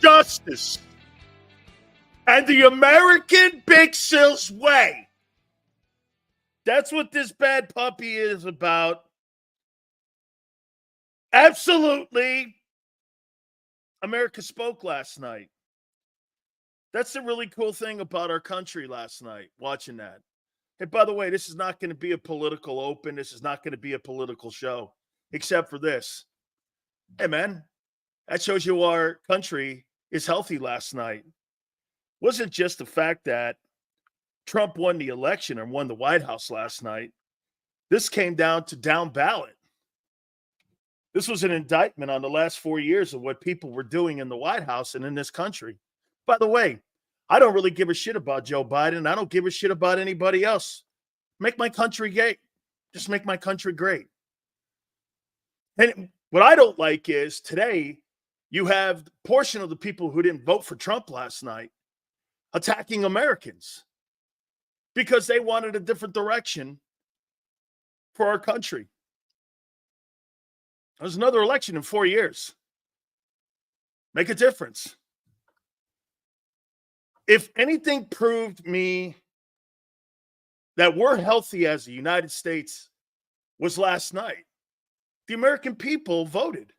justice, and the American Big Sil's way. That's what this bad puppy is about. Absolutely. America spoke last night. That's the really cool thing about our country last night, watching that. Hey, by the way, this is not going to be a political open. This is not going to be a political show, except for this. Hey, man, that shows you our country is healthy last night. Wasn't just the fact that Trump won the election and won the White House last night. This came down to down ballot. This was an indictment on the last 4 years of what people were doing in the White House and in this country. By the way, I don't really give a shit about Joe Biden. I don't give a shit about anybody else. Make my country great. Just make my country great. And what I don't like is today you have a portion of the people who didn't vote for Trump last night attacking Americans because they wanted a different direction for our country. There's another election in 4 years. Make a difference. If anything proved me that we're healthy as the United States was last night, the American people voted.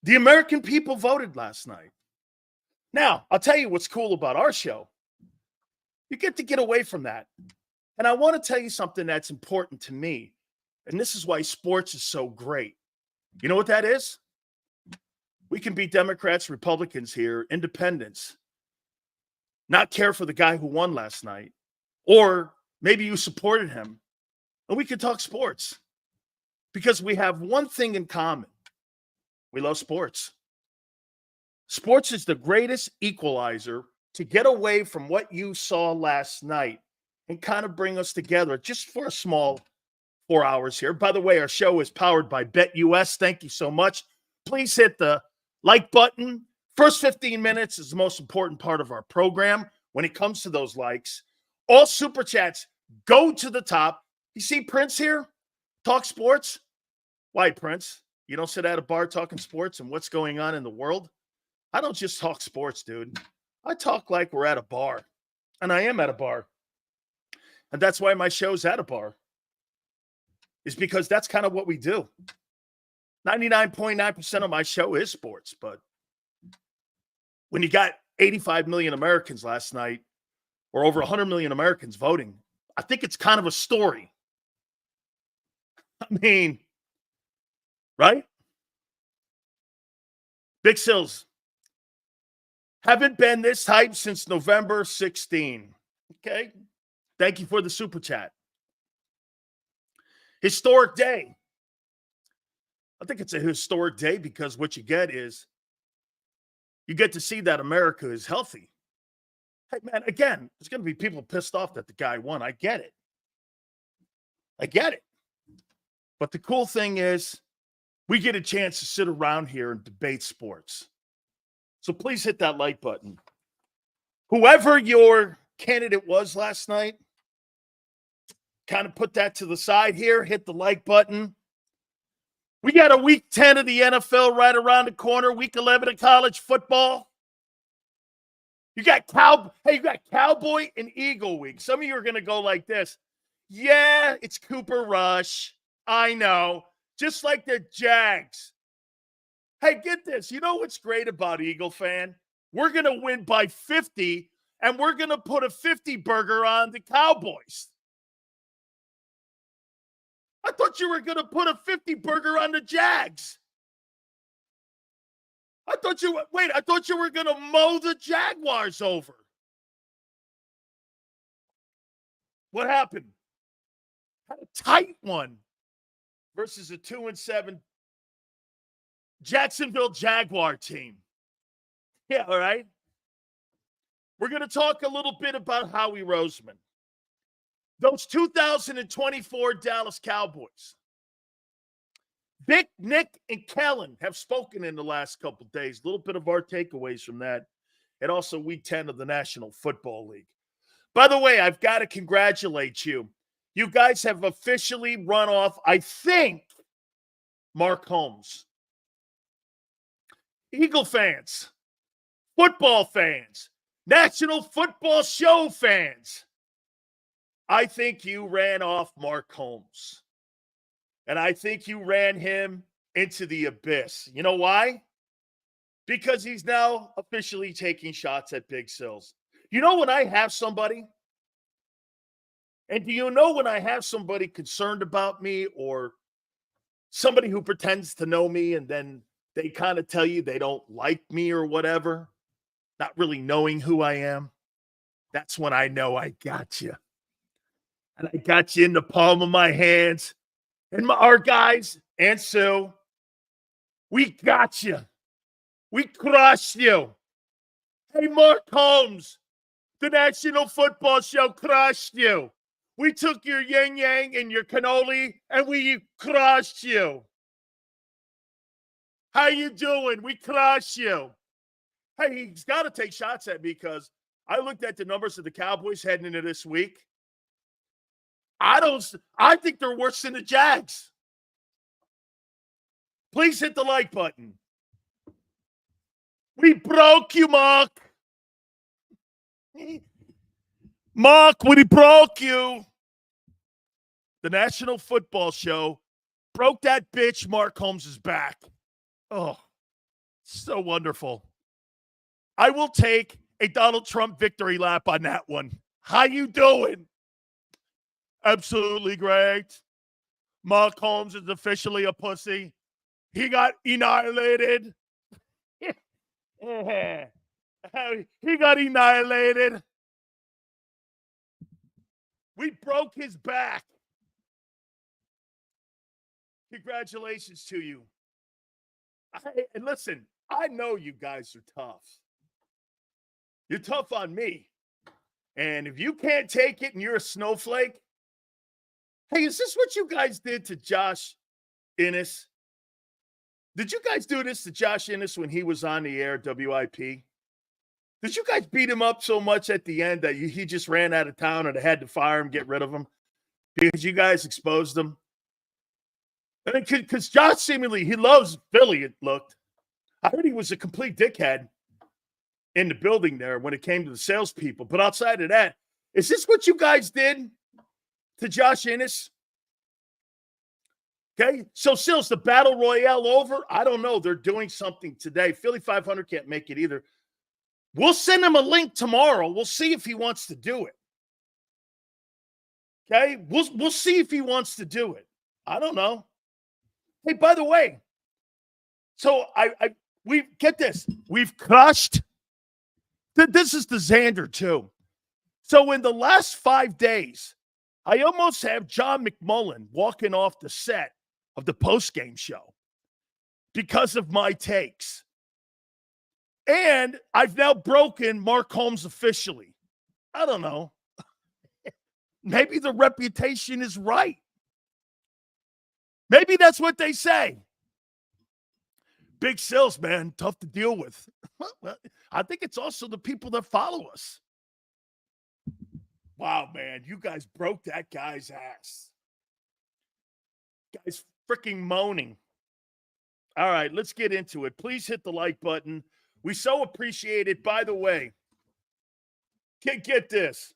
The American people voted last night. Now, I'll tell you what's cool about our show. You get to get away from that. And I want to tell you something that's important to me. And this is why sports is so great. You know what that is? We can be Democrats, Republicans here, independents, not care for the guy who won last night. Or maybe you supported him. And we can talk sports. Because we have one thing in common. We love sports. Sports is the greatest equalizer to get away from what you saw last night and kind of bring us together just for a small 4 hours here. By the way, our show is powered by BetUS. Thank you so much. Please hit the like button. First 15 minutes is the most important part of our program when it comes to those likes. All super chats go to the top. You see Prince here? Talk sports? Why, Prince? You don't sit at a bar talking sports and what's going on in the world? I don't just talk sports, dude. I talk like we're at a bar. And I am at a bar. And that's why my show's at a bar. Is because that's kind of what we do. 99.9% of my show is sports. But when you got 85 million Americans last night, or over 100 million Americans voting, I think it's kind of a story. I mean, right? Big Sills. Haven't been this hyped since November 16. Okay? Thank you for the super chat. Historic day. I think it's a historic day because what you get is you get to see that America is healthy. Hey, man, again, there's going to be people pissed off that the guy won. I get it. I get it. But the cool thing is we get a chance to sit around here and debate sports. So please hit that like button. Whoever your candidate was last night, kind of put that to the side here. Hit the like button. We got a week 10 of the NFL right around the corner. Week 11 of college football. You got Cowboy and Eagle week. Some of you are going to go like this. Yeah, it's Cooper Rush. I know. Just like the Jags. Hey, get this. You know what's great about Eagle fan? We're going to win by 50, and we're going to put a 50 burger on the Cowboys. I thought you were going to put a 50 burger on the Jags. I thought you were going to mow the Jaguars over. What happened? Had a tight one versus a 2-7 Jacksonville Jaguar team. Yeah, all right. We're going to talk a little bit about Howie Roseman. Those 2024 Dallas Cowboys. Vic, Nick, and Kellen have spoken in the last couple of days. A little bit of our takeaways from that. And also week 10 of the National Football League. By the way, I've got to congratulate you. You guys have officially run off, I think, Mark Holmes. Eagle fans, football fans, National Football Show fans, I think you ran off Mark Holmes. And I think you ran him into the abyss. You know why? Because he's now officially taking shots at Big Sills. You know when I have somebody, and do you know when I have somebody concerned about me or somebody who pretends to know me and then they kind of tell you they don't like me or whatever, not really knowing who I am? That's when I know I got you. And I got you in the palm of my hands. And our guys and Sue, we got you. We crushed you. Hey, Mark Holmes, the National Football Show crushed you. We took your yin-yang and your cannoli, and we crushed you. How you doing? We crushed you. Hey, he's got to take shots at me because I looked at the numbers of the Cowboys heading into this week. I think they're worse than the Jags. Please hit the like button. We broke you, Mark. Mark, we broke you. The National Football Show broke that bitch Mark Holmes' back. Oh, so wonderful. I will take a Donald Trump victory lap on that one. How you doing? Absolutely great. Mark Holmes is officially a pussy. He got annihilated. He got annihilated. We broke his back. Congratulations to you. And listen, I know you guys are tough. You're tough on me. And if you can't take it and you're a snowflake, hey, is this what you guys did to Josh Innes? Did you guys do this to Josh Innes when he was on the air, WIP? Did you guys beat him up so much at the end that he just ran out of town and had to fire him, get rid of him? Because you guys exposed him? Because Josh seemingly, he loves Philly, it looked. I heard he was a complete dickhead in the building there when it came to the salespeople. But outside of that, is this what you guys did to Josh Innes? Okay, so Sills, the battle royale over? I don't know. They're doing something today. Philly 500 can't make it either. We'll send him a link tomorrow. We'll see if he wants to do it. Okay, we'll see if he wants to do it. I don't know. Hey, by the way, so we get this. We've crushed. This is the Xander too. So in the last 5 days, I almost have John McMullen walking off the set of the postgame show because of my takes. And I've now broken Mark Holmes officially. I don't know. Maybe the reputation is right. Maybe that's what they say. Big Sills, man, tough to deal with. I think it's also the people that follow us. Wow, man, you guys broke that guy's ass. Guy's freaking moaning. All right, let's get into it. Please hit the like button. We so appreciate it. By the way, get this.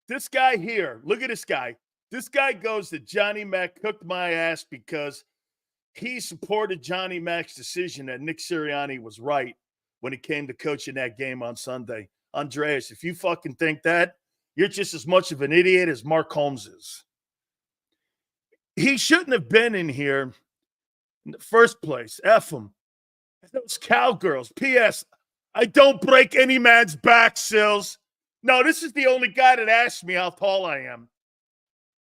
This guy here, look at this guy. This guy goes to Johnny Mac cooked my ass because he supported Johnny Mac's decision that Nick Sirianni was right when it came to coaching that game on Sunday. Andreas, if you fucking think that, you're just as much of an idiot as Mark Holmes is. He shouldn't have been in here in the first place. F him. Those cowgirls. P.S. I don't break any man's back, Sills. No, this is the only guy that asked me how tall I am.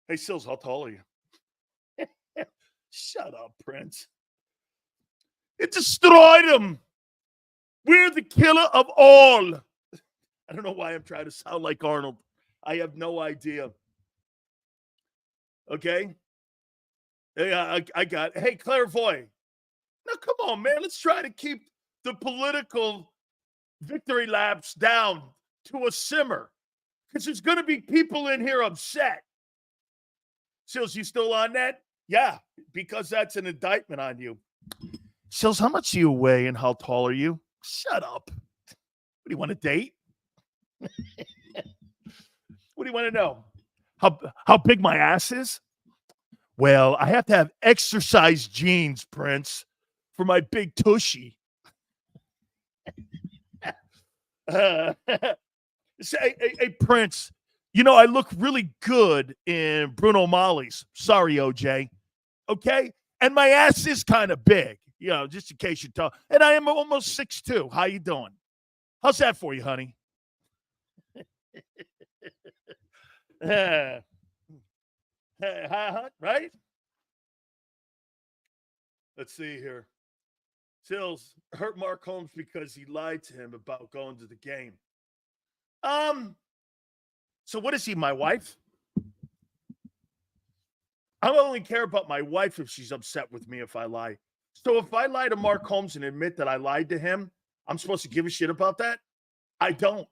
Hey, Sills, how tall are you? Shut up, Prince. It destroyed him. We're the killer of all. I don't know why I'm trying to sound like Arnold. I have no idea. Okay? Hey, I got, hey, Clairvoy. Now, come on, man. Let's try to keep the political victory laps down to a simmer. Because there's going to be people in here upset. Sills, you still on that? Yeah, because that's an indictment on you. Sills, how much do you weigh and how tall are you? Shut up. What do you want to date? What do you want to know? How big my ass is? Well, I have to have exercise jeans, Prince, for my big tushy. Hey, Prince, I look really good in Bruno Mali's. Sorry, OJ. Okay? And my ass is kind of big, just in case you tell. And I am almost 6'2". How you doing? How's that for you, honey? Right? Let's see here. Sills hurt Mark Holmes because he lied to him about going to the game. So what is he, my wife? I only care about my wife if she's upset with me if I lie. So if I lie to Mark Holmes and admit that I lied to him, I'm supposed to give a shit about that? I don't.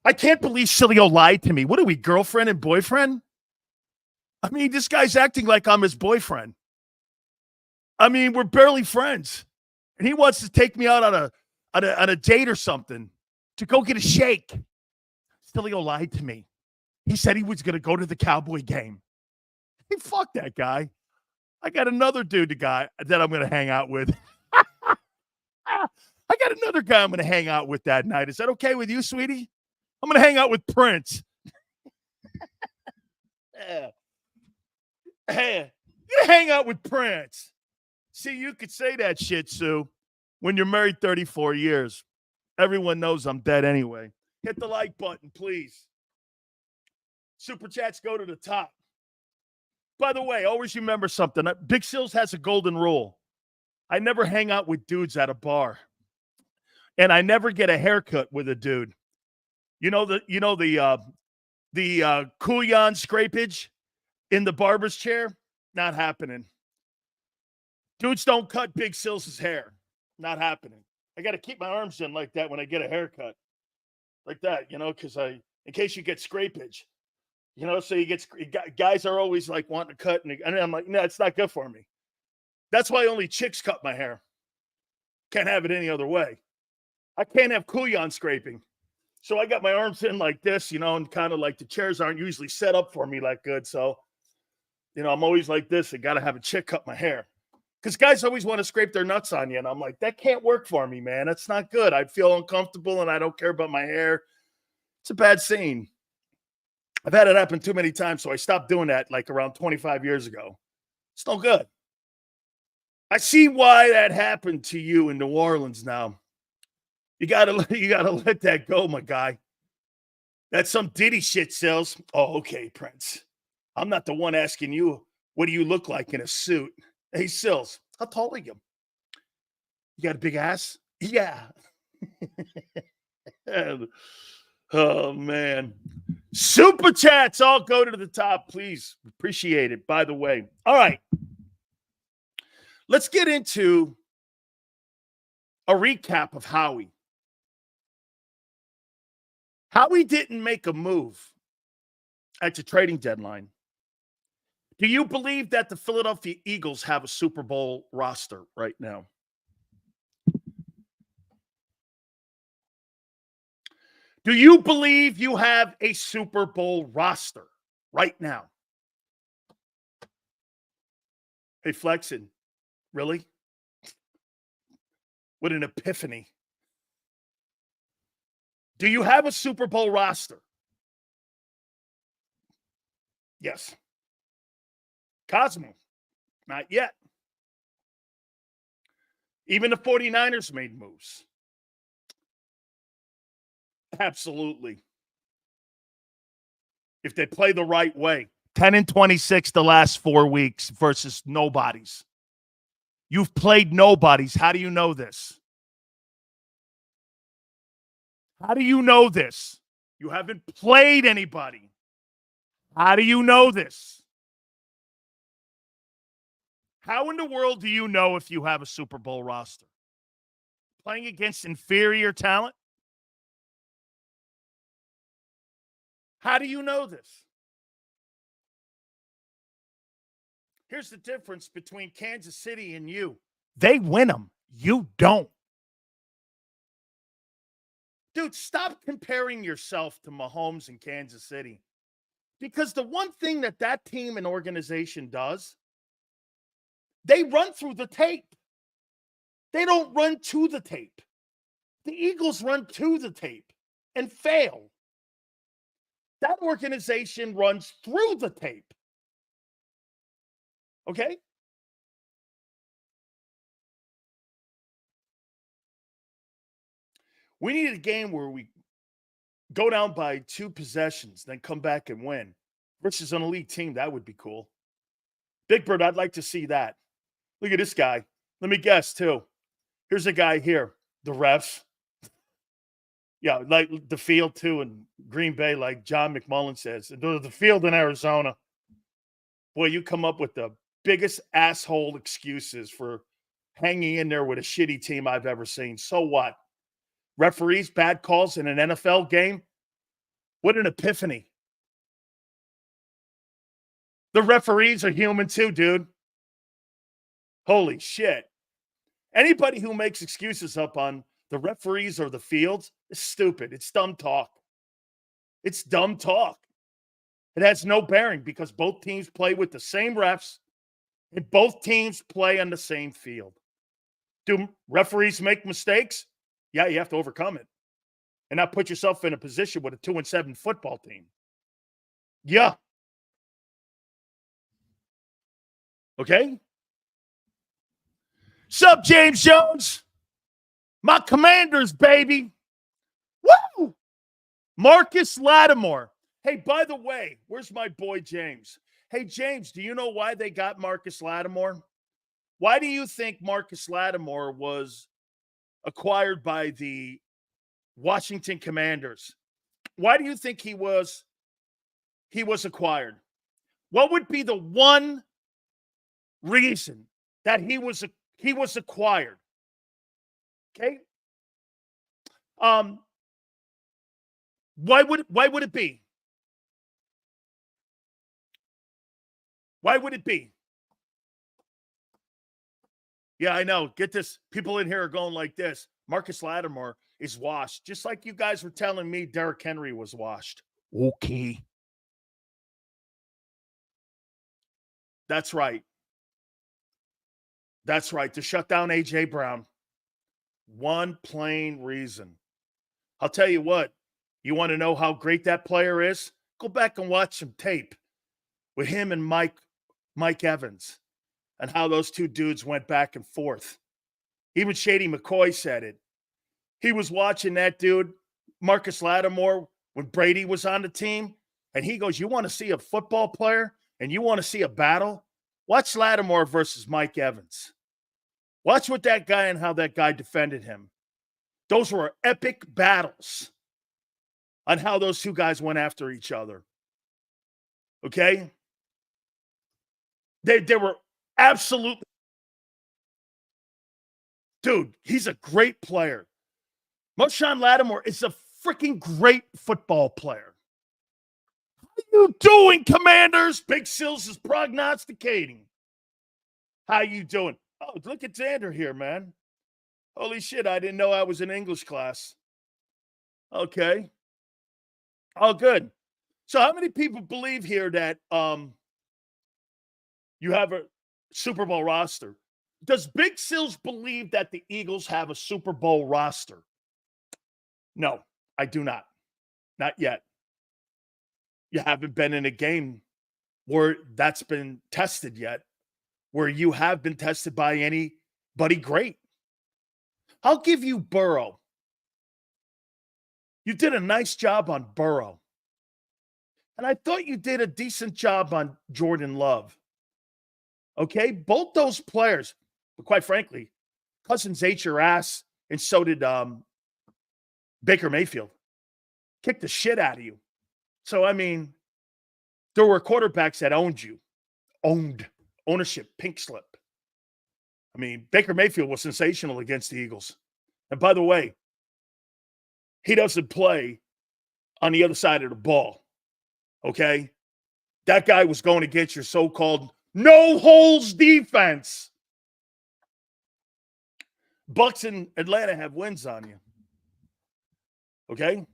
I can't believe Sileo lied to me. What are we, girlfriend and boyfriend? I mean, this guy's acting like I'm his boyfriend. I mean, we're barely friends. And he wants to take me out on a date or something to go get a shake. Sileo lied to me. He said he was going to go to the Cowboy game. Hey, fuck that guy. I got another dude that I'm going to hang out with. I got another guy I'm going to hang out with that night. Is that okay with you, sweetie? I'm going to hang out with Prince. Hey, you hang out with Prince. See, you could say that shit, Sue, when you're married 34 years. Everyone knows I'm dead anyway. Hit the like button, please. Super chats go to the top. By the way, always remember something. Big Sills has a golden rule. I never hang out with dudes at a bar. And I never get a haircut with a dude. You know the Kuyan scrapage in the barber's chair? Not happening. Dudes don't cut Big Sills' hair. Not happening. I got to keep my arms in like that when I get a haircut. Like that, because in case you get scrapage. So guys are always like wanting to cut. And I'm like, no, it's not good for me. That's why only chicks cut my hair. Can't have it any other way. I can't have Kuyan scraping. So I got my arms in like this, and kind of like the chairs aren't usually set up for me like good. So, I'm always like this. I got to have a chick cut my hair. Because guys always want to scrape their nuts on you. And I'm like, that can't work for me, man. That's not good. I feel uncomfortable and I don't care about my hair. It's a bad scene. I've had it happen too many times, so I stopped doing that like around 25 years ago. It's no good. I see why that happened to you in New Orleans now. You gotta let that go, my guy. That's some Diddy shit, Sills. Oh, okay, Prince. I'm not the one asking you, what do you look like in a suit? Hey, Sills, how tall are you? You got a big ass? Yeah. Oh, man. Super chats all go to the top, please. Appreciate it, by the way. All right. Let's get into a recap of Howie. Howie didn't make a move at the trading deadline. Do you believe that the Philadelphia Eagles have a Super Bowl roster right now? Do you believe you have a Super Bowl roster right now? Hey, Flexin, really? What an epiphany. Do you have a Super Bowl roster? Yes. Cosmo, not yet. Even the 49ers made moves. Absolutely. If they play the right way. 10-26 the last 4 weeks versus nobodies. You've played nobodies. How do you know this? How do you know this? You haven't played anybody. How do you know this? How in the world do you know if you have a Super Bowl roster? Playing against inferior talent? How do you know this? Here's the difference between Kansas City and you. They win them. You don't. Dude, stop comparing yourself to Mahomes in Kansas City. Because the one thing that team and organization does, they run through the tape. They don't run to the tape. The Eagles run to the tape and fail. That organization runs through the tape. Okay? We need a game where we go down by 2 possessions, then come back and win. Versus an elite team, that would be cool. Big Bird, I'd like to see that. Look at this guy. Let me guess, too. Here's a guy here. The refs. Yeah, like the field, too, in Green Bay, like John McMullen says. The field in Arizona. Boy, you come up with the biggest asshole excuses for hanging in there with a shitty team I've ever seen. So what? Referees, bad calls in an NFL game? What an epiphany. The referees are human too, dude. Holy shit. Anybody who makes excuses up on the referees or the fields is stupid. It's dumb talk. It's dumb talk. It has no bearing because both teams play with the same refs and both teams play on the same field. Do referees make mistakes? Yeah, you have to overcome it and not put yourself in a position with a 2-7 football team. Yeah. Okay? Sup, James Jones? My Commanders, baby. Woo! Marcus Lattimore. Hey, by the way, where's my boy James? Hey, James, do you know why they got Marcus Lattimore? Why do you think Marcus Lattimore was acquired by the Washington Commanders? Why do you think he was acquired? What would be the one reason that he was acquired? Okay? Why would it be? Why would it be? Yeah, I know. Get this. People in here are going like this. Marcus Lattimore is washed. Just like you guys were telling me Derrick Henry was washed. Okay. That's right. That's right. To shut down A.J. Brown. One plain reason. I'll tell you what. You want to know how great that player is? Go back and watch some tape with him and Mike Evans and how those two dudes went back and forth. Even Shady McCoy said it. He was watching that dude, Marcus Lattimore, when Brady was on the team, and he goes, you want to see a football player and you want to see a battle? Watch Lattimore versus Mike Evans. Watch what that guy and how that guy defended him. Those were epic battles on how those two guys went after each other. Okay? They were absolutely. Dude, he's a great player. Marshawn Lattimore is a freaking great football player. How you doing, Commanders? Big Sills is prognosticating. How you doing? Oh, look at Xander here, man. Holy shit, I didn't know I was in English class. Okay. Oh, good. So how many people believe here that you have a Super Bowl roster? Does Big Sills believe that the Eagles have a Super Bowl roster? No, I do not. Not yet. You haven't been in a game where that's been tested yet, where you have been tested by anybody great. I'll give you Burrow. You did a nice job on Burrow. And I thought you did a decent job on Jordan Love. Okay? Both those players, but quite frankly, Cousins ate your ass, and so did Baker Mayfield. Kicked the shit out of you. So, I mean, there were quarterbacks that owned ownership, pink slip. I mean, Baker Mayfield was sensational against the Eagles. And by the way, he doesn't play on the other side of the ball. Okay? That guy was going against your so-called no-holes defense. Bucks and Atlanta have wins on you. Okay?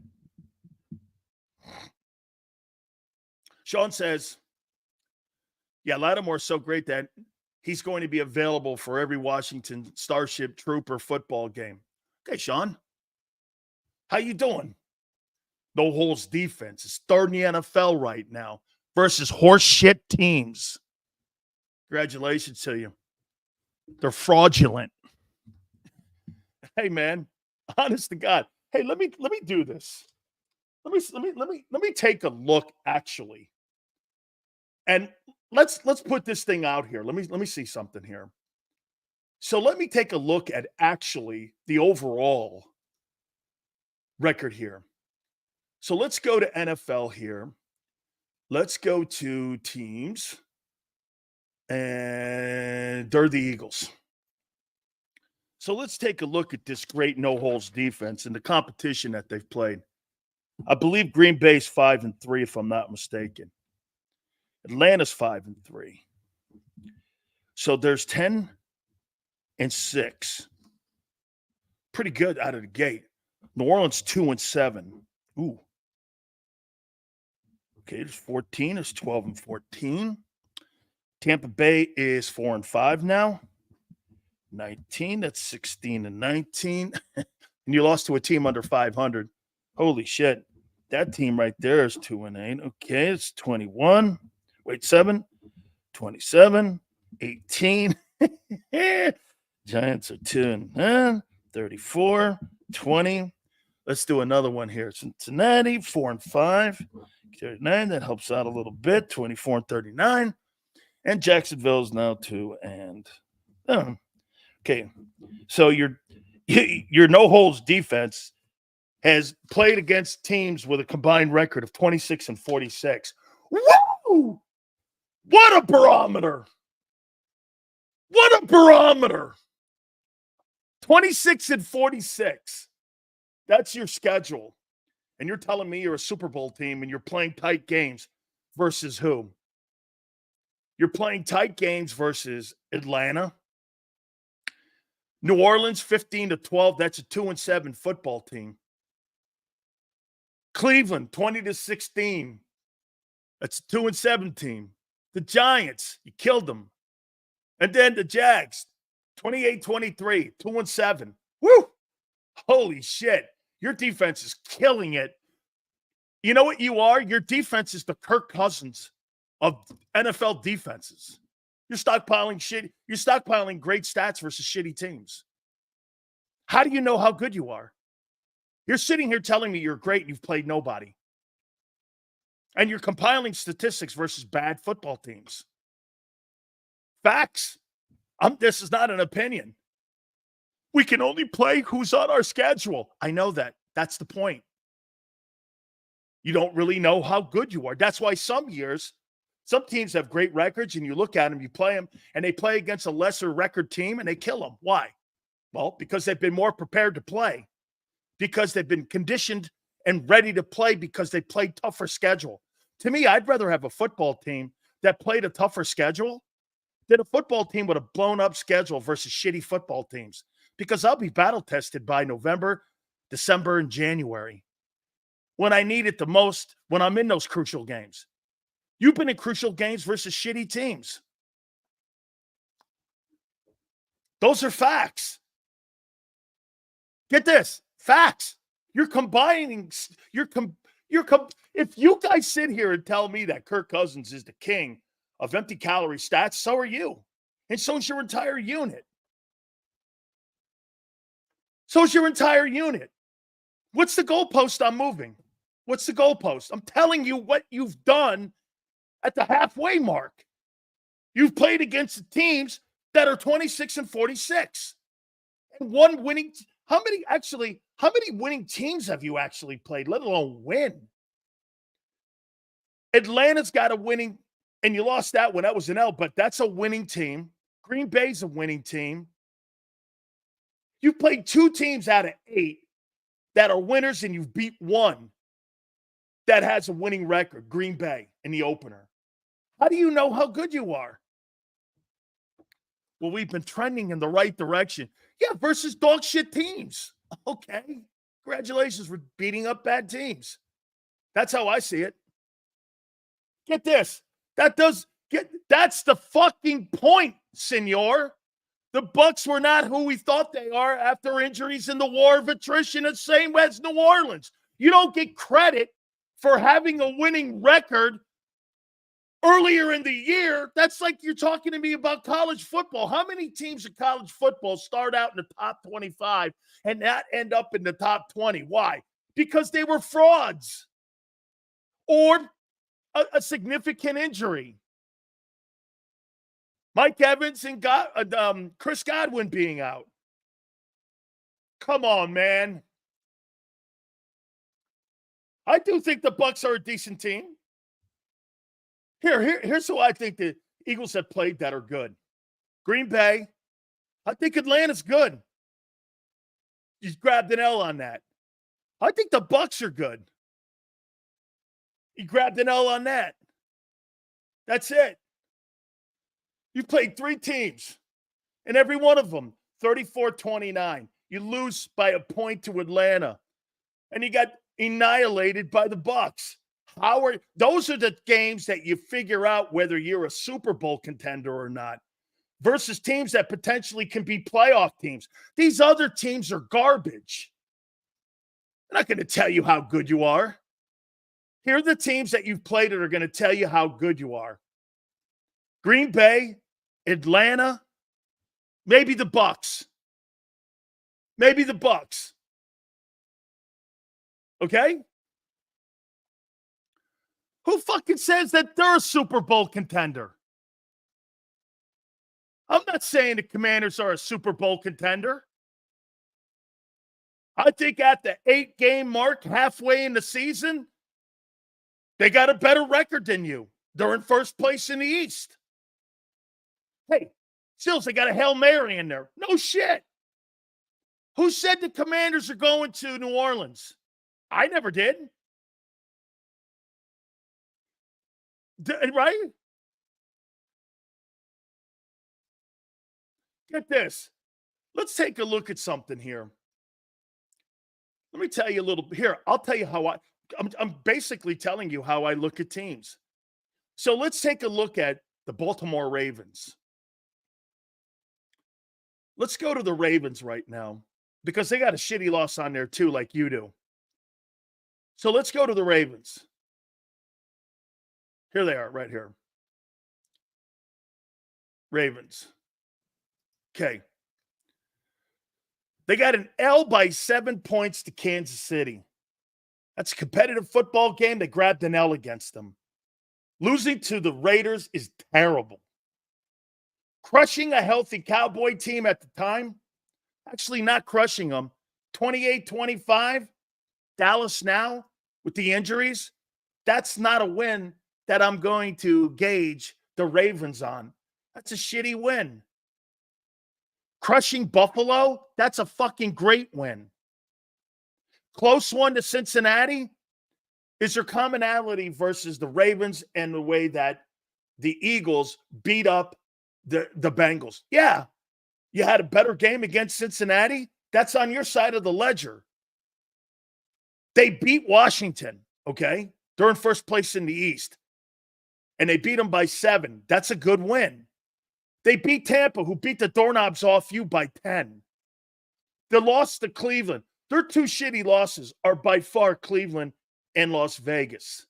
Sean says, yeah, Lattimore's so great that he's going to be available for every Washington Starship Trooper football game. Okay, Sean. How you doing? No holes defense. It's third in the NFL right now versus horse shit teams. Congratulations to you. They're fraudulent. Hey, man, honest to God. Hey, let me do this. Let me take a look actually. And let's put this thing out here. Let me see something here. So let me take a look at actually the overall record here. So let's go to NFL here. Let's go to teams. And they're the Eagles. So let's take a look at this great no-holes defense and the competition that they've played. I believe Green Bay's 5-3, if I'm not mistaken. Atlanta's 5-3. So there's 10-6. Pretty good out of the gate. New Orleans 2-7. Ooh. Okay, there's 14. There's 12-14. Tampa Bay is 4-5 now. 19. That's 16-19. And you lost to a team under 500. Holy shit. That team right there is 2-8. Okay, it's 21. Wait, 7. 27. 18. Giants are 2-9. 34. 20. Let's do another one here. Cincinnati, 4-5. 39. That helps out a little bit. 24-39. And Jacksonville's now 2 and okay. So your no-holes defense has played against teams with a combined record of 26-46. Woo! What a barometer! What a barometer! 26-46. That's your schedule. And you're telling me you're a Super Bowl team and you're playing tight games versus who? You're playing tight games versus Atlanta. New Orleans, 15-12. That's a 2-7 football team. Cleveland, 20-16. That's a 2-7 team. The Giants, you killed them. And then the Jags, 28-23, 2-7. Woo! Holy shit. Your defense is killing it. You know what you are? Your defense is the Kirk Cousins of NFL defenses. You're stockpiling shit. You're stockpiling great stats versus shitty teams. How do you know how good you are? You're sitting here telling me you're great and you've played nobody. And you're compiling statistics versus bad football teams. Facts. This is not an opinion. We can only play who's on our schedule. I know that. That's the point. You don't really know how good you are. That's why some years, some teams have great records, and you look at them, you play them, and they play against a lesser record team, and they kill them. Why? Well, because they've been more prepared to play, because they've been conditioned and ready to play because they played tougher schedule. To me, I'd rather have a football team that played a tougher schedule than a football team with a blown-up schedule versus shitty football teams, because I'll be battle-tested by November, December, and January when I need it the most, when I'm in those crucial games. You've been in crucial games versus shitty teams. Those are facts. Get this. Facts. You're combining. If you guys sit here and tell me that Kirk Cousins is the king of empty calorie stats, so are you. And so is your entire unit. So is your entire unit. What's the goalpost I'm moving? What's the goalpost? I'm telling you what you've done at the halfway mark. You've played against the teams that are 26-46. And one winning. How many winning teams have you actually played, let alone win? Atlanta's got a winning, and you lost that one. That was an L, but that's a winning team. Green Bay's a winning team. You've played 2 teams out of 8 that are winners, and you've beat one that has a winning record, Green Bay, in the opener. How do you know how good you are? well, we've been trending in the right direction. Yeah, versus dog shit teams. Okay. Congratulations for beating up bad teams. That's how I see it. Get this. That's the fucking point, senor. The Bucs were not who we thought they are after injuries in the war of attrition, the same as New Orleans. You don't get credit for having a winning record earlier in the year. That's like you're talking to me about college football. How many teams in college football start out in the top 25 and not end up in the top 20? Why? Because they were frauds or a significant injury. Mike Evans and Chris Godwin being out. Come on, man. I do think the Bucs are a decent team. Here's who I think the Eagles have played that are good. Green Bay. I think Atlanta's good. You grabbed an L on that. I think the Bucs are good. You grabbed an L on that. That's it. You played 3 teams, and every one of them, 34-29. You lose by a point to Atlanta, and you got annihilated by the Bucs. Those are the games that you figure out whether you're a Super Bowl contender or not, versus teams that potentially can be playoff teams. These other teams are garbage. I'm not going to tell you how good you are. Here are the teams that you've played that are going to tell you how good you are. Green Bay, Atlanta, maybe the Bucs. Maybe the Bucs. Okay? Who fucking says that they're a Super Bowl contender? I'm not saying the Commanders are a Super Bowl contender. I think at the 8-game mark, halfway in the season, they got a better record than you. They're in first place in the East. Hey, Sills, they got a Hail Mary in there. No shit. Who said the Commanders are going to New Orleans? I never did. Right? Get this. Let's take a look at something here. Let me tell you a little. Here, I'll tell you how I'm basically telling you how I look at teams. So let's take a look at the Baltimore Ravens. Let's go to the Ravens right now because they got a shitty loss on there too, like you do. So let's go to the Ravens. Here they are, right here. Ravens. Okay. They got an L by 7 points to Kansas City. That's a competitive football game. They grabbed an L against them. Losing to the Raiders is terrible. Crushing a healthy Cowboy team at the time, actually not crushing them. 28-25, Dallas now with the injuries. That's not a win that I'm going to gauge the Ravens on. That's a shitty win. Crushing Buffalo, that's a fucking great win. Close one to Cincinnati. Is there commonality versus the Ravens and the way that the Eagles beat up the Bengals? Yeah. You had a better game against Cincinnati. That's on your side of the ledger. They beat Washington, okay? They're in first place in the East. And they beat them by 7. That's a good win. They beat Tampa, who beat the doorknobs off you by 10. The loss to Cleveland. Their 2 shitty losses are by far Cleveland and Las Vegas.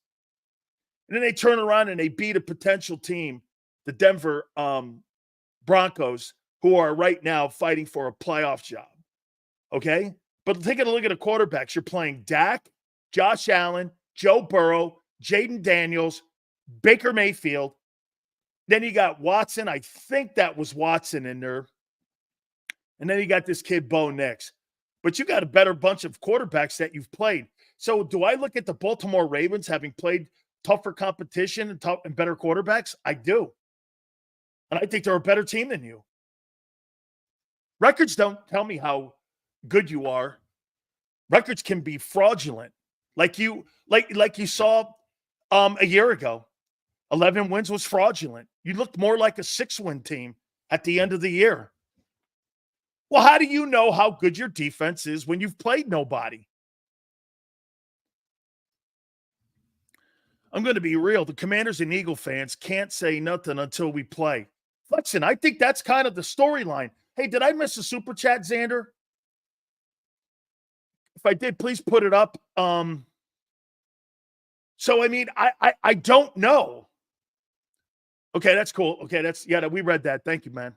And then they turn around and they beat a potential team, the Denver Broncos, who are right now fighting for a playoff job. Okay? But taking a look at the quarterbacks, you're playing Dak, Josh Allen, Joe Burrow, Jaden Daniels, Baker Mayfield. Then you got Watson. I think that was Watson in there. And then you got this kid, Bo Nix. But you got a better bunch of quarterbacks that you've played. So do I look at the Baltimore Ravens having played tougher competition and better quarterbacks? I do. And I think they're a better team than you. Records don't tell me how good you are. Records can be fraudulent. Like you saw a year ago. 11 wins was fraudulent. You looked more like a 6-win team at the end of the year. Well, how do you know how good your defense is when you've played nobody? I'm going to be real. The Commanders and Eagle fans can't say nothing until we play. Listen, I think that's kind of the storyline. Hey, did I miss a super chat, Xander? If I did, please put it up. So, I mean, I don't know. Okay, that's cool. Okay, we read that. Thank you, man.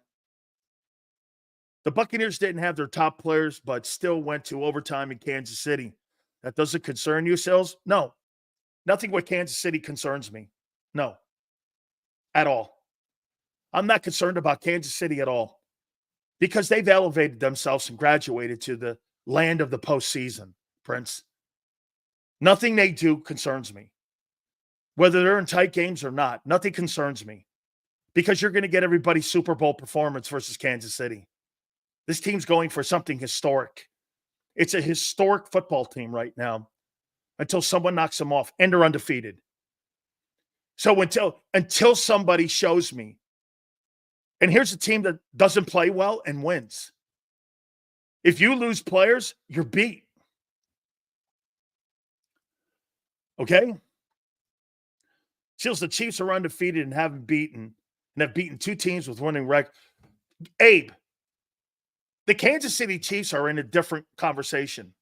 The Buccaneers didn't have their top players, but still went to overtime in Kansas City. That doesn't concern you, Sills? No. Nothing with Kansas City concerns me. No. At all. I'm not concerned about Kansas City at all because they've elevated themselves and graduated to the land of the postseason, Prince. Nothing they do concerns me. Whether they're in tight games or not, nothing concerns me because you're going to get everybody's Super Bowl performance versus Kansas City. This team's going for something historic. It's a historic football team right now until someone knocks them off, and they're undefeated. So until somebody shows me, and here's a team that doesn't play well and wins. If you lose players, you're beat. Okay? Seals, the Chiefs are undefeated and have beaten two teams with winning record. Abe, the Kansas City Chiefs are in a different conversation.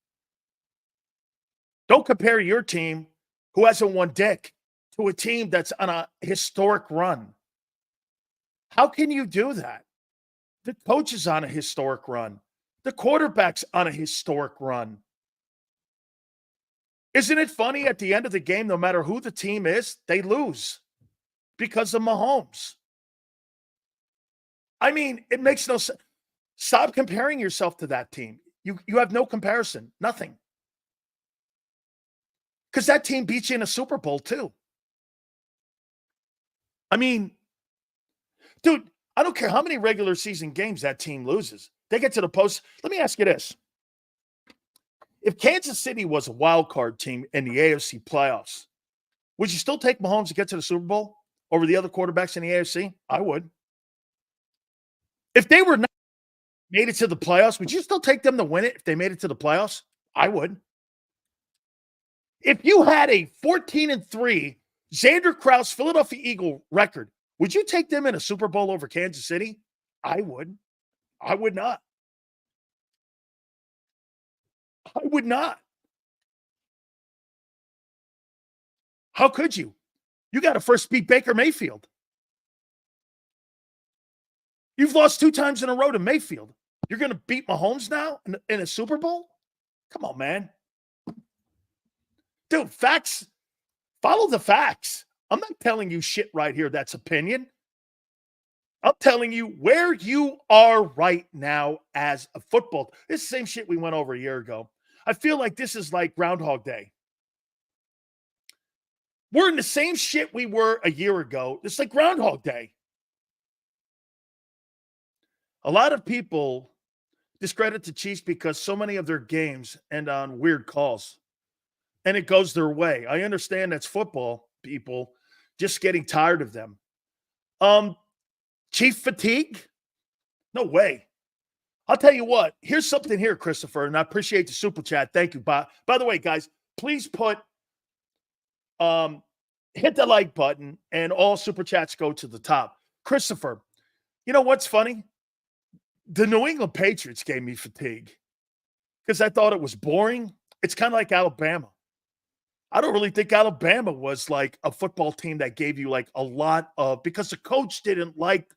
Don't compare your team, who hasn't won dick, to a team that's on a historic run. How can you do that? The coach is on a historic run. The quarterback's on a historic run. Isn't it funny at the end of the game, no matter who the team is, they lose because of Mahomes? I mean, it makes no sense. Stop comparing yourself to that team. You have no comparison, nothing. Because that team beat you in a Super Bowl too. I mean, dude, I don't care how many regular season games that team loses. They get to the post. Let me ask you this. If Kansas City was a wild card team in the AFC playoffs, would you still take Mahomes to get to the Super Bowl over the other quarterbacks in the AFC? I would. If they were not made it to the playoffs, would you still take them to win it if they made it to the playoffs? I would. If you had a 14-3 Xander Krause Philadelphia Eagle record, would you take them in a Super Bowl over Kansas City? I would. I would not. I would not. How could you? You got to first beat Baker Mayfield. You've lost 2 times in a row to Mayfield. You're going to beat Mahomes now in a Super Bowl? Come on, man. Dude, facts. Follow the facts. I'm not telling you shit right here that's opinion. I'm telling you where you are right now as a football. This is the same shit we went over a year ago. I feel like this is like Groundhog Day. We're in the same shit we were a year ago. It's like Groundhog Day. A lot of people discredit the Chiefs because so many of their games end on weird calls. And it goes their way. I understand that's football, people just getting tired of them. Chief fatigue? No way. I'll tell you what. Here's something here, Christopher, and I appreciate the super chat. Thank you. By the way, guys, please hit the like button, and all super chats go to the top. Christopher, you know what's funny? The New England Patriots gave me fatigue because I thought it was boring. It's kind of like Alabama. I don't really think Alabama was like a football team that gave you like a lot of, because the coach didn't like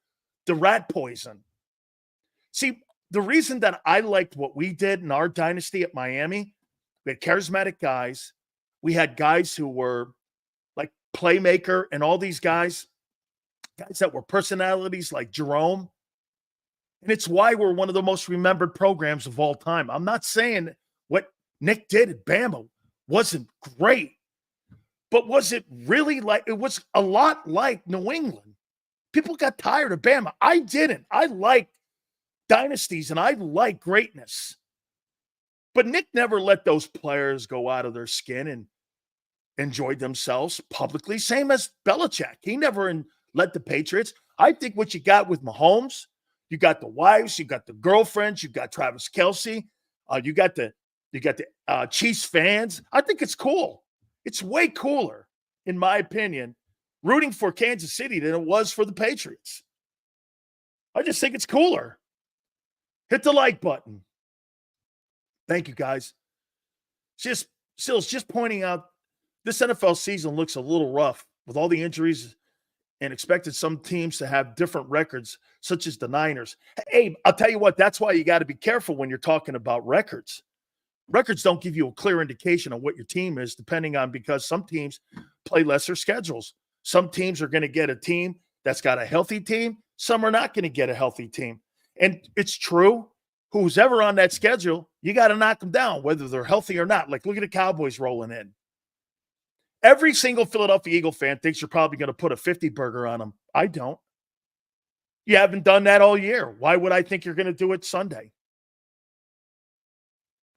the rat poison. See, the reason that I liked what we did in our dynasty at Miami, we had charismatic guys. We had guys who were like playmaker and all these guys that were personalities like Jerome. And it's why we're one of the most remembered programs of all time. I'm not saying what Nick did at Bama wasn't great, but was it really like, it was a lot like New England. People got tired of Bama. I didn't. I liked dynasties and I like greatness. But Nick never let those players go out of their skin and enjoyed themselves publicly. Same as Belichick. He never let the Patriots. I think what you got with Mahomes, You got the wives, you got the girlfriends, you got Travis Kelce, you got the Chiefs fans. I think it's cool. It's way cooler, in my opinion, rooting for Kansas City than it was for the Patriots. I just think it's cooler. Hit the like button. Thank you, guys. Sills, just pointing out, this NFL season looks a little rough with all the injuries and expected some teams to have different records, such as the Niners. Hey, I'll tell you what, that's why you got to be careful when you're talking about records. Records don't give you a clear indication of what your team is, depending on, because some teams play lesser schedules. Some teams are going to get a team that's got a healthy team. Some are not going to get a healthy team. And it's true, who's ever on that schedule, you got to knock them down, whether they're healthy or not. Like, look at the Cowboys rolling in. Every single Philadelphia Eagle fan thinks you're probably going to put a 50 burger on them. I don't. You haven't done that all year. Why would I think you're going to do it Sunday?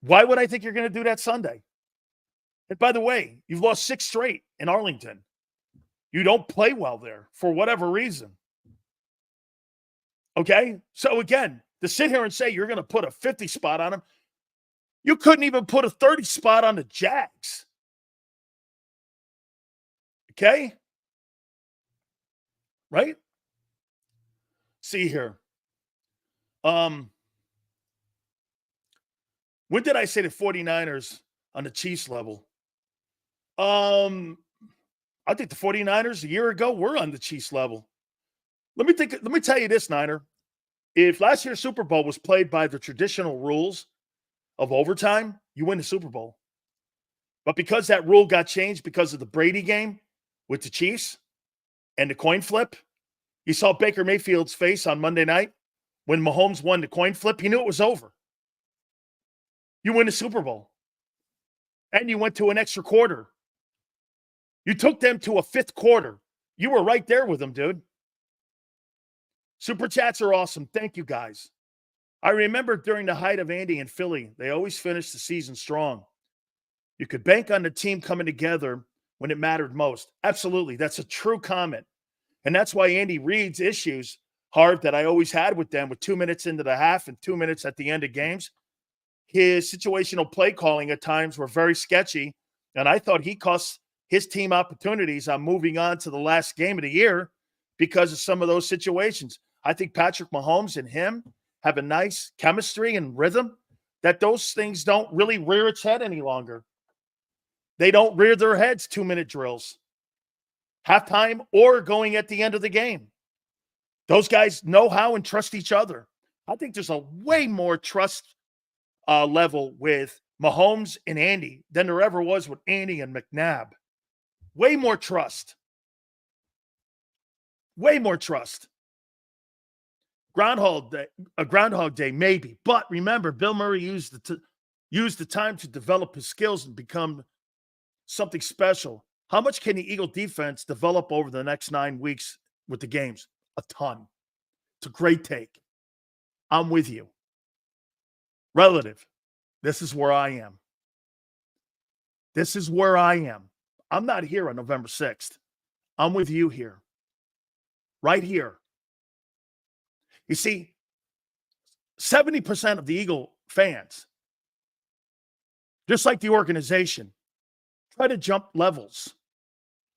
Why would I think you're going to do that Sunday? And by the way, you've lost 6 straight in Arlington. You don't play well there for whatever reason. Okay? So again, to sit here and say you're going to put a 50 spot on them, you couldn't even put a 30 spot on the Jags. Okay? Right? See here. When did I say the 49ers on the Chiefs level? I think the 49ers a year ago were on the Chiefs level. Let me tell you this, Niner. If last year's Super Bowl was played by the traditional rules of overtime, you win the Super Bowl. But because that rule got changed because of the Brady game with the Chiefs and the coin flip, you saw Baker Mayfield's face on Monday night when Mahomes won the coin flip. He knew it was over. You win the Super Bowl. And you went to an extra quarter. You took them to a 5th quarter. You were right there with them, dude. Super chats are awesome. Thank you, guys. I remember during the height of Andy in Philly, they always finished the season strong. You could bank on the team coming together when it mattered most. Absolutely. That's a true comment. And that's why Andy Reid's issues, Harv, that I always had with them with 2 minutes into the half and 2 minutes at the end of games, his situational play calling at times were very sketchy. And I thought he cost his team opportunities on moving on to the last game of the year because of some of those situations. I think Patrick Mahomes and him have a nice chemistry and rhythm that those things don't really rear its head any longer. They don't rear their heads 2-minute drills, halftime or going at the end of the game. Those guys know how and trust each other. I think there's a way more trust level with Mahomes and Andy than there ever was with Andy and McNabb. Way more trust. Way more trust. Groundhog Day, maybe. But remember, Bill Murray used the time to develop his skills and become something special. How much can the Eagle defense develop over the next 9 weeks with the games? A ton. It's a great take. I'm with you. Relative. This is where I am. This is where I am. I'm not here on November 6th. I'm with you here. Right here. You see, 70% of the Eagle fans, just like the organization, try to jump levels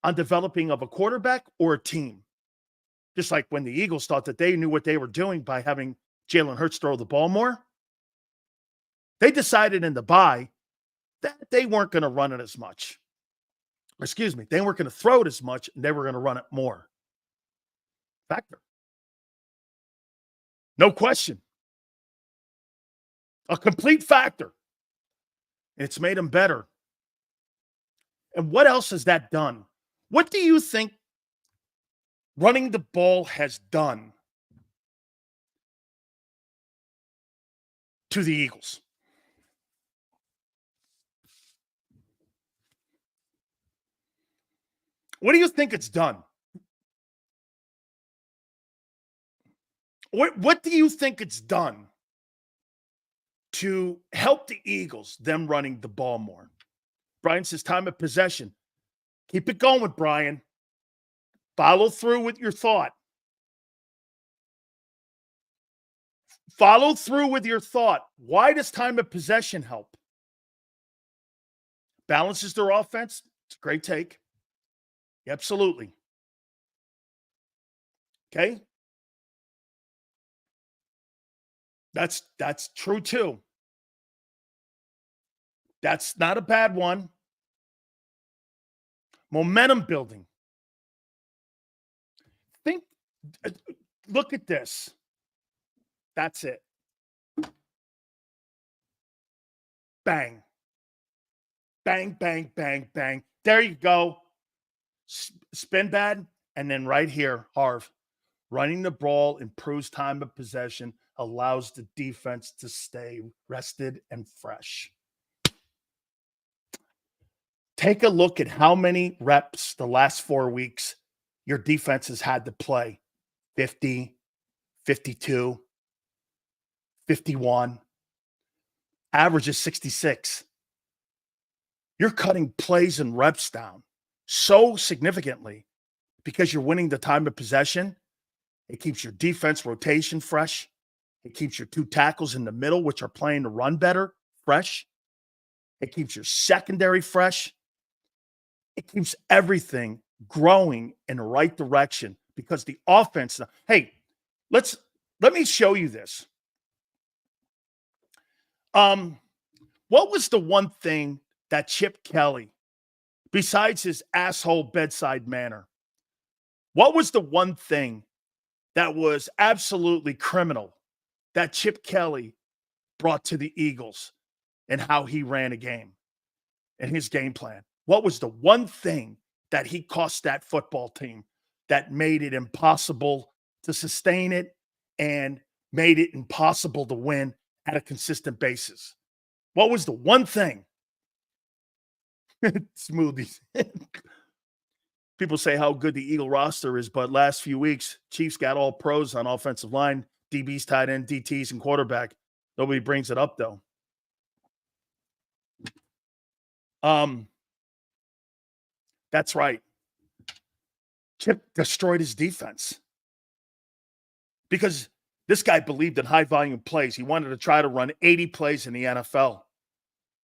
on developing of a quarterback or a team. Just like when the Eagles thought that they knew what they were doing by having Jalen Hurts throw the ball more. They decided in the bye that they weren't going to run it as much. Excuse me, they weren't going to throw it as much, and they were going to run it more. Factor. No question. A complete factor. It's made them better. And what else has that done? What do you think running the ball has done to the Eagles? What do you think it's done? What do you think it's done to help the Eagles, them running the ball more? Brian says time of possession. Keep it going, Brian. Follow through with your thought. Follow through with your thought. Why does time of possession help? Balances their offense. It's a great take. Absolutely. Okay? That's true too. That's not a bad one. Momentum building. Look at this. That's it. Bang. Bang, bang, bang, bang. There you go. Spin bad. And then right here, Harv. Running the ball improves time of possession, allows the defense to stay rested and fresh. Take a look at how many reps the last 4 weeks your defense has had to play. 50, 52, 51. Average is 66. You're cutting plays and reps down so significantly because you're winning the time of possession. It keeps your defense rotation fresh. It keeps your 2 tackles in the middle, which are playing the run better, fresh. It keeps your secondary fresh. It keeps everything growing in the right direction because the offense. Hey, let me show you this. What was the one thing that Chip Kelly, besides his asshole bedside manner, what was the one thing that was absolutely criminal that Chip Kelly brought to the Eagles and how he ran a game and his game plan? What was the one thing that he cost that football team that made it impossible to sustain it and made it impossible to win at a consistent basis? What was the one thing? Smoothies. People say how good the Eagle roster is, but last few weeks, Chiefs got all pros on offensive line, DBs, tight end, DTs, and quarterback. Nobody brings it up, though. That's right. Chip destroyed his defense because this guy believed in high-volume plays. He wanted to try to run 80 plays in the NFL.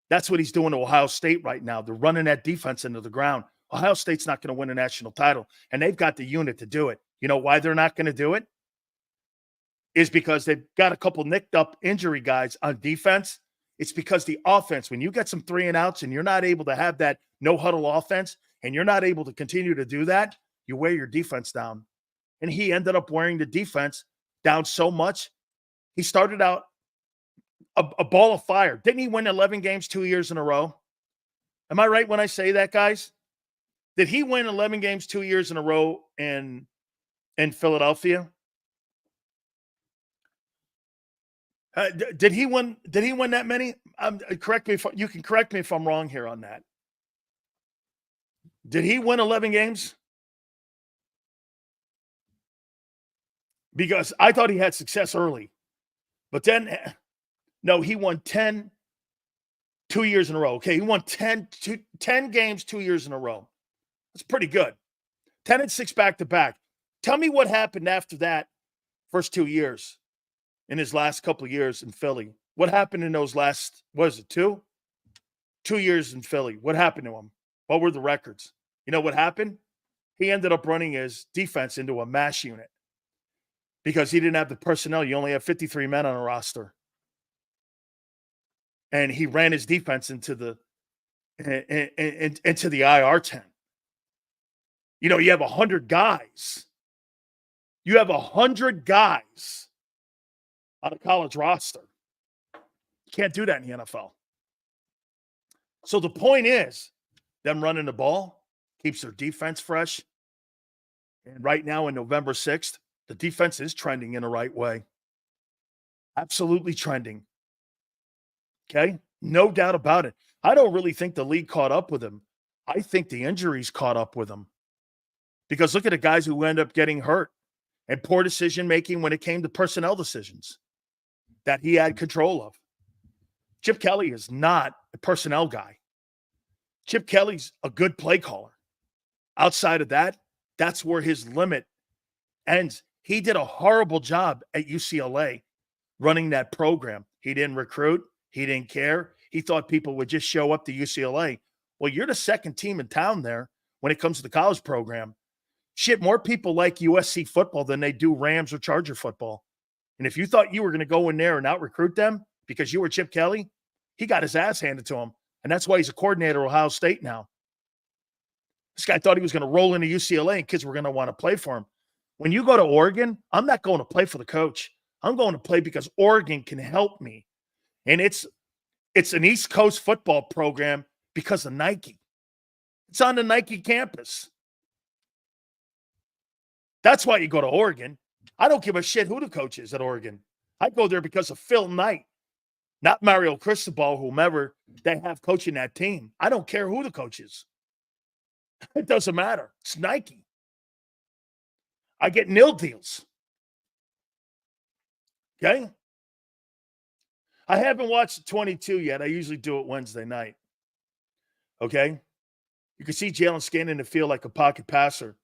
That's what he's doing to Ohio State right now. They're running that defense into the ground. Ohio State's not going to win a national title, and they've got the unit to do it. You know why they're not going to do it? Is because they've got a couple nicked up injury guys on defense. It's because the offense, when you get some 3-and-outs and you're not able to have that no-huddle offense and you're not able to continue to do that, you wear your defense down. And he ended up wearing the defense down so much. He started out a ball of fire. Didn't he win 11 games 2 years in a row? Am I right when I say that, guys? Did he win 11 games 2 years in a row in Philadelphia? Did he win that many? Correct me if you can correct me if I'm wrong here on that. Did he win 11 games? Because I thought he had success early. But then, no, he won 10 2 years in a row. Okay, he won 10 games 2 years in a row. That's pretty good. 10-6 back-to-back. Tell me what happened after that first 2 years in his last couple of years in Philly. What happened in those last, what is it, 2 years in Philly? What happened to him? What were the records? You know what happened? He ended up running his defense into a mash unit because he didn't have the personnel. You only have 53 men on a roster. And he ran his defense into the IR tent. You know, you have 100 guys. You have 100 guys on a college roster. You can't do that in the NFL. So the point is, them running the ball keeps their defense fresh. And right now, in November 6th, the defense is trending in the right way. Absolutely trending. Okay? No doubt about it. I don't really think the league caught up with him. I think the injuries caught up with him. Because look at the guys who end up getting hurt and poor decision-making when it came to personnel decisions that he had control of. Chip Kelly is not a personnel guy. Chip Kelly's a good play caller. Outside of that, that's where his limit ends. He did a horrible job at UCLA running that program. He didn't recruit. He didn't care. He thought people would just show up to UCLA. Well, you're the second team in town there when it comes to the college program. Shit, more people like USC football than they do Rams or Charger football. And if you thought you were going to go in there and out-recruit them because you were Chip Kelly, he got his ass handed to him. And that's why he's a coordinator at Ohio State now. This guy thought he was going to roll into UCLA and kids were going to want to play for him. When you go to Oregon, I'm not going to play for the coach. I'm going to play because Oregon can help me. And it's an East Coast football program because of Nike. It's on the Nike campus. That's why you go to Oregon. I don't give a shit who the coach is at Oregon. I go there because of Phil Knight, not Mario Cristobal, whomever they have coaching that team. I don't care who the coach is. It doesn't matter. It's Nike. I get nil deals. Okay? I haven't watched 22 yet. I usually do it Wednesday night. Okay? You can see Jalen scanning the field like a pocket passer.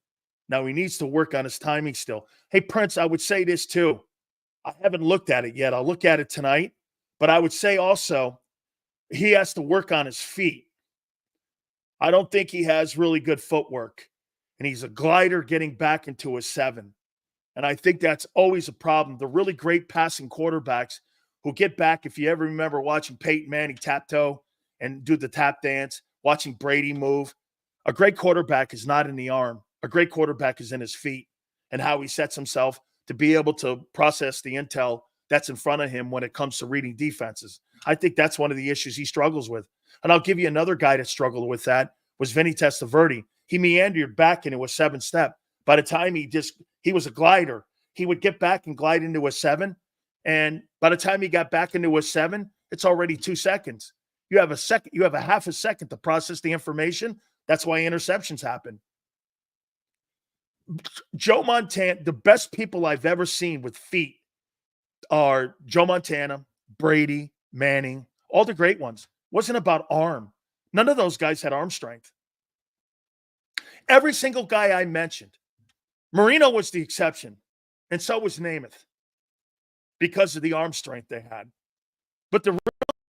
Now, he needs to work on his timing still. Hey, Prince, I would say this too. I haven't looked at it yet. I'll look at it tonight. But I would say also he has to work on his feet. I don't think he has really good footwork. And he's a glider getting back into a 7. And I think that's always a problem. The really great passing quarterbacks who get back, if you ever remember watching Peyton Manning tap toe and do the tap dance, watching Brady move, a great quarterback is not in the arm. A great quarterback is in his feet and how he sets himself to be able to process the intel that's in front of him when it comes to reading defenses. I think that's one of the issues he struggles with. And I'll give you another guy that struggled with that was Vinny Testaverde. He meandered back into a 7-step. By the time he was a glider, he would get back and glide into a 7. And by the time he got back into a 7, it's already 2 seconds. You have a half a second to process the information. That's why interceptions happen. Joe Montana, the best people I've ever seen with feet are Joe Montana, Brady, Manning, all the great ones. Wasn't about arm. None of those guys had arm strength. Every single guy I mentioned, Marino was the exception, and so was Namath because of the arm strength they had. But the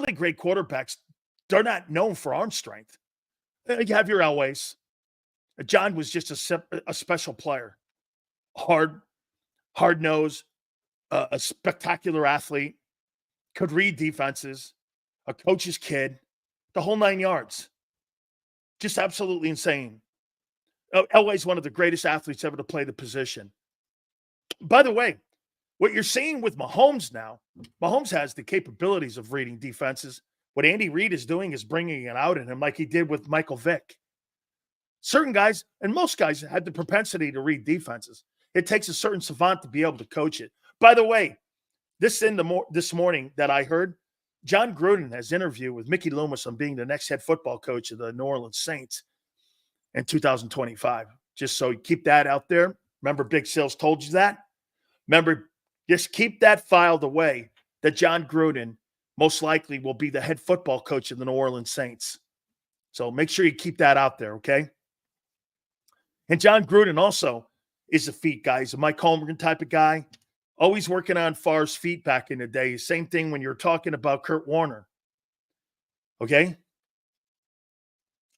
really great quarterbacks, they're not known for arm strength. You have your Elways. John was just a special player. Hard-nosed, a spectacular athlete, could read defenses, a coach's kid, the whole 9 yards. Just absolutely insane. Elway's one of the greatest athletes ever to play the position. By the way, what you're seeing with Mahomes now, Mahomes has the capabilities of reading defenses. What Andy Reid is doing is bringing it out in him like he did with Michael Vick. Certain guys, and most guys, had the propensity to read defenses. It takes a certain savant to be able to coach it. By the way, this morning that I heard, John Gruden has interviewed with Mickey Loomis on being the next head football coach of the New Orleans Saints in 2025. Just so you keep that out there. Remember, Big Sales told you that. Remember, just keep that filed away that John Gruden most likely will be the head football coach of the New Orleans Saints. So make sure you keep that out there, okay? And John Gruden also is a feet guy. He's a Mike Holmgren type of guy. Always working on Favre's feet back in the day. Same thing when you're talking about Kurt Warner. Okay?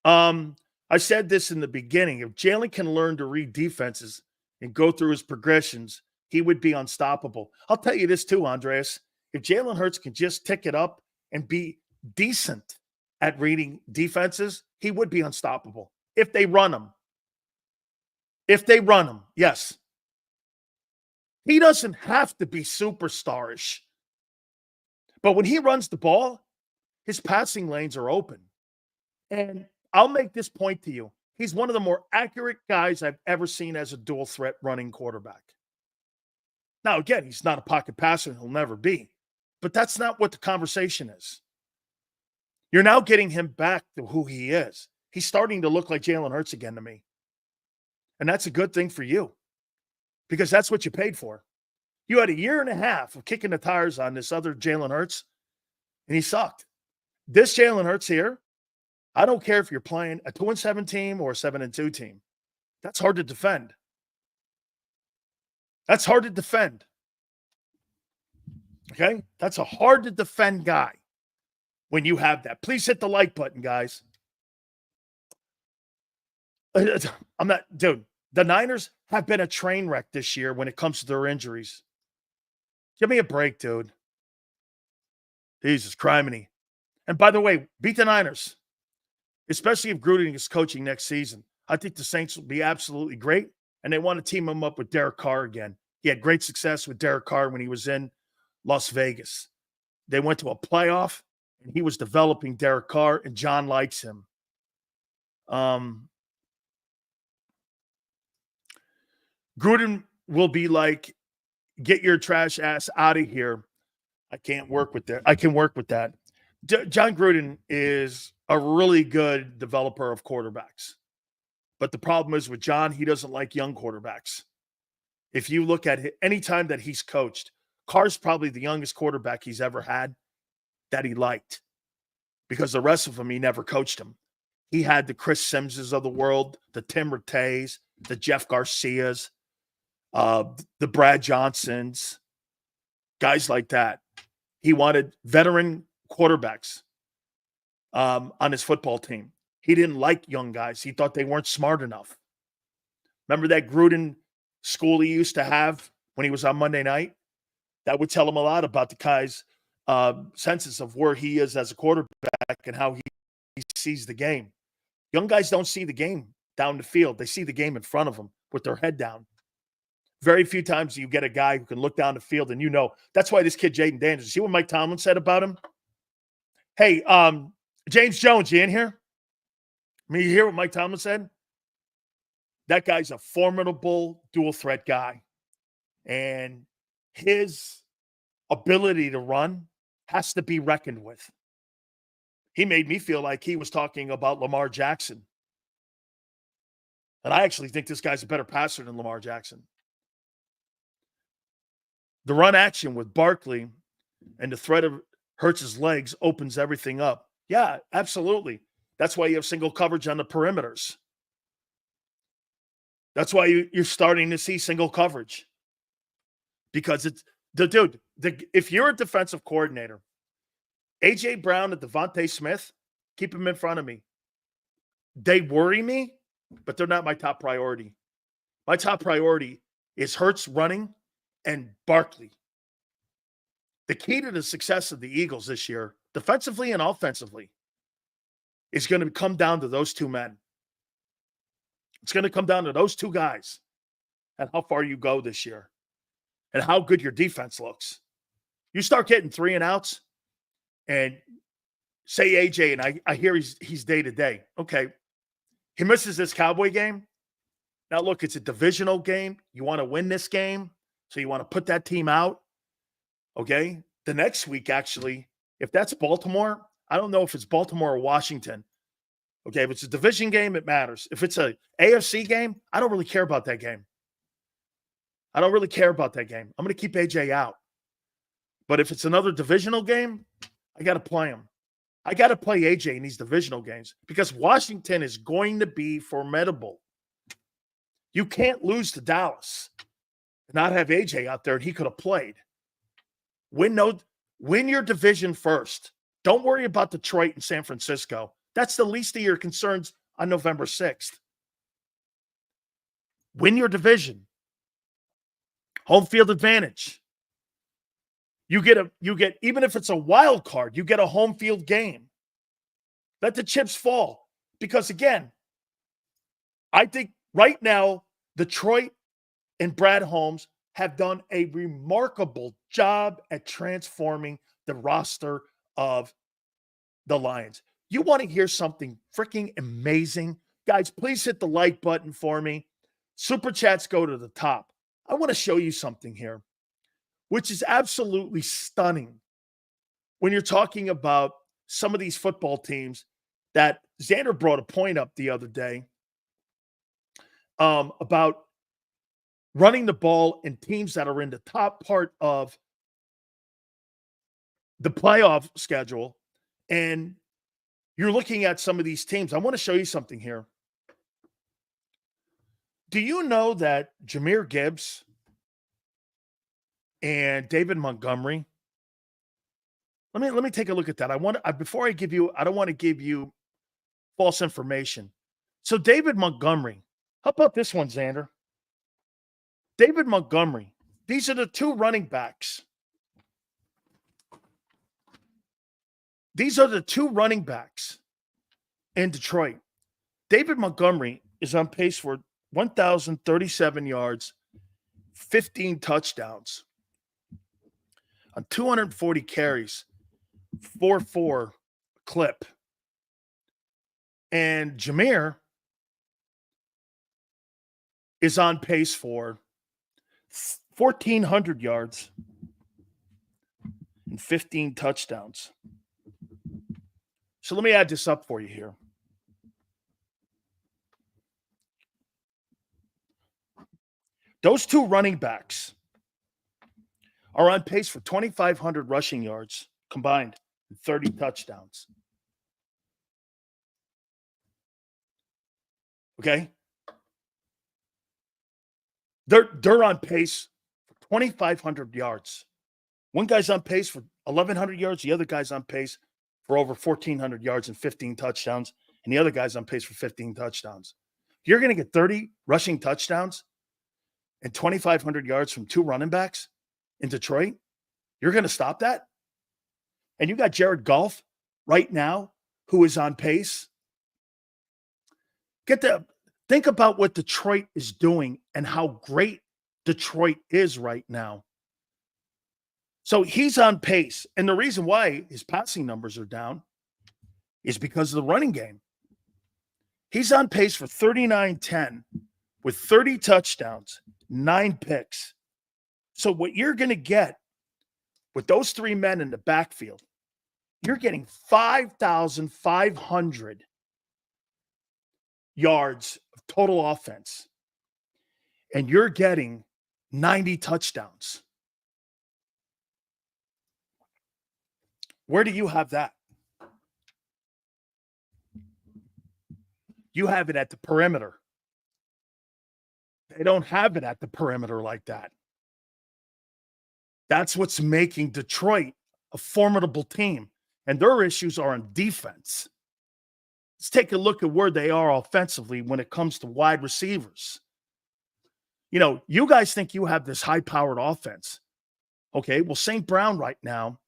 I said this in the beginning. If Jalen can learn to read defenses and go through his progressions, he would be unstoppable. I'll tell you this too, Andreas. If Jalen Hurts can just tick it up and be decent at reading defenses, he would be unstoppable. If they run him. Yes. He doesn't have to be superstarish. But when he runs the ball, his passing lanes are open. And I'll make this point to you. He's one of the more accurate guys I've ever seen as a dual threat running quarterback. Now, again, he's not a pocket passer and he'll never be. But that's not what the conversation is. You're now getting him back to who he is. He's starting to look like Jalen Hurts again to me. And that's a good thing for you because that's what you paid for. You had a year and a half of kicking the tires on this other Jalen Hurts, and he sucked. This Jalen Hurts here, I don't care if you're playing a 2-7 team or a 7-2 team. That's hard to defend. Okay? That's a hard to defend guy when you have that. Please hit the like button, guys. I'm not, dude. The Niners have been a train wreck this year when it comes to their injuries. Give me a break, dude. Jesus, criminy. And by the way, beat the Niners, especially if Gruden is coaching next season. I think the Saints will be absolutely great, and they want to team him up with Derek Carr again. He had great success with Derek Carr when he was in Las Vegas. They went to a playoff, and he was developing Derek Carr, and John likes him. Gruden will be like, get your trash ass out of here. I can't work with that. I can work with that. John Gruden is a really good developer of quarterbacks. But the problem is with John, he doesn't like young quarterbacks. If you look at any time that he's coached, Carr's probably the youngest quarterback he's ever had that he liked, because the rest of them, he never coached them. He had the Chris Simses of the world, the Tim Rattays, the Jeff Garcias, the Brad Johnsons, guys like that. He wanted veteran quarterbacks on his football team. He didn't like young guys. He thought they weren't smart enough. Remember that Gruden school he used to have when he was on Monday night? That would tell him a lot about the guy's senses of where he is as a quarterback and how he sees the game. Young guys don't see the game down the field. They see the game in front of them with their head down. Very few times you get a guy who can look down the field and that's why this kid Jaden Daniels. See what Mike Tomlin said about him? Hey, James Jones, you in here? You hear what Mike Tomlin said? That guy's a formidable dual threat guy. And his ability to run has to be reckoned with. He made me feel like he was talking about Lamar Jackson. And I actually think this guy's a better passer than Lamar Jackson. The run action with Barkley and the threat of Hurts' legs opens everything up. Yeah, absolutely. That's why you have single coverage on the perimeters. That's why you're starting to see single coverage. Because it's if you're a defensive coordinator, A.J. Brown and Devontae Smith, keep them in front of me. They worry me, but they're not my top priority. My top priority is Hurts running and Barkley. The key to the success of the Eagles this year, defensively and offensively, is going to come down to those two men. It's going to come down to those two guys and how far you go this year and how good your defense looks. You start getting 3 and outs and say AJ, and I hear he's day-to-day. Okay, he misses this Cowboy game. Now, look, it's a divisional game. You want to win this game, so you want to put that team out. Okay, the next week, actually, if that's Baltimore, I don't know if it's Baltimore or Washington. Okay, if it's a division game, it matters. If it's a AFC game, I don't really care about that game. I'm going to keep AJ out. But if it's another divisional game, I got to play him. I got to play AJ in these divisional games because Washington is going to be formidable. You can't lose to Dallas and not have AJ out there, and he could have played. Win your division first. Don't worry about Detroit and San Francisco. That's the least of your concerns on November 6th. Win your division. Home field advantage. You get even if it's a wild card, you get a home field game. Let the chips fall. Because again, I think right now, Detroit and Brad Holmes have done a remarkable job at transforming the roster of the Lions. You want to hear something freaking amazing? Guys, please hit the like button for me. Super chats go to the top. I want to show you something here, which is absolutely stunning when you're talking about some of these football teams that Xander brought a point up the other day about running the ball in teams that are in the top part of the playoff schedule. And you're looking at some of these teams. I want to show you something here. Do you know that Jahmyr Gibbs and David Montgomery Let me take a look at that. Before I give you, I don't want to give you false information. So David Montgomery, how about this one, Xander? David Montgomery. These are the two running backs. These are the two running backs in Detroit. David Montgomery is on pace for 1,037 yards, 15 touchdowns on 240 carries, 4.4 clip. And Jameer is on pace for 1,400 yards and 15 touchdowns. So let me add this up for you here. Those two running backs are on pace for 2,500 rushing yards combined and 30 touchdowns. Okay? They're on pace for 2,500 yards. One guy's on pace for 1,100 yards. The other guy's on pace for over 1,400 yards and 15 touchdowns. And the other guy's on pace for 15 touchdowns. You're going to get 30 rushing touchdowns and 2,500 yards from two running backs in Detroit. You're going to stop that? And you got Jared Goff right now, who is on pace. Think about what Detroit is doing and how great Detroit is right now. So he's on pace. And the reason why his passing numbers are down is because of the running game. He's on pace for 39-10 with 30 touchdowns, 9 picks. So what you're going to get with those three men in the backfield, you're getting 5,500 yards of total offense. And you're getting 90 touchdowns. Where do you have that? You have it at the perimeter. They don't have it at the perimeter like that. That's what's making Detroit a formidable team. And their issues are on defense. Let's take a look at where they are offensively when it comes to wide receivers. You know, you guys think you have this high-powered offense. Okay, well, St. Brown right now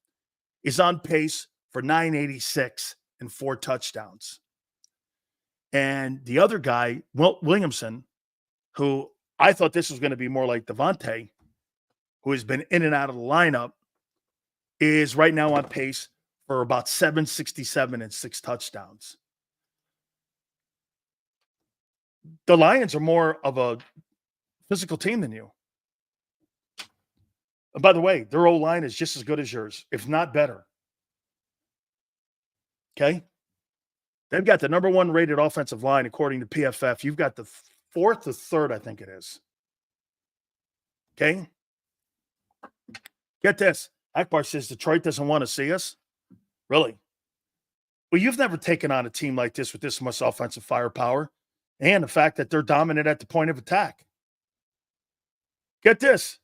is on pace for 986 and 4 touchdowns. And the other guy, Williamson, who I thought this was going to be more like Devontae, who has been in and out of the lineup, is right now on pace for about 767 and 6 touchdowns. The Lions are more of a physical team than you. And by the way, their O-line is just as good as yours, if not better. Okay? They've got the number 1 rated offensive line according to PFF. You've got the 4th or 3rd, I think it is. Okay? Get this. Akbar says Detroit doesn't want to see us. Really? Well, you've never taken on a team like this with this much offensive firepower and the fact that they're dominant at the point of attack. Get this.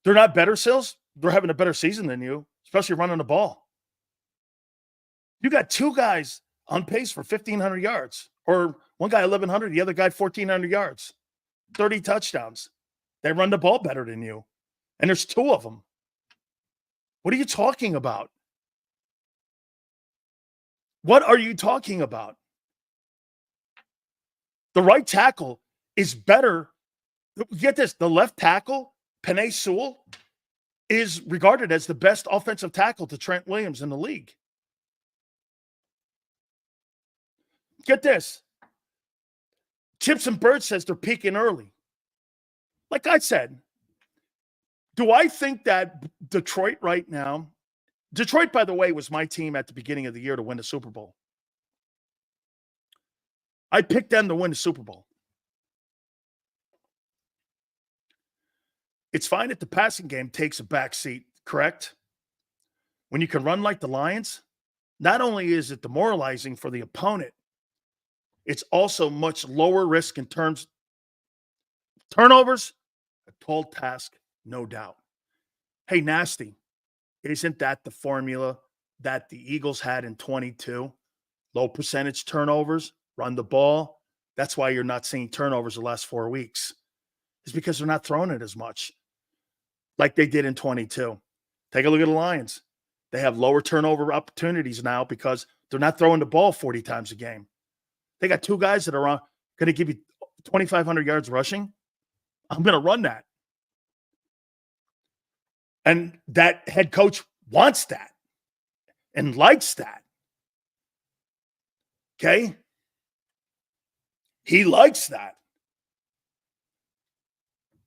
They're not better, Sills. They're having a better season than you, especially running the ball. You got 2 guys on pace for 1,500 yards, or one guy 1,100, the other guy 1,400 yards, 30 touchdowns. They run the ball better than you, and there's 2 of them. What are you talking about? What are you talking about? The right tackle is better. Get this, the left tackle, Penei Sewell, is regarded as the best offensive tackle to Trent Williams in the league. Get this. Chips and Bird says they're peaking early. Like I said, do I think that Detroit right now, Detroit, by the way, was my team at the beginning of the year to win the Super Bowl. I picked them to win the Super Bowl. It's fine if the passing game takes a back seat, correct? When you can run like the Lions, not only is it demoralizing for the opponent, it's also much lower risk in terms of turnovers, a tall task, no doubt. Hey, Nasty, isn't that the formula that the Eagles had in 22, low percentage turnovers, run the ball. That's why you're not seeing turnovers the last 4 weeks. It's because they're not throwing it as much like they did in 22. Take a look at the Lions. They have lower turnover opportunities now because they're not throwing the ball 40 times a game. They got 2 guys that are going to give you 2,500 yards rushing. I'm going to run that. And that head coach wants that and likes that. Okay? He likes that.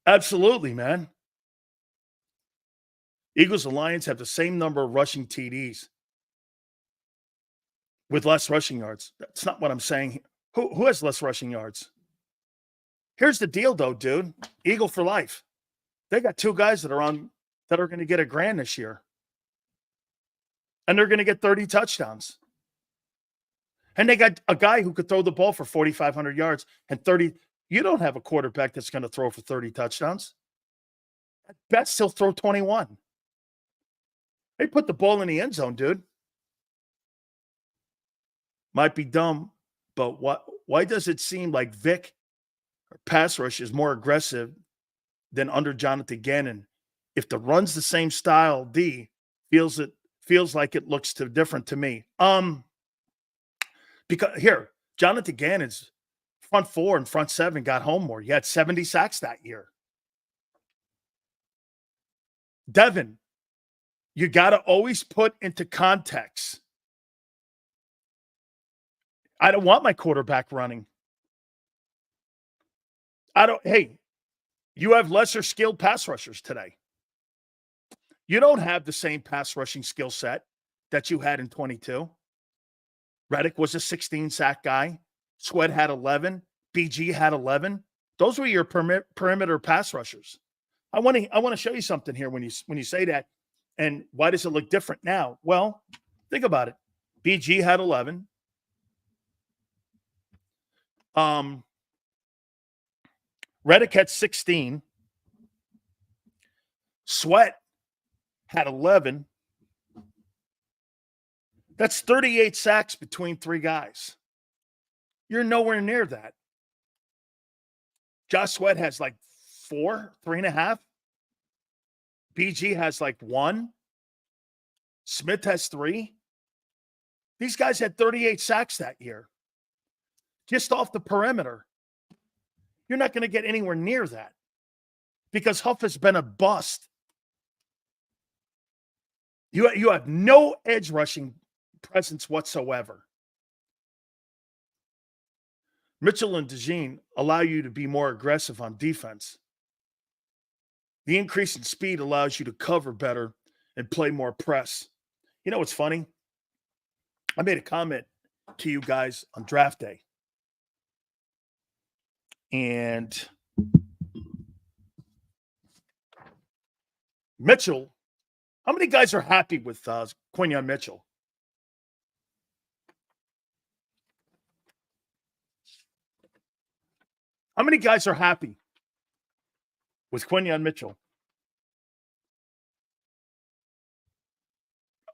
Absolutely, man. Eagles and Lions have the same number of rushing TDs with less rushing yards. That's not what I'm saying. Who has less rushing yards? Here's the deal, though, dude. Eagle for life. They got 2 guys that are going to get $1,000 this year. And they're going to get 30 touchdowns. And they got a guy who could throw the ball for 4,500 yards and 30. You don't have a quarterback that's going to throw for 30 touchdowns. At best, he'll throw 21. They put the ball in the end zone, dude. Might be dumb, but why does it seem like Vic or pass rush is more aggressive than under Jonathan Gannon? If the run's the same style, D feels like it looks too different to me. Because here, Jonathan Gannon's front 4 and front 7 got home more. He had 70 sacks that year. Devin, you got to always put into context. I don't want my quarterback running. Hey, you have lesser skilled pass rushers today. You don't have the same pass rushing skill set that you had in 22. Reddick was a 16-sack guy. Sweat had 11. BG had 11. Those were your perimeter pass rushers. I want to show you something here when you say that. And why does it look different now? Well, think about it. BG had 11. Reddick had 16. Sweat had 11. That's 38 sacks between 3 guys. You're nowhere near that. Josh Sweat has like 4, 3.5. BG has like 1. Smith has 3. These guys had 38 sacks that year. Just off the perimeter. You're not going to get anywhere near that because Huff has been a bust. You have no edge rushing presence whatsoever. Mitchell and DeJean allow you to be more aggressive on defense. The increase in speed allows you to cover better and play more press. You know what's funny? I made a comment to you guys on draft day. And Mitchell, how many guys are happy with Quinyon Mitchell? How many guys are happy with Quinyon Mitchell?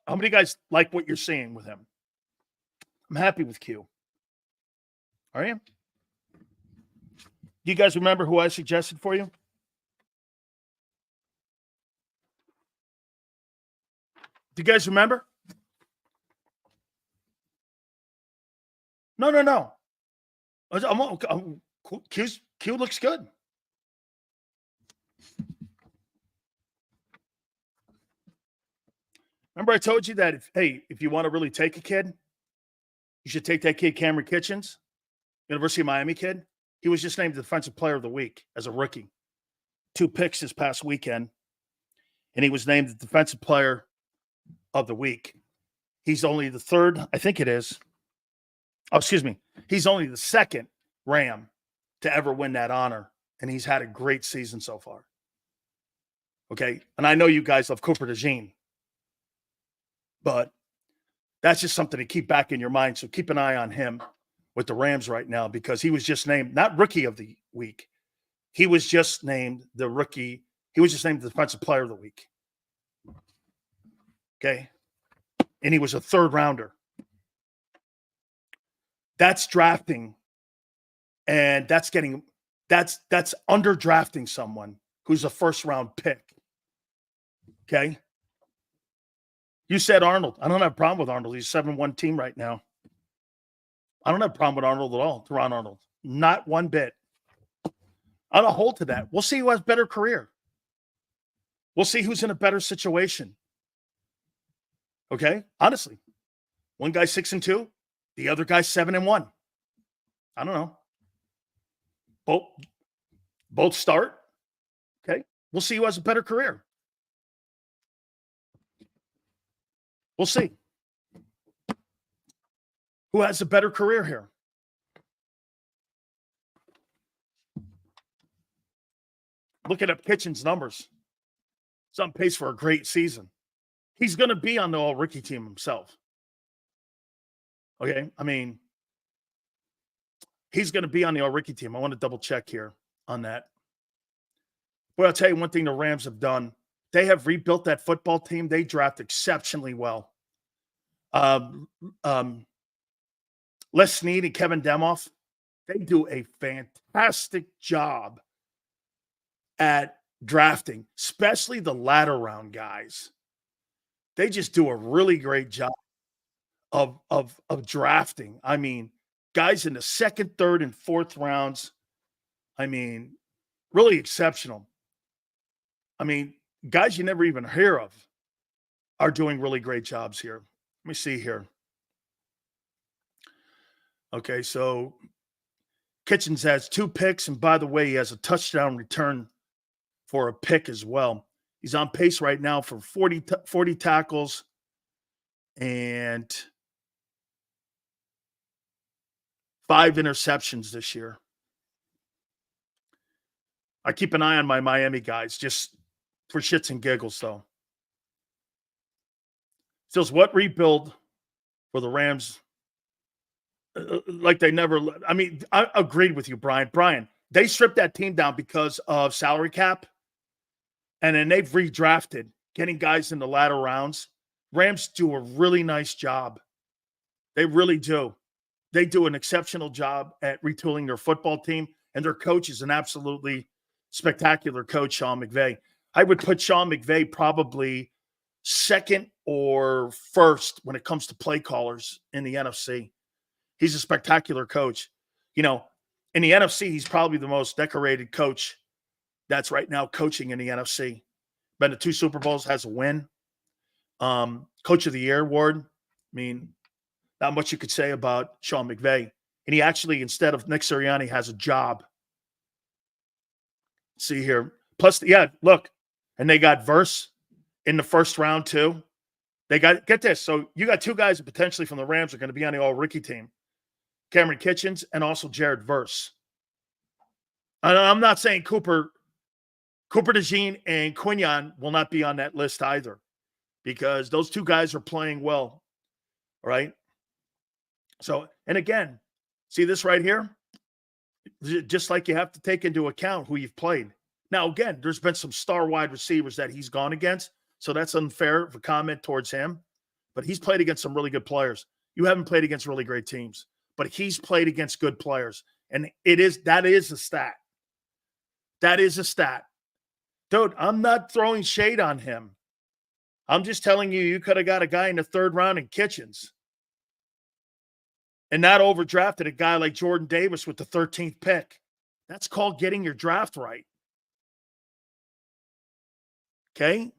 How many guys like what you're seeing with him? I'm happy with Q. Are you? Do you guys remember who I suggested for you? Do you guys remember? No. Q looks good. Remember I told you that if you want to really take a kid, you should take that kid, Cameron Kitchens, University of Miami kid. He was just named the Defensive Player of the Week as a rookie. 2 picks this past weekend, and he was named the Defensive Player of the Week. He's only the 3rd, I think it is. Oh, excuse me. He's only the 2nd Ram to ever win that honor, and he's had a great season so far. Okay? And I know you guys love Cooper DeJean, but that's just something to keep back in your mind, so keep an eye on him with the Rams right now because he was just named, not Rookie of the Week. He was just named the rookie. He was just named the Defensive Player of the Week. Okay? and he was a third rounder. That's drafting, and that's under drafting someone who's a first round pick. Okay. You said Arnold. I don't have a problem with Arnold. He's a 7-1 team right now. I don't have a problem with Arnold at all, Teron Arnold. Not one bit. I don't hold to that. We'll see who has better career. We'll see who's in a better situation. Okay? Honestly. One guy's 6-2, the other guy's 7-1. I don't know. Both start. Okay? We'll see who has a better career. We'll see. Who has a better career here? Looking up Kitchen's numbers. He's on pace for a great season. He's going to be on the all-rookie team himself. Okay? I mean, he's going to be on the all-rookie team. I want to double-check here on that. But I'll tell you one thing the Rams have done. They have rebuilt that football team. They draft exceptionally well. Les Snead and Kevin Demoff, they do a fantastic job at drafting, especially the latter round guys. They just do a really great job of drafting. I mean, guys in the second, third, and fourth rounds. I mean, really exceptional. I mean, guys you never even hear of are doing really great jobs here. Let me see here. Okay, so Kitchens has 2 picks, and by the way, he has a touchdown return for a pick as well. He's on pace right now for 40 tackles and 5 interceptions this year. I keep an eye on my Miami guys just for shits and giggles, though. Says, what rebuild for the Rams? Like they never – I mean, I agreed with you, Brian. Brian, they stripped that team down because of salary cap, and then they've redrafted, getting guys in the latter rounds. Rams do a really nice job. They really do. They do an exceptional job at retooling their football team, and their coach is an absolutely spectacular coach, Sean McVay. I would put Sean McVay probably second or first when it comes to play callers in the NFC. He's a spectacular coach. You know, in the NFC, he's probably the most decorated coach that's right now coaching in the NFC. Been to 2 Super Bowls, has a win. Coach of the Year award. I mean, not much you could say about Sean McVay. And he actually, instead of Nick Sirianni, has a job. See here. Plus, yeah, look. And they got Verse in the first round, too. They got, get this. So you got 2 guys potentially from the Rams are going to be on the all-rookie team. Cameron Kitchens and also Jared Verse. I'm not saying Cooper DeJean and Quinion will not be on that list either, because those 2 guys are playing well. All right. So, and again, see this right here? Just like you have to take into account who you've played. Now, again, there's been some star wide receivers that he's gone against, so that's unfair of a comment towards him. But he's played against some really good players. You haven't played against really great teams, but he's played against good players. And that is a stat. That is a stat. Dude, I'm not throwing shade on him. I'm just telling you could have got a guy in the 3rd round in Kitchens and not overdrafted a guy like Jordan Davis with the 13th pick. That's called getting your draft right. Okay?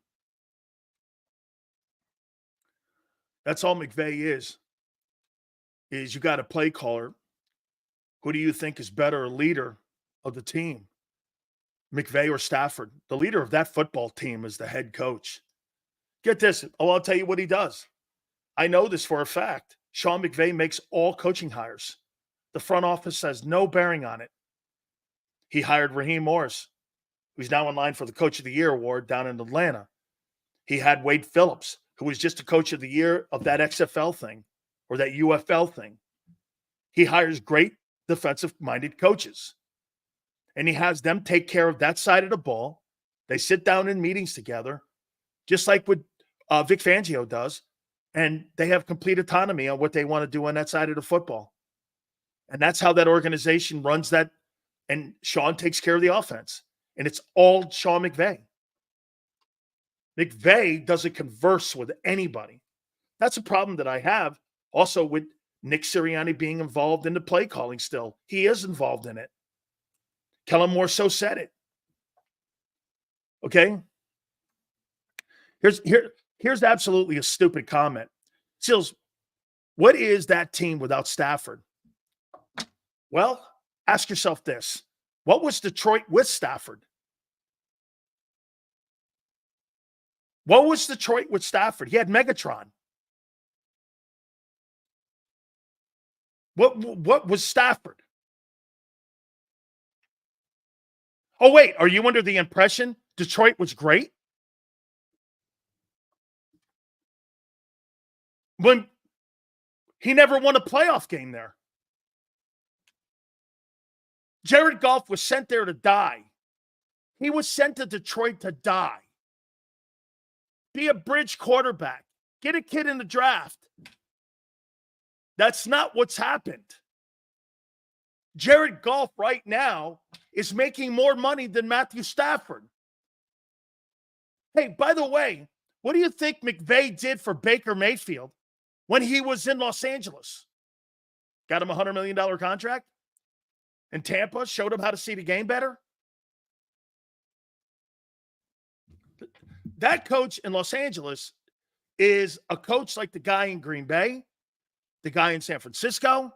That's all McVay is you got a play caller. Who do you think is better, a leader of the team? McVay or Stafford? The leader of that football team is the head coach. Get this. Oh, I'll tell you what he does. I know this for a fact. Sean McVay makes all coaching hires. The front office has no bearing on it. He hired Raheem Morris, who's now in line for the Coach of the Year award down in Atlanta. He had Wade Phillips, who was just a Coach of the Year of that XFL thing or that UFL thing. He hires great defensive-minded coaches, and he has them take care of that side of the ball. They sit down in meetings together, just like what Vic Fangio does, And they have complete autonomy on what they want to do on that side of the football. And that's how that organization runs that. And Sean takes care of the offense. And it's all Sean McVay. McVay doesn't converse with anybody. That's a problem that I have also with Nick Sirianni being involved in the play calling still. He is involved in it. Kellen Moore so said it. Okay? Here's absolutely a stupid comment. Sills, what is that team without Stafford? Well, ask yourself this. What was Detroit with Stafford? What was Detroit with Stafford? He had Megatron. What was Stafford? Oh, wait. Are you under the impression Detroit was great? When he never won a playoff game there. Jared Goff was sent there to die. He was sent to Detroit to die. Be a bridge quarterback. Get a kid in the draft. That's not what's happened. Jared Goff right now is making more money than Matthew Stafford. Hey, by the way, what do you think McVay did for Baker Mayfield when he was in Los Angeles? Got him a $100 million contract? And Tampa showed him how to see the game better? That coach in Los Angeles is a coach like the guy in Green Bay, the guy in San Francisco.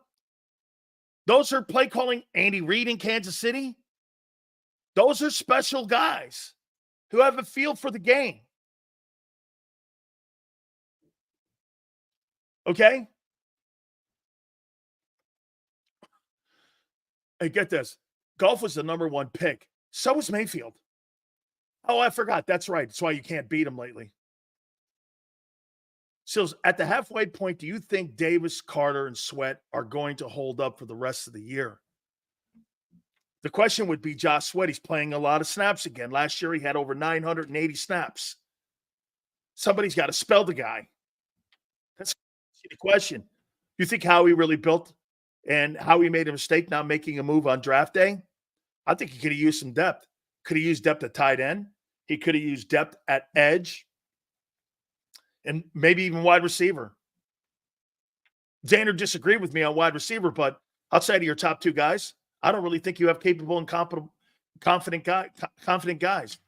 Those are play calling. Andy Reid in Kansas City. Those are special guys who have a feel for the game. Okay? Hey, get this. Goff was the number 1 pick. So was Mayfield. Oh, I forgot. That's right. That's why you can't beat him lately. So at the halfway point, do you think Davis, Carter, and Sweat are going to hold up for the rest of the year? The question would be Josh Sweat. He's playing a lot of snaps again. Last year, he had over 980 snaps. Somebody's got to spell the guy. That's the question. You think Howie really built and Howie made a mistake not making a move on draft day? I think he could have used some depth. Could have used depth at tight end. He could have used depth at edge. And maybe even wide receiver. Xander disagreed with me on wide receiver, but outside of your top 2 guys, I don't really think you have capable and confident guys.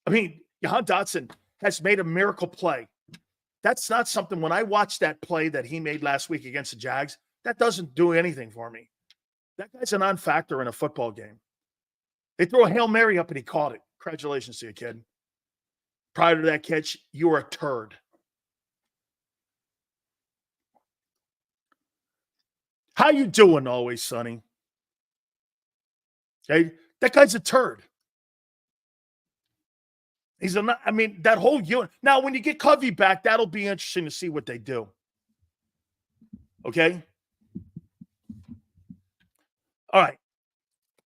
I mean, Jahan Dotson has made a miracle play. That's not something, when I watched that play that he made last week against the Jags, that doesn't do anything for me. That guy's a non-factor in a football game. They throw a Hail Mary up and he caught it. Congratulations to you, kid. Prior to that catch, you were a turd. How you doing always, Sonny? Okay? That guy's a turd. That whole unit. Now, when you get Covey back, that'll be interesting to see what they do. Okay? All right.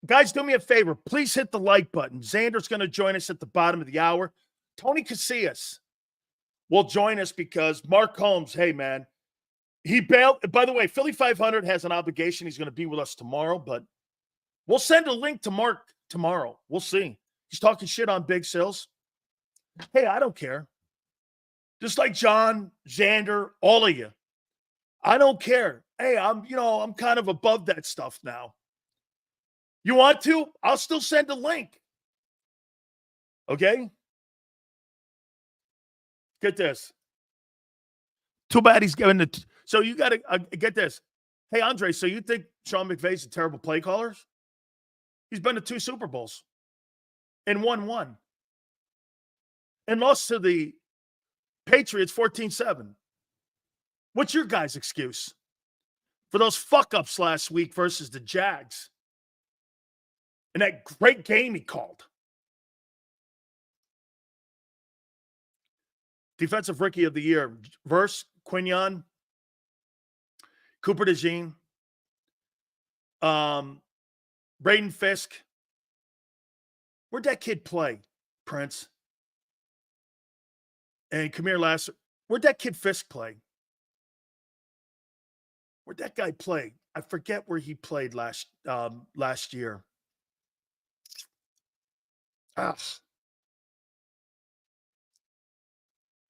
Guys, do me a favor. Please hit the like button. Xander's going to join us at the bottom of the hour. Tony Casillas will join us because Mark Holmes, hey, man, he bailed. By the way, Philly 500 has an obligation. He's going to be with us tomorrow, but we'll send a link to Mark tomorrow. We'll see. He's talking shit on Big Sills. Hey, I don't care. Just like John, Xander, all of you. I don't care. Hey, I'm kind of above that stuff now. You want to? I'll still send a link. Okay? Get this. Too bad he's giving the. So you got to get this. Hey, Andre, so you think Sean McVay's a terrible play caller? He's been to 2 Super Bowls and won 1. And lost to the Patriots 14-7. What's your guys' excuse for those fuck-ups last week versus the Jags? And that great game he called. Defensive Rookie of the Year. Verse, Quinion, Cooper DeJean, Braden Fisk. Where'd that kid play, Prince? And Kamir Lasser. Where'd that kid Fisk play? Where'd that guy play? I forget where he played last year. Ah.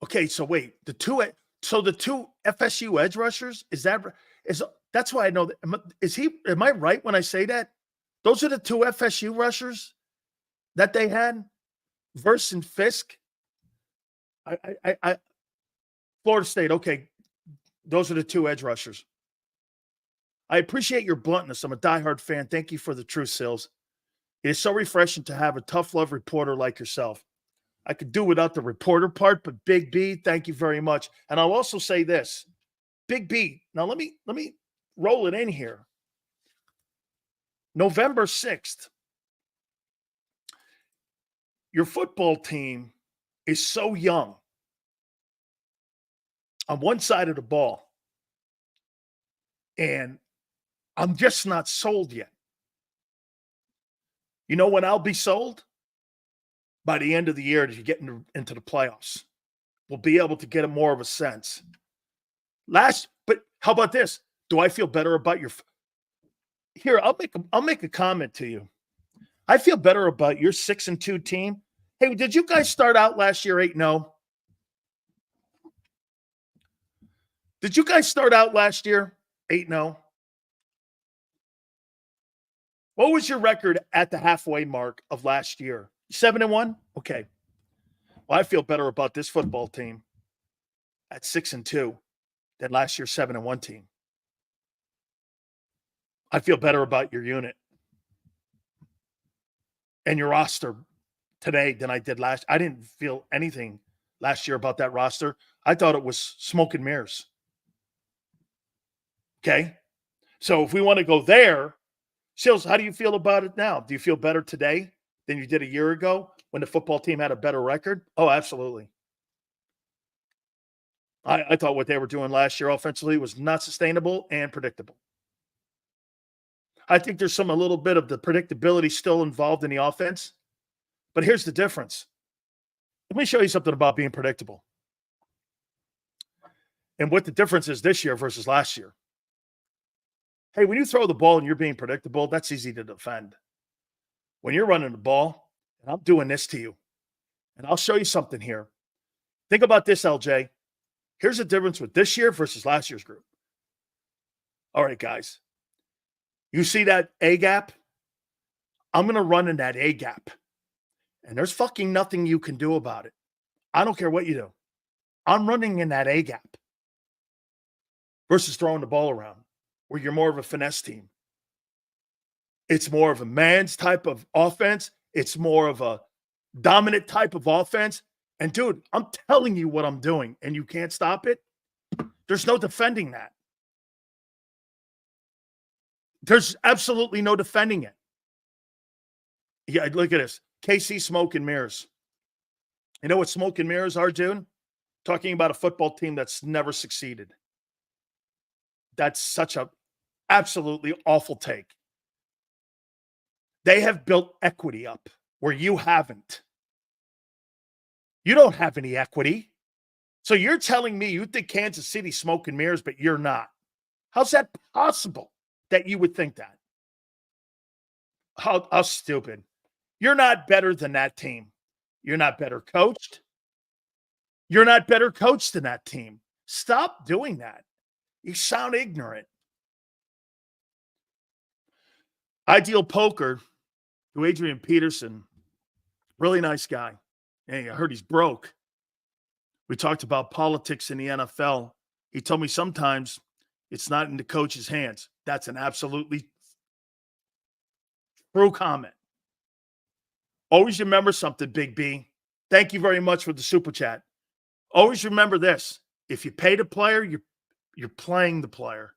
Okay, so wait, the two FSU edge rushers, that's why I know that. Am I right when I say that? Those are the two FSU rushers that they had, Verse and Fisk. I Florida State. Okay, those are the two edge rushers. I appreciate your bluntness. I'm a diehard fan. Thank you for the truth, Sills. It is so refreshing to have a tough love reporter like yourself. I could do without the reporter part, but Big B, thank you very much. And I'll also say this, Big B. Now let me roll it in here. November 6th. Your football team is so young on one side of the ball, and I'm just not sold yet. You know when I'll be sold? By the end of the year, as you get into the playoffs, we'll be able to get more of a sense. But how about this? Do I feel better about your? Here, I'll make a comment to you. I feel better about your 6-2 team. Hey, did you guys start out last year 8-0? Did you guys start out last year 8-0? What was your record at the halfway mark of last year? 7-1? Okay. Well, I feel better about this football team at 6-2 than last year's 7-1 team. I feel better about your unit and your roster today than I did last. I didn't feel anything last year about that roster. I thought it was smoke and mirrors. Okay? So if we want to go there, Sills, how do you feel about it now? Do you feel better today than you did a year ago when the football team had a better record? Oh, absolutely. I thought what they were doing last year offensively was not sustainable and predictable. I think there's a little bit of the predictability still involved in the offense. But here's the difference. Let me show you something about being predictable and what the difference is this year versus last year. Hey, when you throw the ball and you're being predictable, that's easy to defend. When you're running the ball, and I'm doing this to you, and I'll show you something here. Think about this, LJ. Here's the difference with this year versus last year's group. All right, guys. You see that A gap? I'm going to run in that A gap. And there's fucking nothing you can do about it. I don't care what you do. I'm running in that A gap versus throwing the ball around where you're more of a finesse team. It's more of a man's type of offense. It's more of a dominant type of offense. And, dude, I'm telling you what I'm doing, and you can't stop it. There's no defending that. There's absolutely no defending it. Yeah, look at this. KC smoke and mirrors. You know what smoke and mirrors are, dude? Talking about a football team that's never succeeded. That's such a absolutely awful take. They have built equity up where you haven't. You don't have any equity. So you're telling me you think Kansas City smoke and mirrors, but you're not. How's that possible that you would think that? How stupid. You're not better than that team. You're not better coached. You're not better coached than that team. Stop doing that. You sound ignorant. Ideal Poker to Adrian Peterson. Really nice guy. Hey, I heard he's broke. We talked about politics in the NFL. He told me sometimes it's not in the coach's hands. That's an absolutely true comment. Always remember something, Big B. Thank you very much for the super chat. Always remember this. If you pay the player, you're playing the player.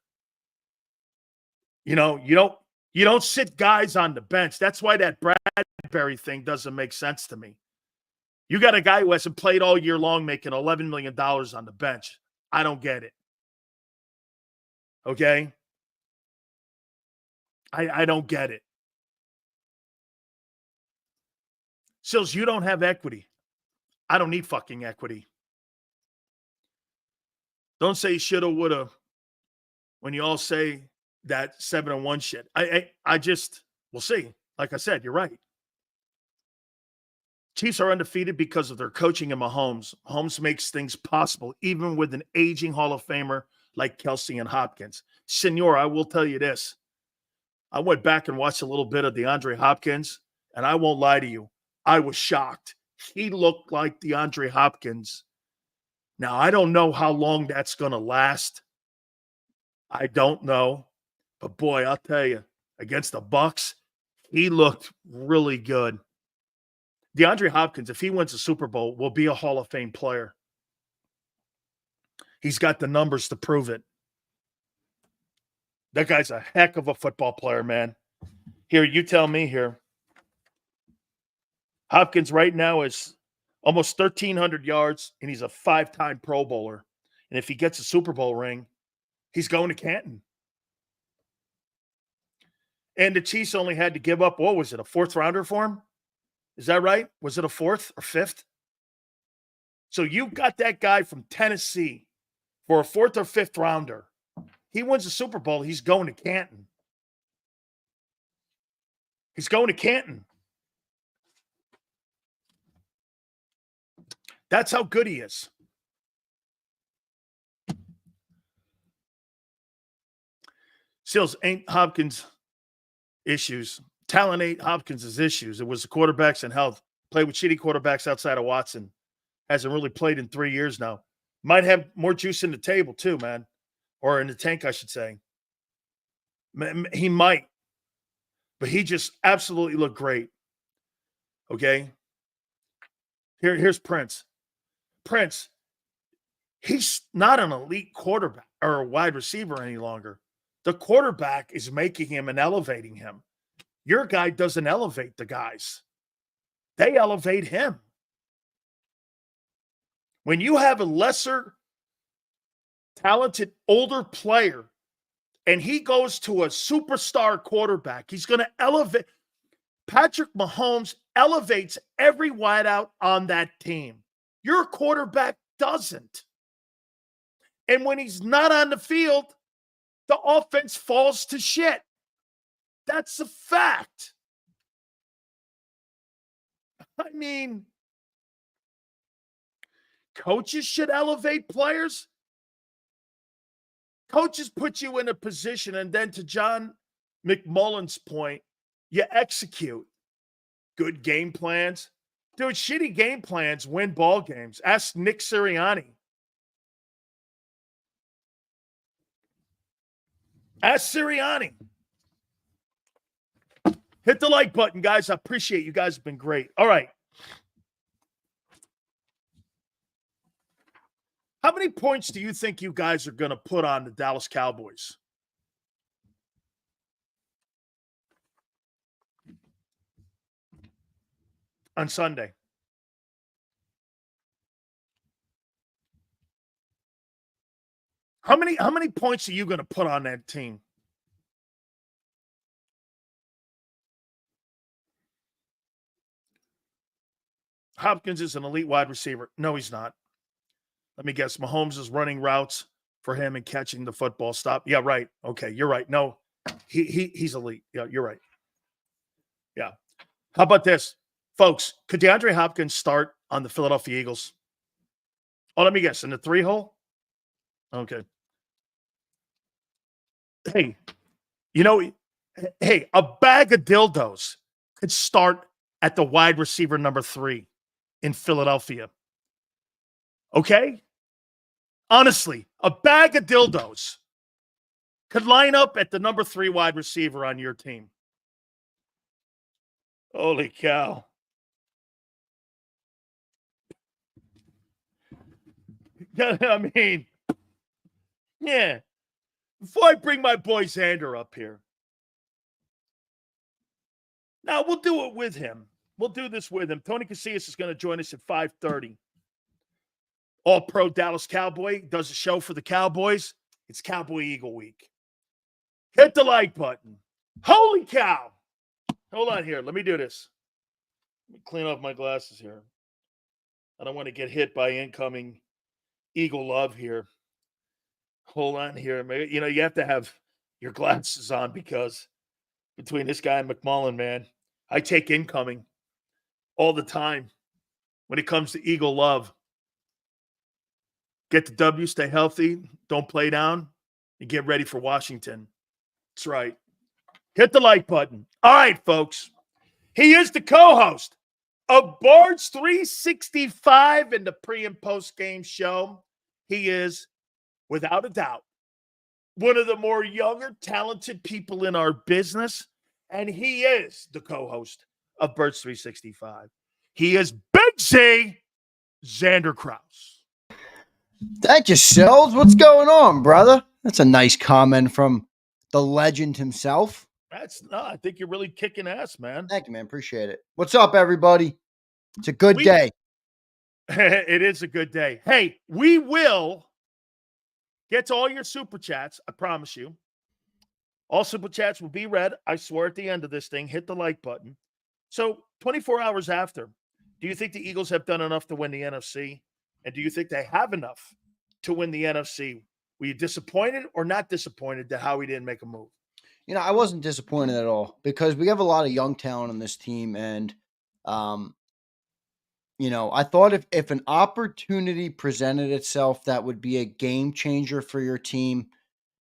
You know, you don't sit guys on the bench. That's why that Bradbury thing doesn't make sense to me. You got a guy who hasn't played all year long making $11 million on the bench. I don't get it. Okay? I don't get it. Sills, you don't have equity. I don't need fucking equity. Don't say shoulda, woulda when you all say that 7-1 shit. I just, we'll see. Like I said, you're right. Chiefs are undefeated because of their coaching and Mahomes. Mahomes makes things possible, even with an aging Hall of Famer like Kelsey and Hopkins. Senor, I will tell you this. I went back and watched a little bit of DeAndre Hopkins, and I won't lie to you. I was shocked. He looked like DeAndre Hopkins. Now, I don't know how long that's going to last. I don't know. But boy, I'll tell you, against the Bucs, he looked really good. DeAndre Hopkins, if he wins a Super Bowl, will be a Hall of Fame player. He's got the numbers to prove it. That guy's a heck of a football player, man. Here, you tell me here. Hopkins right now is almost 1,300 yards, and he's a 5-time Pro Bowler. And if he gets a Super Bowl ring, he's going to Canton. And the Chiefs only had to give up, what was it, a 4th rounder for him? Is that right? Was it a 4th or 5th? So you got that guy from Tennessee for a 4th or 5th rounder. He wins the Super Bowl, he's going to Canton. He's going to Canton. That's how good he is. Seals ain't Hopkins' issues. Talent ain't Hopkins' issues. It was the quarterbacks and health. Played with shitty quarterbacks outside of Watson. Hasn't really played in 3 years now. Might have more juice in the table too, man. Or in the tank, I should say. He might. But he just absolutely looked great. Okay? Here's Prince. Prince, he's not an elite quarterback or a wide receiver any longer. The quarterback is making him and elevating him. Your guy doesn't elevate the guys. They elevate him. When you have a lesser talented older player and he goes to a superstar quarterback, he's going to elevate. Patrick Mahomes elevates every wideout on that team. Your quarterback doesn't. And when he's not on the field, the offense falls to shit. That's a fact. I mean, coaches should elevate players. Coaches put you in a position, and then to John McMullen's point, you execute good game plans. Dude, shitty game plans win ball games. Ask Nick Sirianni. Ask Sirianni. Hit the like button, guys. I appreciate you guys have been great. All right. How many points do you think you guys are going to put on the Dallas Cowboys? On Sunday? How many points are you going to put on that team? Hopkins is an elite wide receiver. No, he's not. Let me guess. Mahomes is running routes for him and catching the football. Stop. Yeah, right. Okay, you're right. No, he's elite. Yeah, you're right. Yeah. How about this? Folks, could DeAndre Hopkins start on the Philadelphia Eagles? Oh, let me guess. In the 3-hole? Okay. Hey, a bag of dildos could start at the wide receiver number 3 in Philadelphia. Okay? Honestly, a bag of dildos could line up at the number 3 wide receiver on your team. Holy cow. I mean, yeah. Before I bring my boy Xander up here. Now, we'll do it with him. We'll do this with him. Tony Casillas is going to join us at 5:30. All-Pro Dallas Cowboy does a show for the Cowboys. It's Cowboy Eagle Week. Hit the like button. Holy cow. Hold on here. Let me do this. Let me clean off my glasses here. I don't want to get hit by incoming Eagle love here. Hold on here. You know, you have to have your glasses on because between this guy and McMullen, man, I take incoming all the time when it comes to Eagle love. Get the W, stay healthy, don't play down, and get ready for Washington. That's right. Hit the like button. All right, folks. He is the co-host of Bards 365 in the pre- and post-game show. He is, without a doubt, one of the more younger, talented people in our business, and he is the co-host of Birds 365. He is Big Z, Xander Krause. Thank you, Sills. What's going on, brother? That's a nice comment from the legend himself. I think you're really kicking ass, man. Thank you, man. Appreciate it. What's up, everybody? It's a good day. It is a good day. Hey, we will get to all your super chats. I promise you. All super chats will be read. I swear at the end of this thing, hit the like button. So 24 hours after, do you think the Eagles have done enough to win the NFC? And do you think they have enough to win the NFC? Were you disappointed or not disappointed that Howie didn't make a move? You know, I wasn't disappointed at all because we have a lot of young talent on this team. And, you know, I thought if an opportunity presented itself that would be a game changer for your team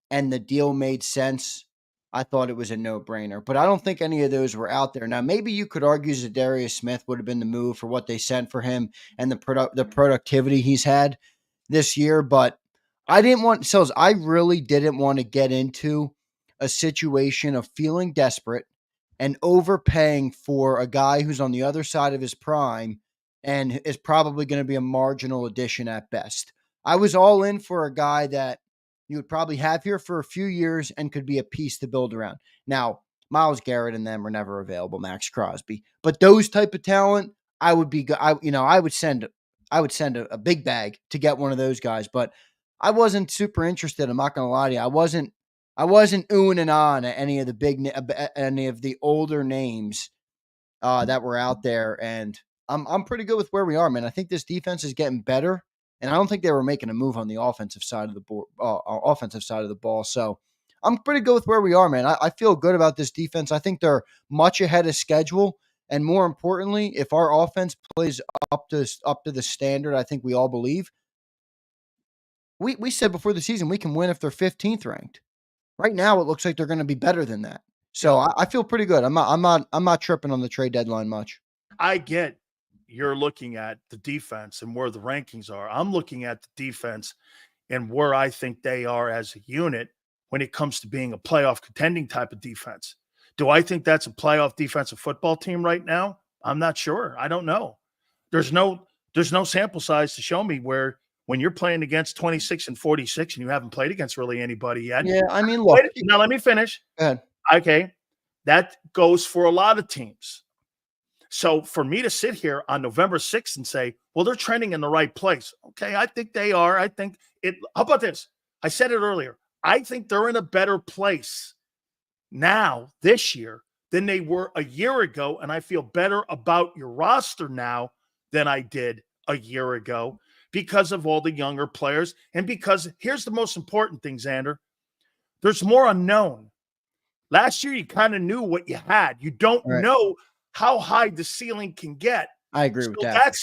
and the deal made sense, I thought it was a no-brainer. But I don't think any of those were out there. Now, maybe you could argue Zadarius Smith would have been the move for what they sent for him and the productivity he's had this year. But I really didn't want to get into a situation of feeling desperate and overpaying for a guy who's on the other side of his prime and is probably going to be a marginal addition at best. I was all in for a guy that you would probably have here for a few years and could be a piece to build around. Now, Myles Garrett and them were never available, Max Crosby, but those type of talent, I would send a big bag to get one of those guys, but I wasn't super interested. I'm not going to lie to you. I wasn't oohing and on at any of the older names that were out there, and I'm pretty good with where we are, man. I think this defense is getting better. And I don't think they were making a move on the offensive side of the ball. So I'm pretty good with where we are, man. I feel good about this defense. I think they're much ahead of schedule. And more importantly, if our offense plays up to the standard, I think we all believe. We said before the season we can win if they're 15th ranked. Right now, it looks like they're going to be better than that. So I feel pretty good. I'm not tripping on the trade deadline much. I get you're looking at the defense and where the rankings are. I'm looking at the defense and where I think they are as a unit when it comes to being a playoff contending type of defense. Do I think that's a playoff defensive football team right now? I'm not sure. I don't know. There's no sample size to show me where when you're playing against 26 and 46 and you haven't played against really anybody yet. Yeah, I mean, look. Now let me finish. Go ahead. Okay. That goes for a lot of teams. So for me to sit here on November 6th and say, well, they're trending in the right place. Okay, I think they are. I think it. How about this? I said it earlier. I think they're in a better place now this year than they were a year ago. And I feel better about your roster now than I did a year ago because of all the younger players. And because here's the most important thing, Xander. There's more unknown. Last year, you kind of knew what you had. You don't know how high the ceiling can get. I agree with that.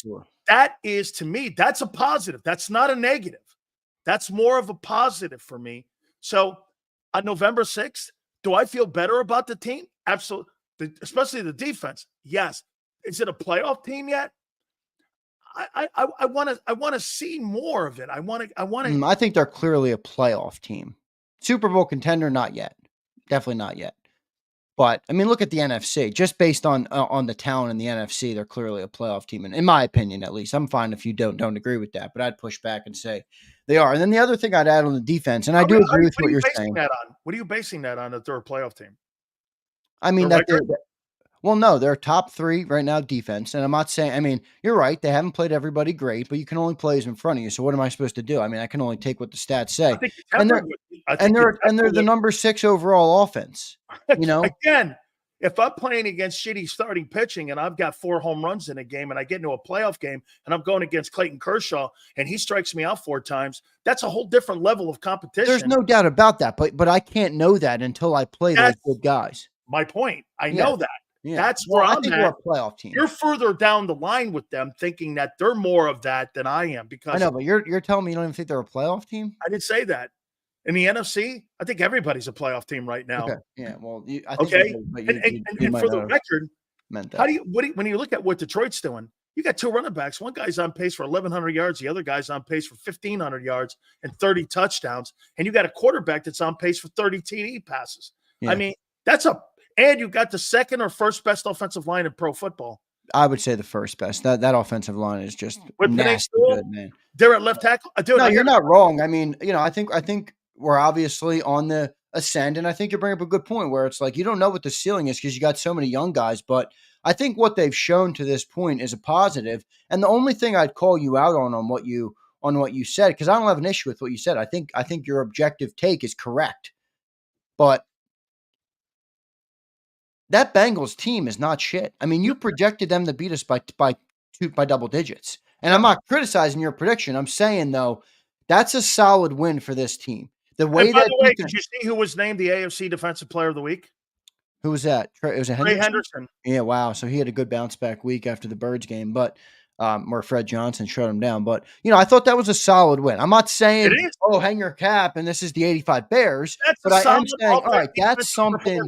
That is, to me, that's a positive. That's not a negative. That's more of a positive for me. So on November 6th, do I feel better about the team? Absolutely. Especially the defense. Yes. Is it a playoff team yet? I want to see more of it. I think they're clearly a playoff team. Super Bowl contender, not yet. Definitely not yet. But I mean, look at the NFC. Just based on the talent in the NFC, they're clearly a playoff team, and in my opinion, at least. I'm fine if you don't agree with that, but I'd push back and say they are. And then the other thing I'd add on the defense, and I do agree with what you're saying. What are you basing that on? That they're a playoff team? I mean they're top 3 right now defense, and I'm not saying. I mean, you're right. They haven't played everybody great, but you can only play who's in front of you. So what am I supposed to do? I mean, I can only take what the stats say. And they're the number 6 overall offense. You know, again, if I'm playing against shitty starting pitching and I've got 4 home runs in a game and I get into a playoff game and I'm going against Clayton Kershaw and he strikes me out 4 times, that's a whole different level of competition. There's no doubt about that, but I can't know that until I play those good guys. My point. I know that. Yeah. That's where I I'm think at. we're a playoff team. You're further down the line with them, thinking that they're more of that than I am. Because I know, but you're telling me you don't even think they're a playoff team? I didn't say that. In the NFC, I think everybody's a playoff team right now. Okay. Yeah. Well, I think okay. But and for the record, meant that. how do you when you look at what Detroit's doing? You got 2 running backs. One guy's on pace for 1,100 yards. The other guy's on pace for 1,500 yards and 30 touchdowns. And you got a quarterback that's on pace for 30 TD passes. Yeah. I mean, and you got the second or first best offensive line in pro football. I would say the first best. That offensive line is just nasty good, man. They're at left tackle. Dude, no, you're not wrong. I mean, I think we're obviously on the ascend, and I think you bring up a good point where it's like you don't know what the ceiling is because you got so many young guys, but I think what they've shown to this point is a positive. And the only thing I'd call you out on what you said, because I don't have an issue with what you said. I think your objective take is correct, but that Bengals team is not shit. I mean, you projected them to beat us by double digits. And I'm not criticizing your prediction. I'm saying, though, that's a solid win for this team. By the way, did you see who was named the AFC Defensive Player of the Week? Who was that? It was Trey Henderson. Yeah, wow. So he had a good bounce back week after the Birds game, but where Fred Johnson shut him down. But, I thought that was a solid win. I'm not saying, hang your cap and this is the 85 Bears. But I am saying, all right, that's something.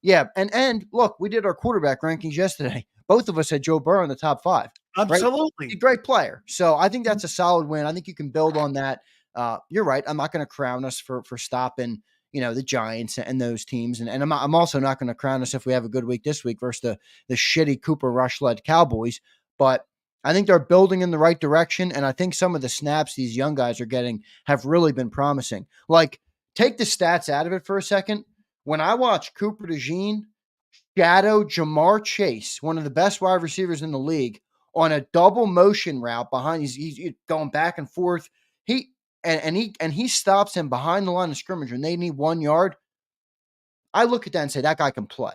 Yeah, and look, we did our quarterback rankings yesterday. Both of us had Joe Burrow in the top 5. Absolutely. Right? He's a great player. So I think that's a solid win. I think you can build on that. You're right. I'm not going to crown us for stopping, the Giants and those teams. And I'm also not going to crown us if we have a good week this week versus the shitty Cooper Rush-led Cowboys. But I think they're building in the right direction. And I think some of the snaps these young guys are getting have really been promising. Like, take the stats out of it for a second. When I watch Cooper DeJean shadow Jamar Chase, one of the best wide receivers in the league, on a double motion route behind, he's going back and forth. He stops him behind the line of scrimmage when they need 1 yard. I look at that and say, that guy can play.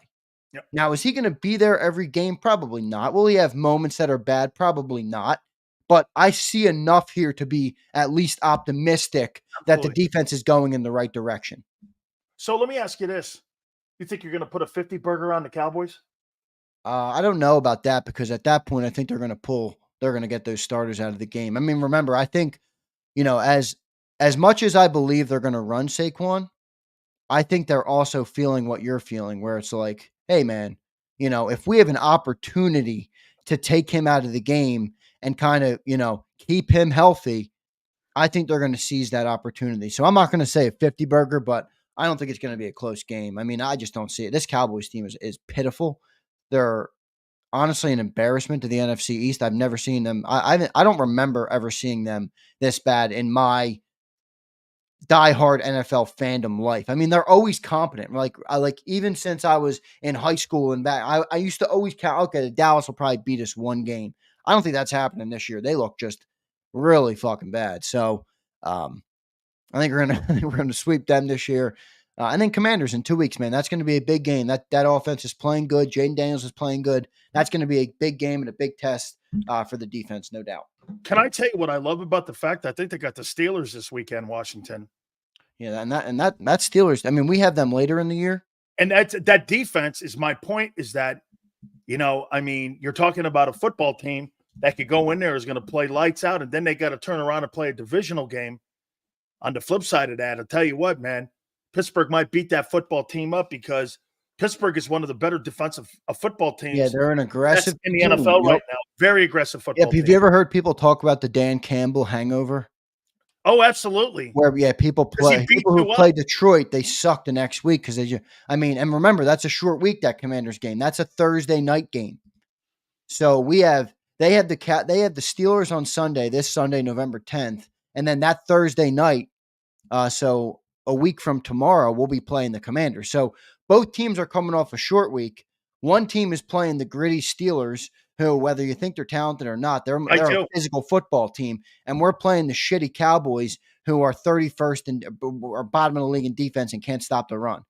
Yep. Now, is he going to be there every game? Probably not. Will he have moments that are bad? Probably not. But I see enough here to be at least optimistic that the defense is going in the right direction. So let me ask you this. You think you're going to put a 50 burger on the Cowboys? I don't know about that because at that point, I think they're going to get those starters out of the game. I mean, remember, I think, as much as I believe they're going to run Saquon, I think they're also feeling what you're feeling, where it's like, hey, man, if we have an opportunity to take him out of the game and kind of, keep him healthy, I think they're going to seize that opportunity. So I'm not going to say a 50 burger, but I don't think it's going to be a close game. I mean, I just don't see it. This Cowboys team is pitiful. They're honestly an embarrassment to the NFC East. I've never seen them. I don't remember ever seeing them this bad in my diehard NFL fandom life. I mean, they're always competent. Like even since I was in high school and back, I used to always count, okay, the Dallas will probably beat us 1 game. I don't think that's happening this year. They look just really fucking bad. So, I think we're gonna sweep them this year, and then Commanders in 2 weeks, man. That's going to be a big game. That offense is playing good. Jaden Daniels is playing good. That's going to be a big game and a big test for the defense, no doubt. Can I tell you what I love about the fact I think they got the Steelers this weekend, Washington? Yeah, and that Steelers. I mean, we have them later in the year, and that defense is my point. Is that I mean, you're talking about a football team that could go in there is going to play lights out, and then they got to turn around and play a divisional game. On the flip side of that, I'll tell you what, man, Pittsburgh might beat that football team up because Pittsburgh is one of the better defensive football teams. Yeah, they're an aggressive in the NFL right now. Very aggressive football team. Have you ever heard people talk about the Dan Campbell hangover? Oh, absolutely. Where people who play Detroit, they suck the next week because and remember, that's a short week, that Commanders game. That's a Thursday night game. So they have the Steelers on Sunday, this Sunday, November 10th. And then that Thursday night, so a week from tomorrow, we'll be playing the Commanders. So both teams are coming off a short week. One team is playing the gritty Steelers, who, whether you think they're talented or not, they're a physical football team. And we're playing the shitty Cowboys, who are 31st and are bottom of the league in defense and can't stop the run.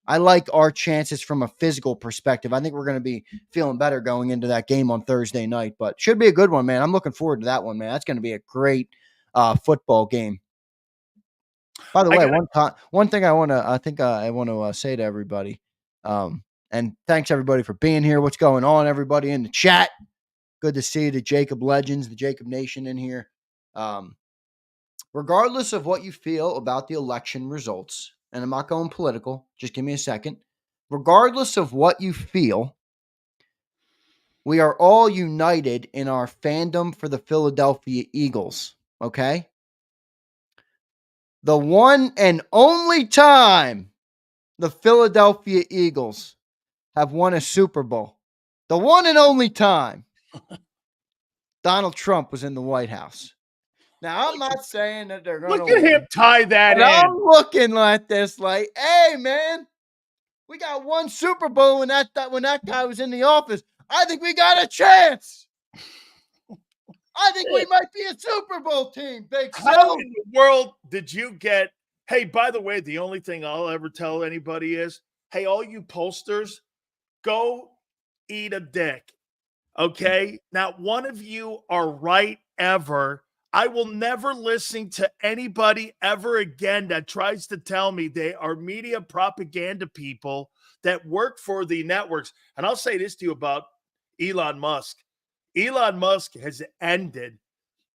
I like our chances from a physical perspective. I think we're going to be feeling better going into that game on Thursday night, but should be a good one, man. I'm looking forward to that one, man. That's going to be a great football game. By the way, one thing I want to say to everybody, and thanks everybody for being here. What's going on, everybody in the chat? Good to see the JAKIB Legends, the JAKIB Nation in here. Regardless of what you feel about the election results, and I'm not going political, just give me a second. Regardless of what you feel, we are all united in our fandom for the Philadelphia Eagles, okay? The one and only time the Philadelphia Eagles have won a Super Bowl, the one and only time Donald Trump was in the White House. Now, I'm not saying that they're going to Look at him tie that in. I'm looking at this like, hey, man, we got one Super Bowl when that guy was in the office. I think we got a chance. I think we might be a Super Bowl team, Big How Sal. in the world did you get? Hey, by the way, the only thing I'll ever tell anybody is, hey, all you pollsters, go eat a dick. Okay? Not one of you are right ever. I will never listen to anybody ever again that tries to tell me they are media propaganda people that work for the networks. And I'll say this to you about Elon Musk. Elon Musk has ended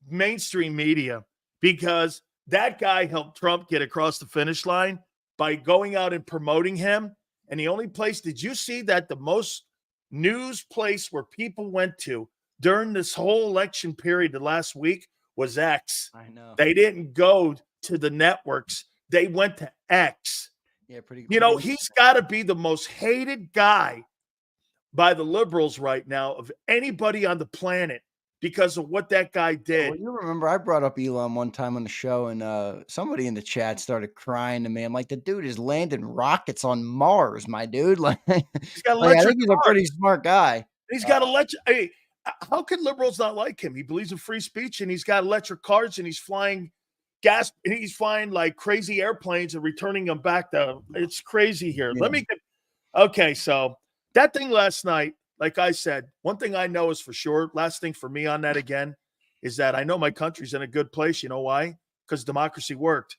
mainstream media because that guy helped Trump get across the finish line by going out and promoting him. And the only place, did you see that the most news place where people went to during this whole election period the last week was X? I know. They didn't go to the networks. They went to X. Yeah, pretty. He's got to be the most hated guy by the liberals right now of anybody on the planet because of what that guy did. Well, you remember I brought up Elon one time on the show, and somebody in the chat started crying to me. I'm like, the dude is landing rockets on Mars, my dude. Like, he's got I think he's a pretty smart guy. He's got electric. Hey, how can liberals not like him? He believes in free speech, and he's got electric cars, and he's flying gas, and he's flying like crazy airplanes and returning them back. It's crazy here. Yeah. Okay, so that thing last night, like I said, one thing I know is for sure, last thing for me on that again, is that I know my country's in a good place. You know why? Because democracy worked.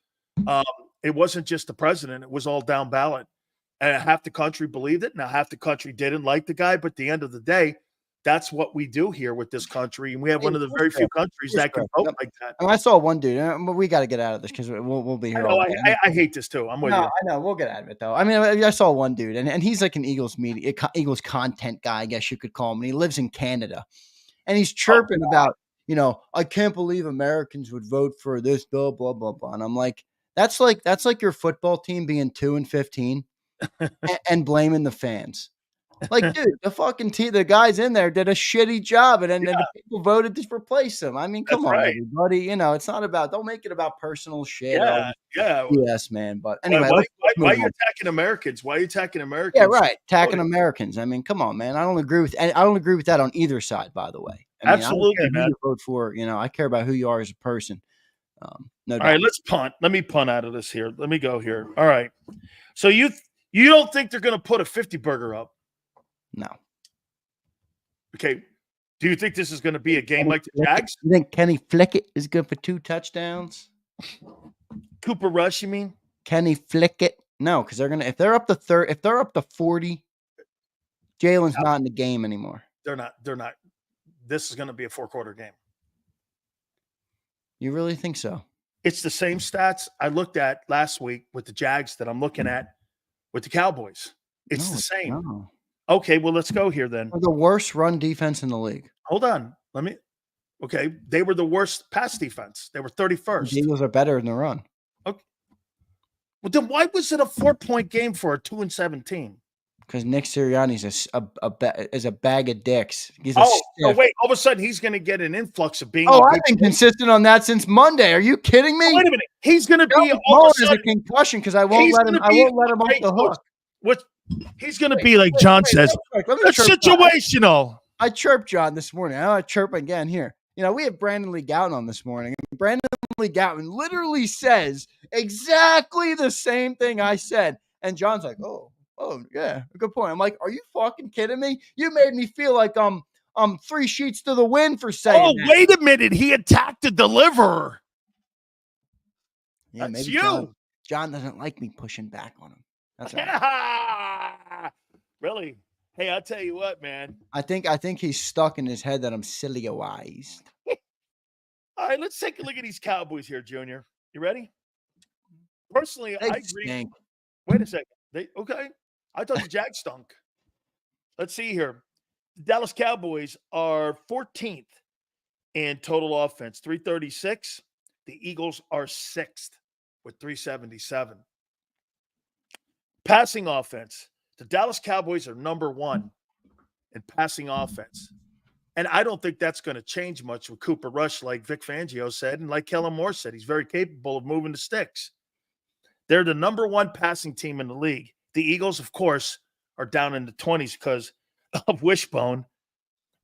It wasn't just the president. It was all down ballot. And half the country believed it. Now, half the country didn't like the guy. But at the end of the day, that's what we do here with this country. And we have one of the very few countries that can vote like that. And I saw one dude, but we got to get out of this because we'll be here. I hate this too. I'm with you. I know. We'll get out of it though. I mean, I saw one dude, and he's like an Eagles content guy, I guess you could call him. And he lives in Canada, and he's chirping about, I can't believe Americans would vote for this, blah blah blah blah. And I'm like, that's like your football team being 2-15 and blaming the fans. Like, dude, the fucking team, the guys in there did a shitty job, and then the people voted to replace them. I mean, come on, everybody. It's not about. Don't make it about personal shit. Yeah. Yes, man. But anyway, why are you attacking Americans? Why are you attacking Americans? Yeah, right. Attacking Americans. I mean, come on, man. I don't agree with that on either side. By the way, absolutely, man. Who you vote for? I care about who you are as a person. No doubt. All right, let's punt. Let me punt out of this here. Let me go here. All right. So you don't think they're going to put a 50 burger up? No. Okay. Do you think this is going to be a game like the Jags? You think Kenny Flickett is good for 2 touchdowns? Cooper Rush, you mean? Kenny Flickett? No, because if they're up to 40, Jalen's not in the game anymore. They're not. This is going to be a 4-quarter game. You really think so? It's the same stats I looked at last week with the Jags that I'm looking at with the Cowboys. It's the same. No. Okay, well, let's go here then. They're the worst run defense in the league. Hold on. Okay, they were the worst pass defense. They were 31st. The Eagles are better in the run. Okay. Well, then why was it a 4-point game for a 2-17? Because Nick Sirianni's is a bag of dicks. He's wait! All of a sudden, he's going to get an influx of being. I've been consistent on that since Monday. Are you kidding me? Wait a minute. He's going to be all of a sudden, a concussion because I won't let him off the hook. He's going to be like John says. It's situational. I chirped John this morning. I want to chirp again here. We have Brandon Lee Gowton on this morning. Brandon Lee Gowton literally says exactly the same thing I said. And John's like, oh, Oh, yeah, good point. I'm like, are you fucking kidding me? You made me feel like I'm 3 sheets to the wind for saying Oh, that. wait a minute. He attacked the deliverer. Yeah, That's maybe you. John doesn't like me pushing back on him. That's all right. Really? Hey, I'll tell you what, man. I think he's stuck in his head that I'm Sileo-ized. All right, let's take a look at these Cowboys here, Junior. You ready? Personally, They I agree. stink. Wait a second. Okay. I thought the Jags stunk. Let's see here. The Dallas Cowboys are 14th in total offense, 336. The Eagles are 6th with 377. Passing offense. The Dallas Cowboys are number 1 in passing offense. And I don't think that's going to change much with Cooper Rush, like Vic Fangio said, and like Kellen Moore said. He's very capable of moving the sticks. They're the number 1 passing team in the league. The Eagles, of course, are down in the 20s because of Wishbone.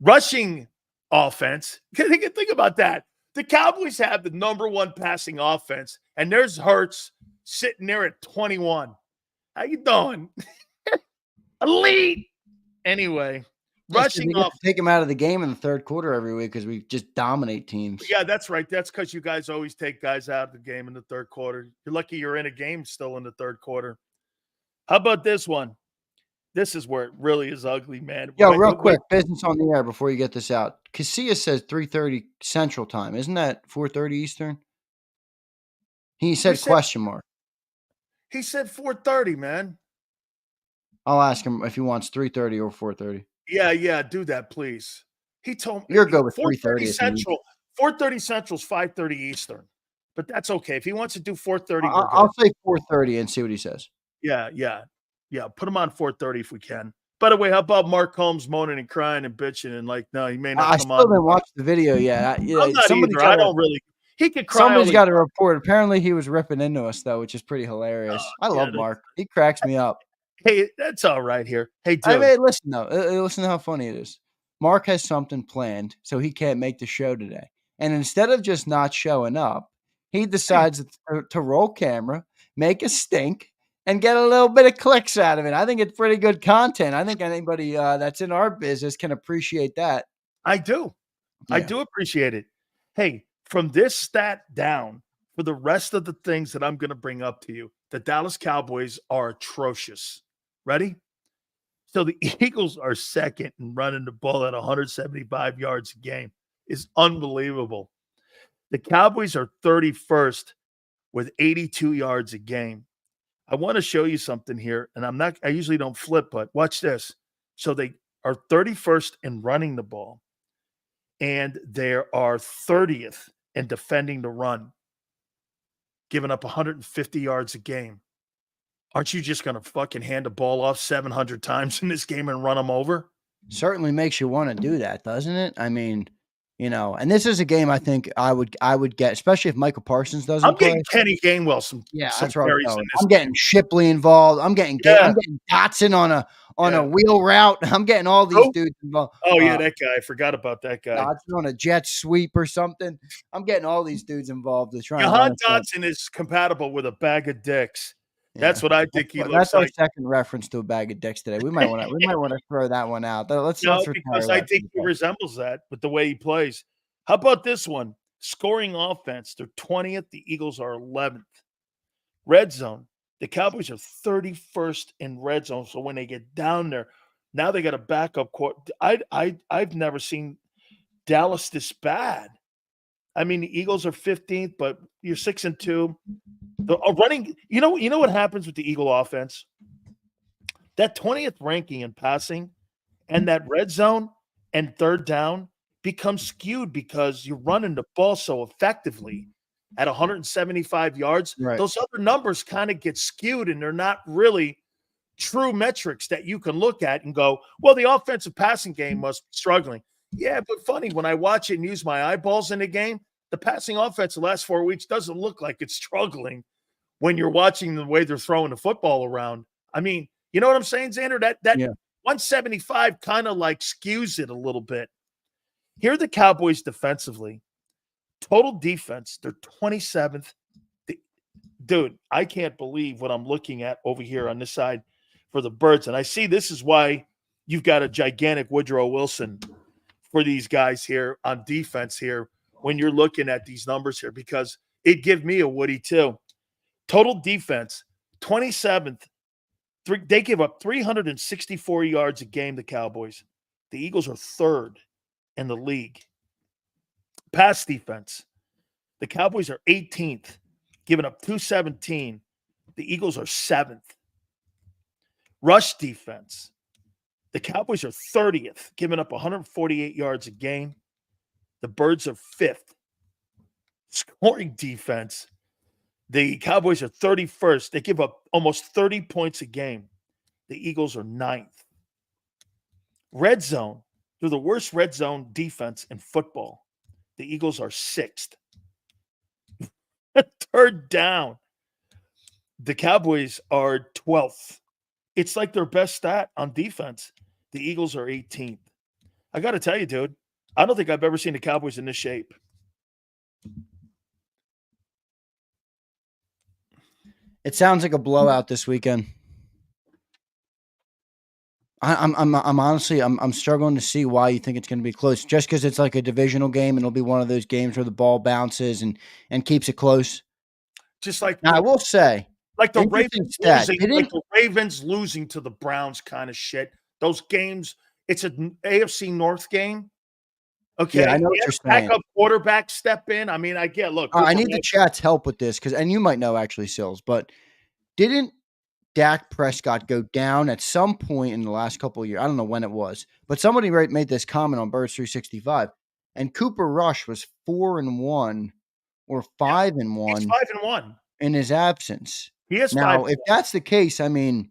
Rushing offense. Think about that. The Cowboys have the number 1 passing offense, and there's Hurts sitting there at 21. How you doing? Elite. Anyway, rushing They off. take him out of the game in the third quarter every week because we just dominate teams. Yeah, that's right. That's because you guys always take guys out of the game in the third quarter. You're lucky you're in a game still in the third quarter. How about this one? This is where it really is ugly, man. Yo, real quick, business on the air before you get this out. Casilla says 3:30 Central Time. Isn't that 4:30 Eastern? He said question mark. He said 4:30, man. I'll ask him if he wants 3:30 or 4:30. Yeah, do that, please. He told me You're good with 4:30 3:30 Central. 4:30 Central is 5:30 Eastern. But that's okay. If he wants to do 4:30, we're good. I'll say 4:30 and see what he says. Yeah. Put him on 4:30 if we can. By the way, how about Mark Holmes moaning and crying and bitching and like, no, he may not come on. I still didn't watch the video yet. I'm not either. I don't really. He could cry. Somebody's got to report. Apparently, he was ripping into us though, which is pretty hilarious. I love Mark. He cracks me up. Hey, that's all right here. Hey, dude. I mean, listen though. Listen to how funny it is. Mark has something planned, so he can't make the show today. And instead of just not showing up, he decides to roll camera, make a stink, and get a little bit of clicks out of it. I think it's pretty good content. I think anybody that's in our business can appreciate that. I do. Yeah. I do appreciate it. Hey, from this stat down, for the rest of the things that I'm going to bring up to you, the Dallas Cowboys are atrocious. Ready? So the Eagles are second in running the ball at 175 yards a game. It's unbelievable. The Cowboys are 31st with 82 yards a game. I want to show you something here, and I usually don't flip, but watch this. So they are 31st in running the ball, and they are 30th in defending the run, giving up 150 yards a game. Aren't you just going to fucking hand the ball off 700 times in this game and run them over? Certainly makes you want to do that, doesn't it? I mean, and this is a game I think I would get, especially if Michael Parsons doesn't play. I'm getting Kenny Gainwell some carries in this. I'm getting Shipley involved. I'm getting Dotson on a wheel route. I'm getting all these dudes involved. Oh yeah, that guy. I forgot about that guy. Dotson on a jet sweep or something. I'm getting all these dudes involved to try. Jahan Dotson is compatible with a bag of dicks. Yeah. That's what I think he looks like. That's our second reference to a bag of dicks today. We might want to throw that one out. Let's because I think he resembles that with the way he plays. How about this one? Scoring offense. They're 20th. The Eagles are 11th. Red zone. The Cowboys are 31st in red zone. So when they get down there, now they got a backup court. I've never seen Dallas this bad. I mean, the Eagles are 15th, but you're 6-2. The running, you know what happens with the Eagle offense? That 20th ranking in passing and that red zone and third down becomes skewed because you're running the ball so effectively at 175 yards. Right. Those other numbers kind of get skewed, and they're not really true metrics that you can look at and go, well, the offensive passing game must be struggling. Yeah, but funny, when I watch it and use my eyeballs in the game, the passing offense the last 4 weeks doesn't look like it's struggling when you're watching the way they're throwing the football around. I mean, you know what I'm saying, Xander? That 175 kind of like skews it a little bit. Here are the Cowboys defensively. Total defense, they're 27th. Dude, I can't believe what I'm looking at over here on this side. for the Birds. And I see this is why you've got a gigantic Woodrow Wilson for these guys here on defense here when you're looking at these numbers here, because it give me a Woody too. Total defense, 27th. They give up 364 yards a game, the Cowboys. The Eagles are third in the league. Pass defense, the Cowboys are 18th, giving up 217. The Eagles are 7th. Rush defense, the Cowboys are 30th, giving up 148 yards a game. The Birds are 5th. Scoring defense, the Cowboys are 31st. They give up almost 30 points a game. The Eagles are 9th. Red zone, they're the worst red zone defense in football. The Eagles are 6th. Third down, the Cowboys are 12th. It's like their best stat on defense. The Eagles are 18th. I got to tell you, dude, I don't think I've ever seen the Cowboys in this shape. It sounds like a blowout this weekend. I'm honestly struggling to see why you think it's going to be close. Just because it's like a divisional game and it'll be one of those games where the ball bounces and keeps it close. Just like now, I will say, like the Ravens losing to the Browns kind of shit. Those games, it's an AFC North game. Okay, yeah, I know what you're saying. Backup quarterback step in. I mean, I get. Look, I need the chat's help with this and you might know actually, Sills, but didn't Dak Prescott go down at some point in the last couple of years? I don't know when it was, but somebody made this comment on Birds 365, and Cooper Rush was 4-1 or 5-1. He's 5-1 in his absence. He is now. 5-1. If that's the case, I mean,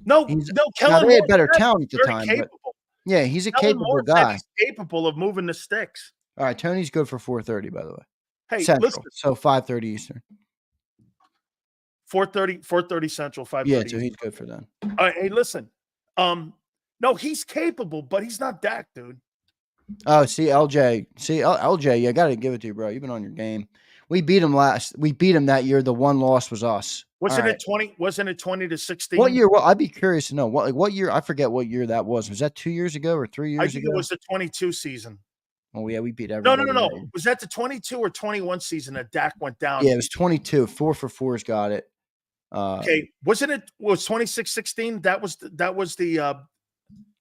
Kellen they had better talent at the time. But yeah, he's a Kellen capable guy. He's capable of moving the sticks. All right, Tony's good for 4:30, by the way. Hey, Central, listen. So 5:30 Eastern. 4:30 Central, 5:30. Yeah, so he's good for them. All right, hey, listen. No, he's capable, but he's not Dak, dude. Oh, see, LJ. LJ, you got to give it to you, bro. You've been on your game. We beat him We beat him that year. The one loss was us. Wasn't it 20? Wasn't it 20-16? What year? Well, I'd be curious to know what year. I forget what year that was. Was that 2 years ago or 3 years ago? I think it was the 22 season. Oh yeah, we beat everybody. No. Was that the 22 or 21 season that Dak went down? Yeah, it was 22. 4 for 4's got it. Okay, wasn't it? Was 26-16? That was the.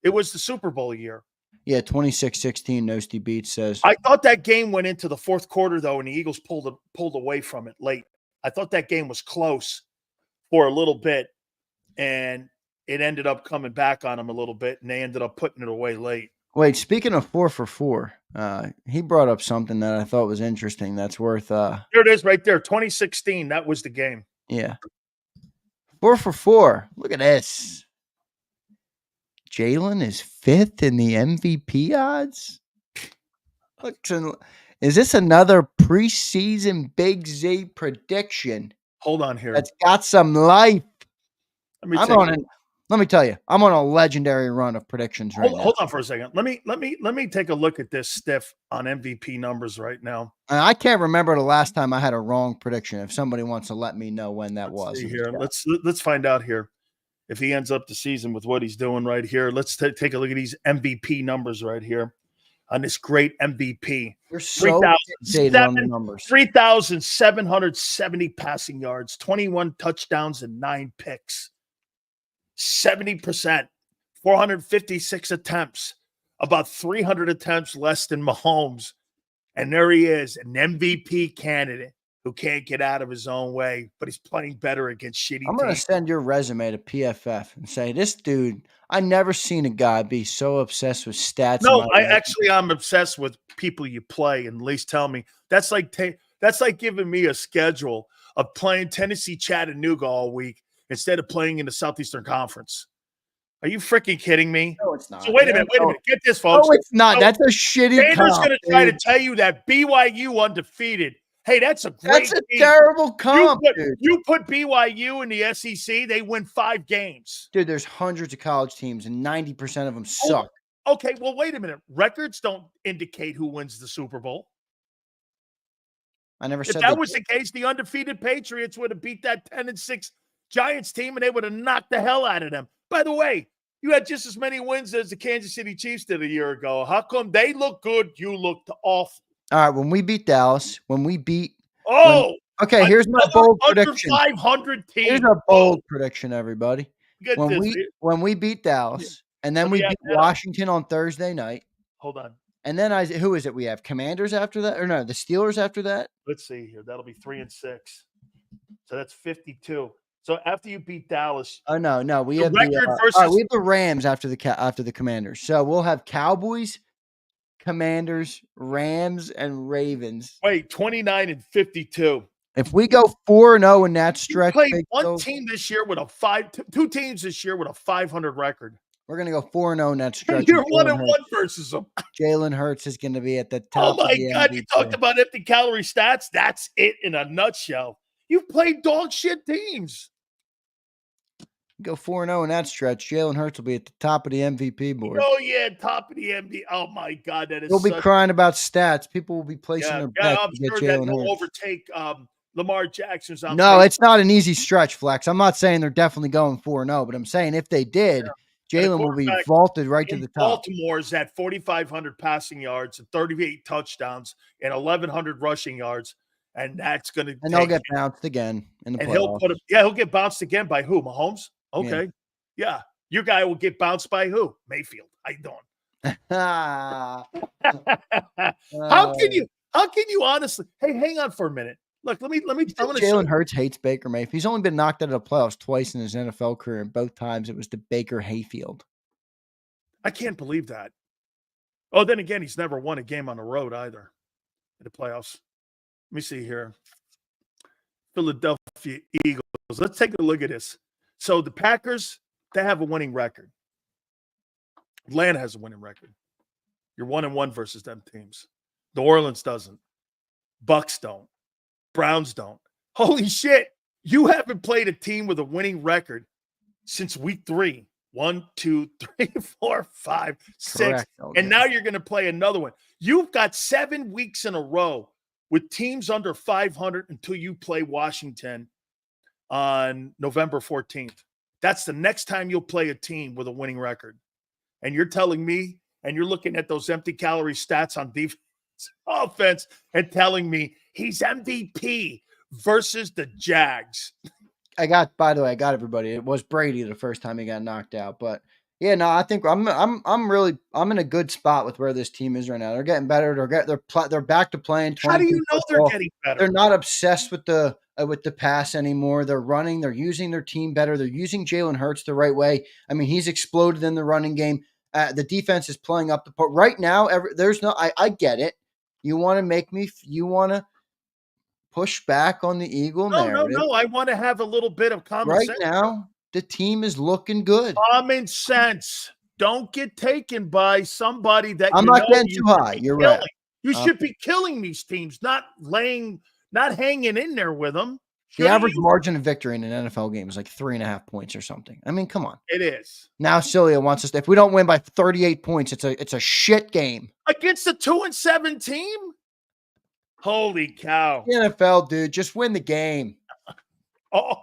It was the Super Bowl year. Yeah, 26-16. Nosty Beats says. I thought that game went into the fourth quarter though, and the Eagles pulled away from it late. I thought that game was close for a little bit, and it ended up coming back on them a little bit, and they ended up putting it away late. Wait, speaking of 4 for 4, he brought up something that I thought was interesting. That's worth. There it is, right there. 2016. That was the game. Yeah. 4 for 4. Look at this. Jalen is 5th in the MVP odds. Is this another preseason Big Z prediction? Hold on here. That's got some life. Let me tell you, I'm on a legendary run of predictions right now. Hold on for a second. Let me take a look at this stiff on MVP numbers right now. I can't remember the last time I had a wrong prediction. If somebody wants to let me know when that was. See here. Let's find out here. If he ends up the season with what he's doing right here, let's take a look at these MVP numbers right here on this great MVP. You're so fixated on the numbers. 3,770 passing yards, 21 touchdowns, and 9 picks. 70%, 456 attempts, about 300 attempts less than Mahomes. And there he is, an MVP candidate who can't get out of his own way, but he's playing better against shitty teams. I'm going to send your resume to PFF and say, this dude, I never seen a guy be so obsessed with stats. No, I'm obsessed with people you play, and at least tell me. That's like giving me a schedule of playing Tennessee Chattanooga all week instead of playing in the Southeastern Conference. Are you freaking kidding me? No, it's not. So wait a minute. Get this, folks. No, it's not. That's a shitty Danner's going to try to tell you that BYU undefeated. Hey, that's a great team. Terrible comp, you put BYU in the SEC, they win 5 games. Dude, there's hundreds of college teams, and 90% of them suck. Okay, well, wait a minute. Records don't indicate who wins the Super Bowl. I never said that. If that was the case, the undefeated Patriots would have beat that 10-6 Giants team, and they would have knocked the hell out of them. By the way, you had just as many wins as the Kansas City Chiefs did a year ago. How come they look good? You looked awful. All right, when we beat Dallas, Oh, okay, here's my another bold under prediction. 500 team. Here's a bold prediction, everybody. Get When this. we beat Dallas, and then Let we me add beat that up. Washington on Thursday night, Hold on. and then who is it? We have Commanders after that, or no, the Steelers after that. Let's see here. That'll be 3-6. So that's 52. So after you beat Dallas, Oh no, we the have record all right, versus we have the Rams after the Commanders. So we'll have Cowboys, Commanders, Rams, and Ravens. 29 and 52. If we go 4-0 in that You stretch, played Big one Phil, team this year with two teams this year with a 500 record. we're gonna go 4-0 in that stretch. And you're 1-1 versus them. Jalen Hurts is gonna be at the Oh top. my of the God! MVP. You talked about empty calorie stats. That's it in a nutshell. You've played dog shit teams. Go 4-0 in that stretch. Jalen Hurts will be at the top of the MVP board. Oh yeah, top of the MVP. Oh my God, that is. He'll be crying about stats. People will be placing their bets I'm to get sure that Jalen he'll Hurts. overtake Lamar Jackson's. No, it's not an easy stretch, Flex. I'm not saying they're definitely going 4-0, but I'm saying if they did, Jalen will be vaulted right to the top. Baltimore's at 4,500 passing yards and 38 touchdowns and 1,100 rushing yards, and that's going to. And they'll get bounced again in the playoffs. He'll get bounced again by who? Mahomes. Okay, yeah. Your guy will get bounced by who? Mayfield. How you doing? How can you honestly? Hey, hang on for a minute. Look, let me. Jalen Hurts hates Baker Mayfield. He's only been knocked out of the playoffs twice in his NFL career, and both times it was to Baker Mayfield. I can't believe that. Oh, then again, he's never won a game on the road either in the playoffs. Let me see here. Philadelphia Eagles. Let's take a look at this. So the Packers, they have a winning record. Atlanta has a winning record. You're 1-1 versus them teams. New Orleans doesn't. Bucks don't. Browns don't. Holy shit. You haven't played a team with a winning record since week 3. 1, 2, 3, 4, 5, 6. Correct. And now you're going to play another one. You've got 7 weeks in a row with teams under 500 until you play Washington on November 14th. That's the next time you'll play a team with a winning record. And you're telling me, and you're looking at those empty calorie stats on defense, offense, and telling me he's MVP versus the Jags. By the way, I got everybody. It was Brady the first time he got knocked out, but yeah, no, I think I'm in a good spot with where this team is right now. They're getting better. They're back to playing. How do you know football. they're getting better? They're not obsessed with the pass anymore. They're running. They're using their team better. They're using Jalen Hurts the right way. I mean, he's exploded in the running game. The defense is playing up the part right now. I get it. You want to push back on the Eagle narrative. No. I want to have a little bit of common sense. Right now, the team is looking good. Common sense. Don't get taken by somebody that I'm not getting too high. You're right. You should be killing these teams, not hanging in there with them. The average margin of victory in an NFL game is like 3.5 points or something. I mean, come on. It is. Now Sileo wants us to, if we don't win by 38 points, it's a shit game. Against a 2-7 team? Holy cow. The NFL, dude, just win the game. Oh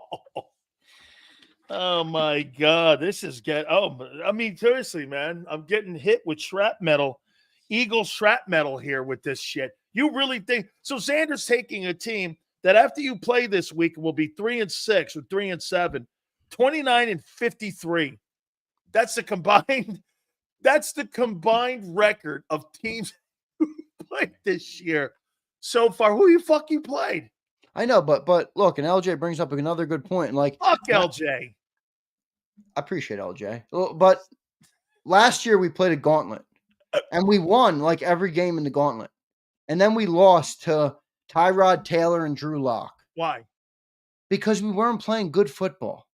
my God. This is seriously, man. I'm getting hit with shrapnel, Eagle shrapnel here with this shit. You really think so? Xander's taking a team that after you play this week will be 3-6 or 3-7, 29 and 53. That's the combined record of teams who played this year so far. Who you fucking played? I know, but look, and LJ brings up another good point. Like, fuck LJ. I appreciate LJ, but last year we played a gauntlet, and we won like every game in the gauntlet, and then we lost to Tyrod Taylor and Drew Lock. Why? Because we weren't playing good football.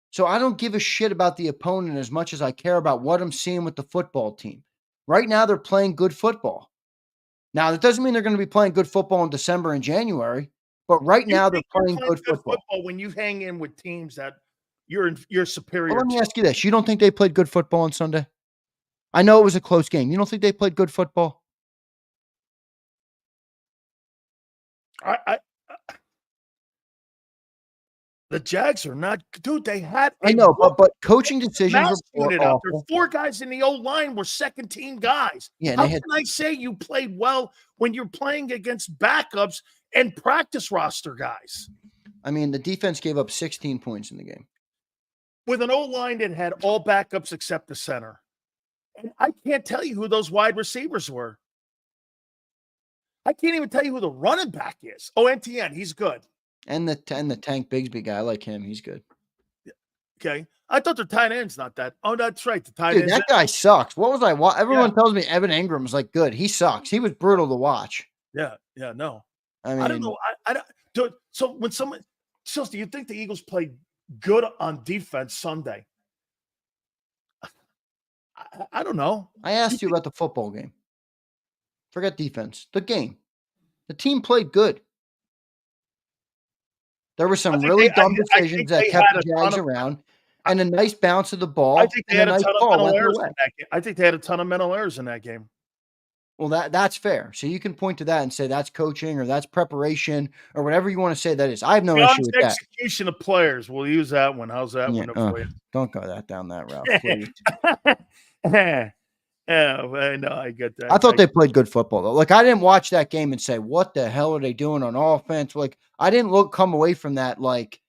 So I don't give a shit about the opponent as much as I care about what I'm seeing with the football team. Right now, they're playing good football. Now, that doesn't mean they're going to be playing good football in December and January, but right now they're playing good football. When you hang in with teams that you're superior. Well, let me ask you this. You don't think they played good football on Sunday? I know it was a close game. You don't think they played good football? The Jags are not, dude. They had I know, but coaching decisions mouse were unit out there. awful. 4 guys in the O-line were second-team guys. Yeah, and How they had can I say you played well when you're playing against backups and practice roster guys? I mean, the defense gave up 16 points in the game. With an O-line that had all backups except the center. And I can't tell you who those wide receivers were. I can't even tell you who the running back is. Oh, NTN, he's good. And the Tank Bigsby guy, I like him. He's good. Okay. I thought the tight end's not that. Oh, that's right. The tight Dude, end. that guy sucks. What was I? Everyone tells me Evan Ingram's like good. He sucks. He was brutal to watch. Yeah, no. I mean, I don't know. I don't. Dude, so when someone, do you think the Eagles played good on defense Sunday? I don't know. I asked you about the football game. Forget defense. The game. The team played good. There were some really dumb decisions that kept the Jags around, and a nice bounce of the ball. I think they had a nice ton of ball mental went errors their way. in that game. I think they had a ton of mental errors in that game. Well, that's fair. So you can point to that and say that's coaching or that's preparation or whatever you want to say that is. I have no issue with that. Execution of players. We'll use that one. How's that one for you? Don't go down that route, please. Yeah, I know. I get that. I thought they played good football though. Like I didn't watch that game and say, "What the hell are they doing on offense?" Like I didn't come away from that like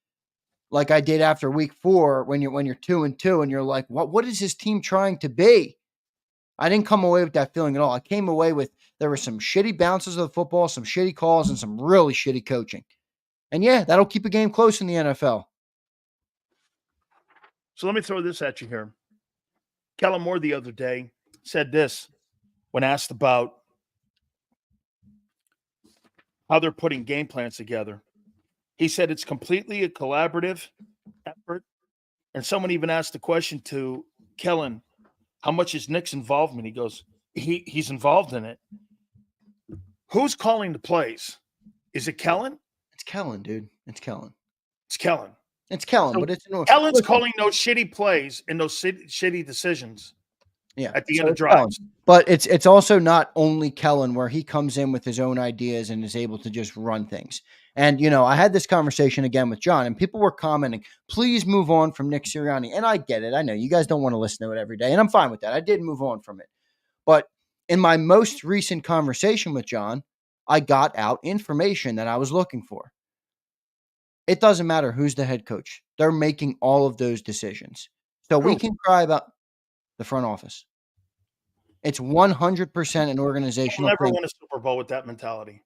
I did after week 4 when you're 2-2 and you're like, "What is this team trying to be?" I didn't come away with that feeling at all. I came away with there were some shitty bounces of the football, some shitty calls, and some really shitty coaching. And yeah, that'll keep a game close in the NFL. So let me throw this at you here. Kellen Moore the other day said this when asked about how they're putting game plans together. He said it's completely a collaborative effort. And someone even asked the question to Kellen, how much is Nick's involvement? He goes, he's involved in it. Who's calling the plays? Is it Kellen? It's Kellen, dude. It's Kellen. It's Kellen. It's Kellen, So but it's Kellen's calling those shitty plays and those shitty decisions. Yeah, at the end of drives. But it's also not only Kellen where he comes in with his own ideas and is able to just run things. And, I had this conversation again with John, and people were commenting, please move on from Nick Sirianni. And I get it. I know you guys don't want to listen to it every day, and I'm fine with that. I did move on from it. But in my most recent conversation with John, I got out information that I was looking for. It doesn't matter who's the head coach. They're making all of those decisions. So we can cry about the front office. It's 100% an organizational You'll never thing. win a Super Bowl with that mentality.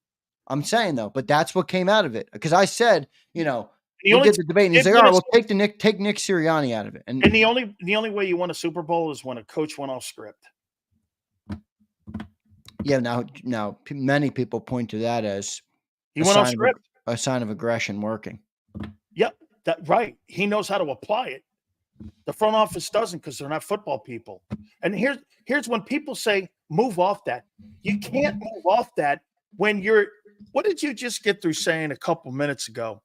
I'm saying though, but that's what came out of it. Because I said, we did the debate, and he's like, all right, well, take Nick Sirianni out of it. And the only way you win a Super Bowl is when a coach went off script. Yeah, now many people point to that as he went off script. A sign of aggression working. Yep, right. He knows how to apply it. The front office doesn't because they're not football people. And here's when people say, move off that. You can't move off that when you're – what did you just get through saying a couple minutes ago?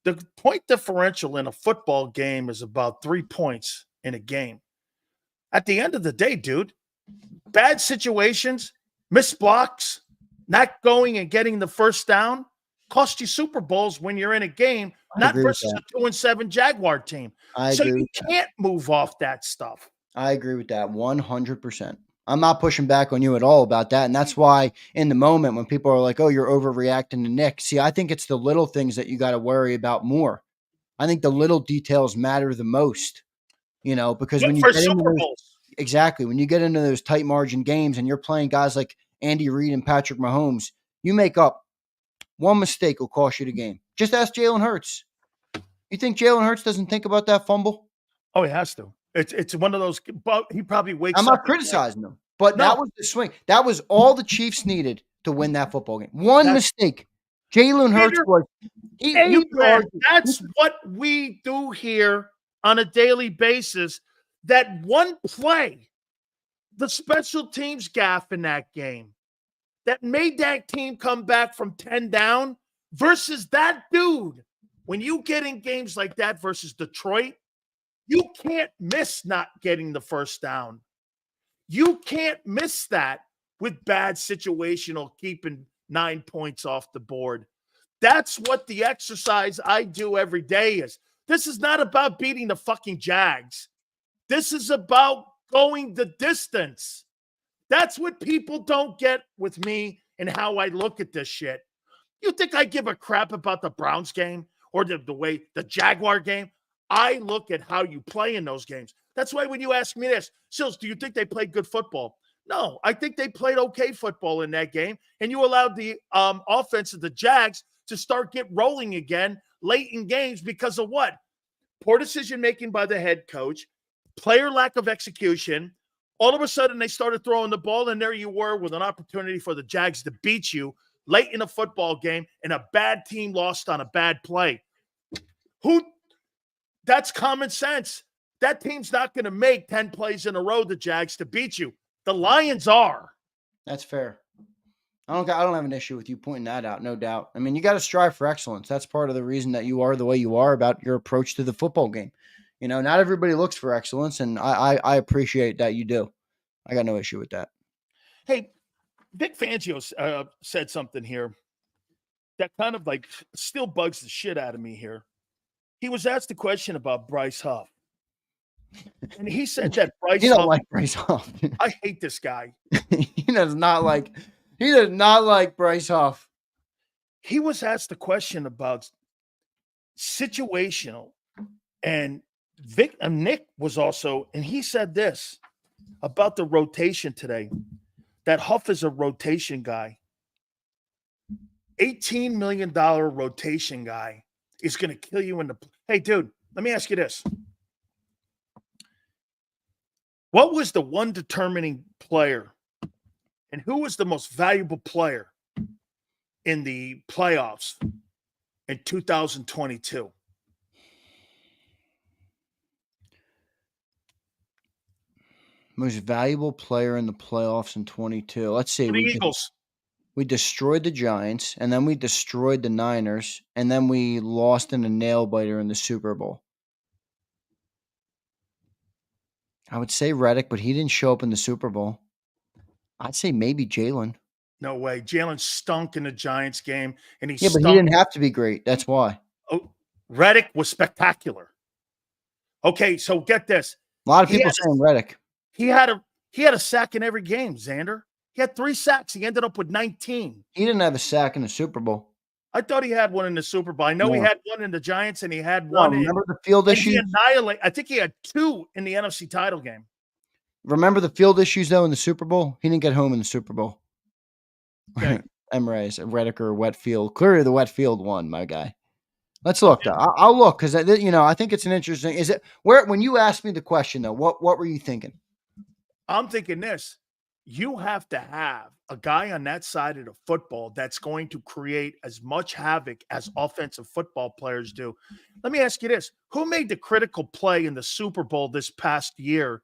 The point differential in a football game is about 3 points in a game. At the end of the day, dude, bad situations, missed blocks, not going and getting the first down cost you Super Bowls when you're in a game, not versus a 2-7 Jaguar team. So you can't move off that stuff. I agree with that 100%. I'm not pushing back on you at all about that. And that's why in the moment when people are like, oh, you're overreacting to Nick. See, I think it's the little things that you got to worry about more. I think the little details matter the most, because when you get into when you get into those tight margin games and you're playing guys like Andy Reid and Patrick Mahomes, you make up. One mistake will cost you the game. Just ask Jalen Hurts. You think Jalen Hurts doesn't think about that fumble? Oh, he has to. It's one of those. But he probably wakes up. I'm not criticizing him, but that was the swing. That was all the Chiefs needed to win that football game. One mistake. Jalen Hurts was. That's what we do here on a daily basis. That one play, the special teams gaffe in that game, that made that team come back from 10 down versus that dude. When you get in games like that versus Detroit, you can't miss not getting the first down. You can't miss that with bad situational, keeping 9 points off the board. That's what the exercise I do every day is. This is not about beating the fucking Jags. This is about going the distance. That's what people don't get with me and how I look at this shit. You think I give a crap about the Browns game or the way the Jaguar game? I look at how you play in those games. That's why when you ask me this, Sills, do you think they played good football? No, I think they played okay football in that game. And you allowed the offense of the Jags to start get rolling again late in games because of what? Poor decision-making by the head coach, player lack of execution. All of a sudden, they started throwing the ball, and there you were with an opportunity for the Jags to beat you late in a football game, and a bad team lost on a bad play. That's common sense. That team's not going to make 10 plays in a row, the Jags, to beat you. The Lions are. That's fair. I don't have an issue with you pointing that out, no doubt. I mean, you got to strive for excellence. That's part of the reason that you are the way you are about your approach to the football game. You know, not everybody looks for excellence, and I appreciate that you do. I got no issue with that. Hey, Vic Fangio said something here that kind of like still bugs the shit out of me here. He was asked a question about Bryce Huff. And he said that Bryce He don't Huff, like Bryce Huff. I hate this guy. He does not like Bryce Huff. He was asked a question about situational, and Nick was also, and he said this about the rotation today, that Huff is a rotation guy. $18 million rotation guy is going to kill you in the. Hey, dude, let me ask you this. What was the one determining player, and who was the most valuable player in the playoffs in 2022? Most valuable player in the playoffs in 22. Let's see. The Eagles. We destroyed the Giants, and then we destroyed the Niners, and then we lost in a nail-biter in the Super Bowl. I would say Reddick, but he didn't show up in the Super Bowl. I'd say maybe Jalen. No way. Jalen stunk in the Giants game, and but he didn't have to be great. That's why. Oh, Reddick was spectacular. Okay, so get this. A lot of people saying Reddick. He had a sack in every game, Xander. He had 3 sacks. He ended up with 19. He didn't have a sack in the Super Bowl. I thought he had one in the Super Bowl. I know he had one in the Giants, and he had one. Remember the field issues? I think he had 2 in the NFC title game. Remember the field issues, though, in the Super Bowl? He didn't get home in the Super Bowl. Okay. Emirates, Reddick or wet field. Clearly the wet field won, my guy. Let's look, though. I'll look because, I think it's an interesting. Is it when you asked me the question, though, what were you thinking? I'm thinking this. You have to have a guy on that side of the football that's going to create as much havoc as offensive football players do. Let me ask you this. Who made the critical play in the Super Bowl this past year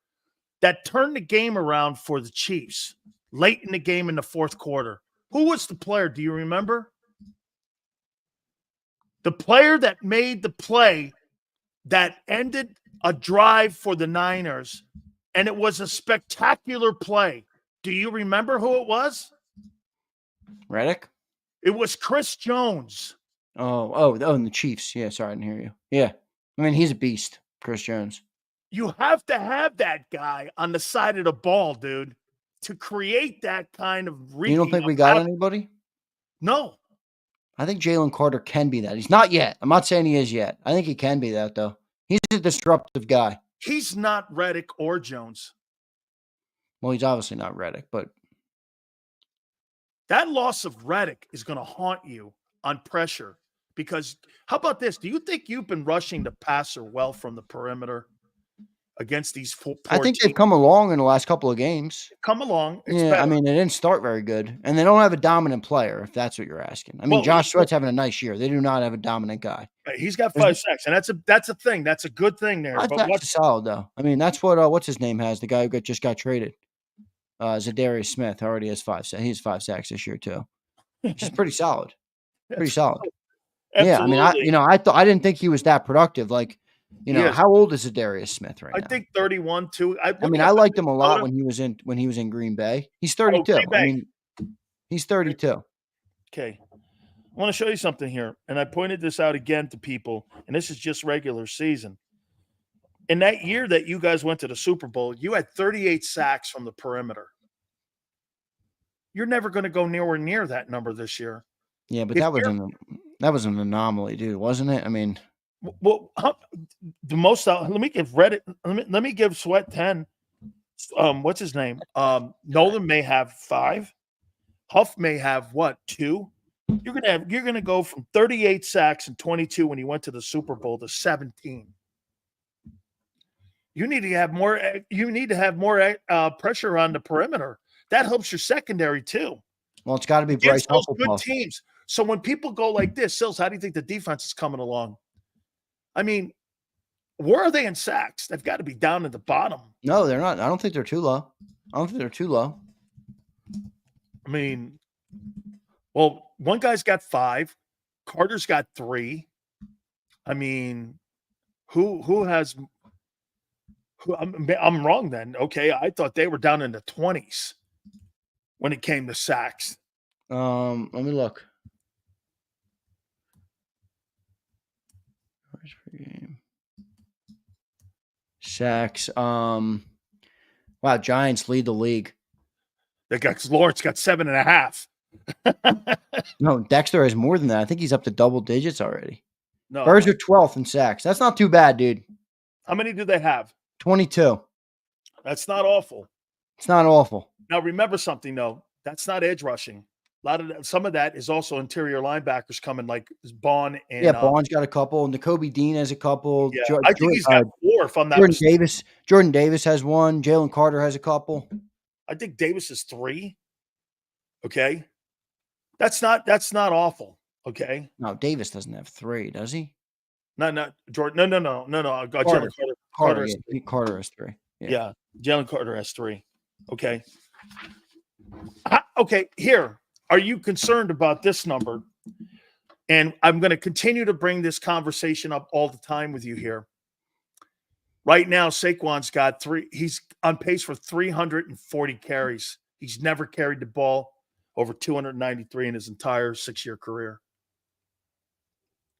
that turned the game around for the Chiefs late in the game in the fourth quarter? Who was the player? Do you remember? The player that made the play that ended a drive for the Niners, and it was a spectacular play. Do you remember who it was? Reddick? It was Chris Jones. Oh, and the Chiefs. Yeah, sorry, I didn't hear you. Yeah. I mean, he's a beast, Chris Jones. You have to have that guy on the side of the ball, dude, to create that kind of You don't think we got anybody? No. I think Jalen Carter can be that. He's not yet. I'm not saying he is yet. I think he can be that, though. He's a disruptive guy. He's not Reddick or Jones. Well, he's obviously not Reddick, but that loss of Reddick is going to haunt you on pressure because how about this? Do you think you've been rushing the passer well from the perimeter against these poor I think teams? they've come along in the last couple of games. Come along. It's better. I mean, they didn't start very good, and they don't have a dominant player, if that's what you're asking. I mean, Josh Sweat's having a nice year. They do not have a dominant guy. He's got 5 sacks, and that's a thing. That's a good thing there. That's solid, though. I mean, that's what what's his name has, the guy who just got traded. Zadarius Smith already has 5 sacks. He has 5 sacks this year too. Which is pretty solid. Pretty solid. Absolutely. Yeah, I mean, I didn't think he was that productive. Like, how old is Zadarius Smith right now? I think 31 too. I liked him a lot when he was in Green Bay. He's 32. I mean, he's 32. Okay. want to show you something here. And I pointed this out again to people, and this is just regular season. In that year that you guys went to the Super Bowl, you had 38 sacks from the perimeter. You're never going to go nowhere near that number this year. Yeah, but If that was an anomaly, dude, wasn't it? I mean, well, the most. Let me give Reddit. Let me give Sweat 10. What's his name? Nolan may have 5. Huff may have what, 2? You're gonna go from 38 sacks and 22 when he went to the Super Bowl to 17. You need to have more. You need to have more pressure on the perimeter. That helps your secondary too. well, it's got to be Against Bryce those good Hufflepuff. teams. So when people go like this, Sills, how do you think the defense is coming along? I mean, where are they in sacks? They've got to be down at the bottom. No, they're not. I don't think they're too low. I mean, well, one guy's got 5. Carter's got 3. I mean, who has? I'm wrong then. Okay, I thought they were down in the 20s when it came to sacks. Let me look. Yards per game. Sacks. Wow, Giants lead the league. They got Lawrence got 7.5. No, Dexter has more than that. I think he's up to double digits already. No, Birds are 12th in sacks. That's not too bad, dude. how many do they have? 22. That's not awful. It's not awful. Now remember something though. That's not edge rushing. Some of that is also interior linebackers coming, like Bond and Yeah, Bond's got a couple. N'Kobe Dean has a couple. yeah, I think he's got 4 if I'm not Jordan mistaken. Davis. Jordan Davis has 1. Jalen Carter has a couple. I think Davis is 3. Okay. That's not awful. Okay. No, Davis doesn't have 3, does he? Not Jordan. No. I got Carter. Jalen Carter. Carter has 3. Yeah. Jalen Carter has 3. Okay. Okay. Here. Are you concerned about this number? And I'm going to continue to bring this conversation up all the time with you here. Right now, Saquon's got 3. He's on pace for 340 carries. He's never carried the ball over 293 in his entire 6-year career.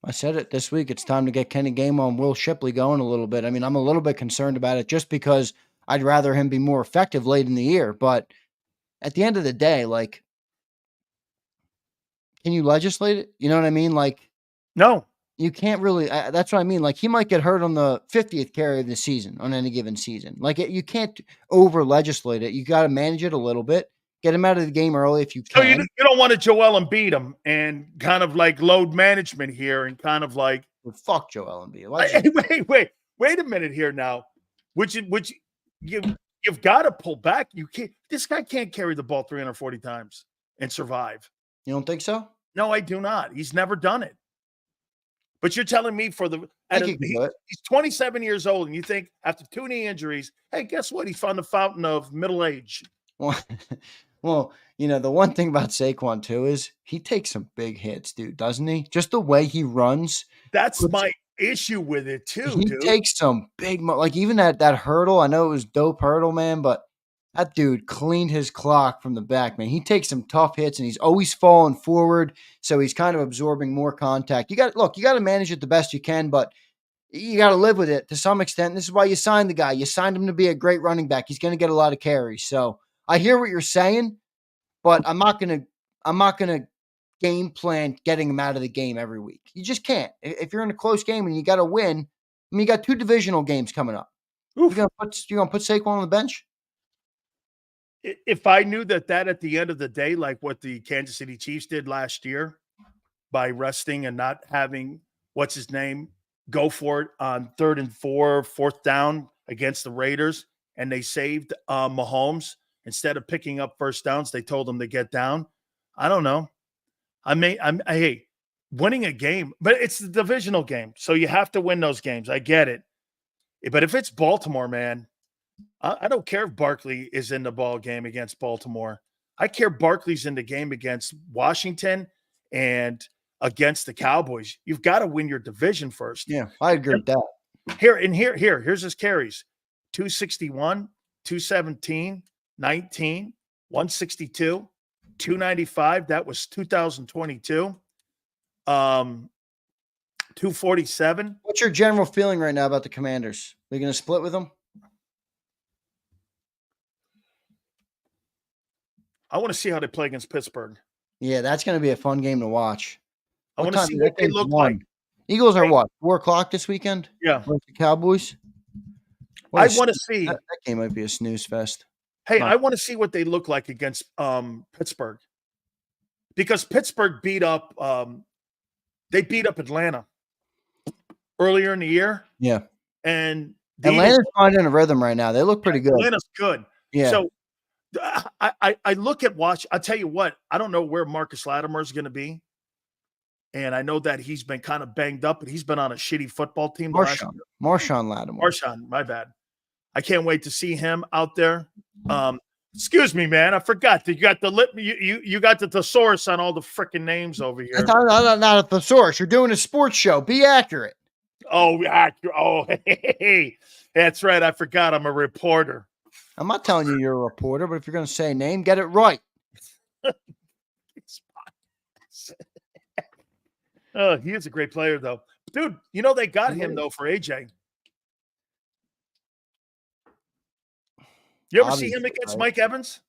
I said it this week. It's time to get Kenny Gainwell and Will Shipley going a little bit. I mean, I'm a little bit concerned about it just because I'd rather him be more effective late in the year. But at the end of the day, like, can you legislate it? You know what I mean? Like, no, you can't really. That's what I mean. Like, he might get hurt on the 50th carry of the season on any given season. Like, you can't over legislate it. You got to manage it a little bit. Get him out of the game early if you can. So you don't want to Joel Embiid him and kind of like load management here and kind of like well, fuck Joel Embiid. Wait a minute here now. You've got to pull back. You can't. This guy can't carry the ball 340 times and survive. You don't think so? No, I do not. He's never done it. But you're telling me he's 27 years old, and you think after 2 knee injuries, hey, guess what? He found the fountain of middle age. Well, you know, the one thing about Saquon too is he takes some big hits, dude, doesn't he? Just the way he runs. That's my issue with it too, he dude. Takes some big, like even that hurdle. I know it was dope hurdle, man, but that dude cleaned his clock from the back, man. He takes some tough hits, and he's always falling forward, so he's kind of absorbing more contact. You got to manage it the best you can, but you got to live with it to some extent. This is why you signed the guy. You signed him to be a great running back. He's going to get a lot of carries. So I hear what you're saying, but I'm not gonna game plan getting him out of the game every week. You just can't. If you're in a close game and you got to win, I mean, you got 2 divisional games coming up. Oof. You're gonna put Saquon on the bench. If I knew that at the end of the day, like what the Kansas City Chiefs did last year by resting and not having what's his name go for it on 3rd and 4, 4th down against the Raiders, and they saved Mahomes. Instead of picking up first downs, they told him to get down. I don't know. Hey, winning a game, but it's the divisional game, so you have to win those games. I get it. But if it's Baltimore, man, I don't care if Barkley is in the ball game against Baltimore. I care Barkley's in the game against Washington and against the Cowboys. You've got to win your division first. Yeah, I agree with that. Here's his carries. 261, 217, 19, 162, 295. That was 2022. 247. What's your general feeling right now about the Commanders? Are you going to split with them? I want to see how they play against Pittsburgh. Yeah, that's going to be a fun game to watch. I What want to time see is what that they game? look 1. like. Eagles are what? 4:00 this weekend? Yeah. Versus the Cowboys? I want to see. That game might be a snooze fest. Hey, I want to see what they look like against Pittsburgh. Because Pittsburgh beat up they beat up Atlanta earlier in the year. Yeah. And Atlanta's finding a rhythm right now. They look pretty good. Atlanta's good. Yeah. So I look at I'll tell you what, I don't know where Marcus Latimer is going to be. And I know that he's been kind of banged up, but he's been on a shitty football team. Marshawn Lattimore. Marshawn, my bad. I can't wait to see him out there. Excuse me, man. I forgot that you got you got the thesaurus on all the freaking names over here. I thought not a thesaurus. You're doing a sports show. Be accurate. Oh, hey. That's right. I forgot. I'm a reporter. I'm not telling you you're a reporter, but if you're going to say a name, get it right. Oh, he is a great player, though. Dude, you know they got him, though, for AJ. You ever see him against Mike Evans?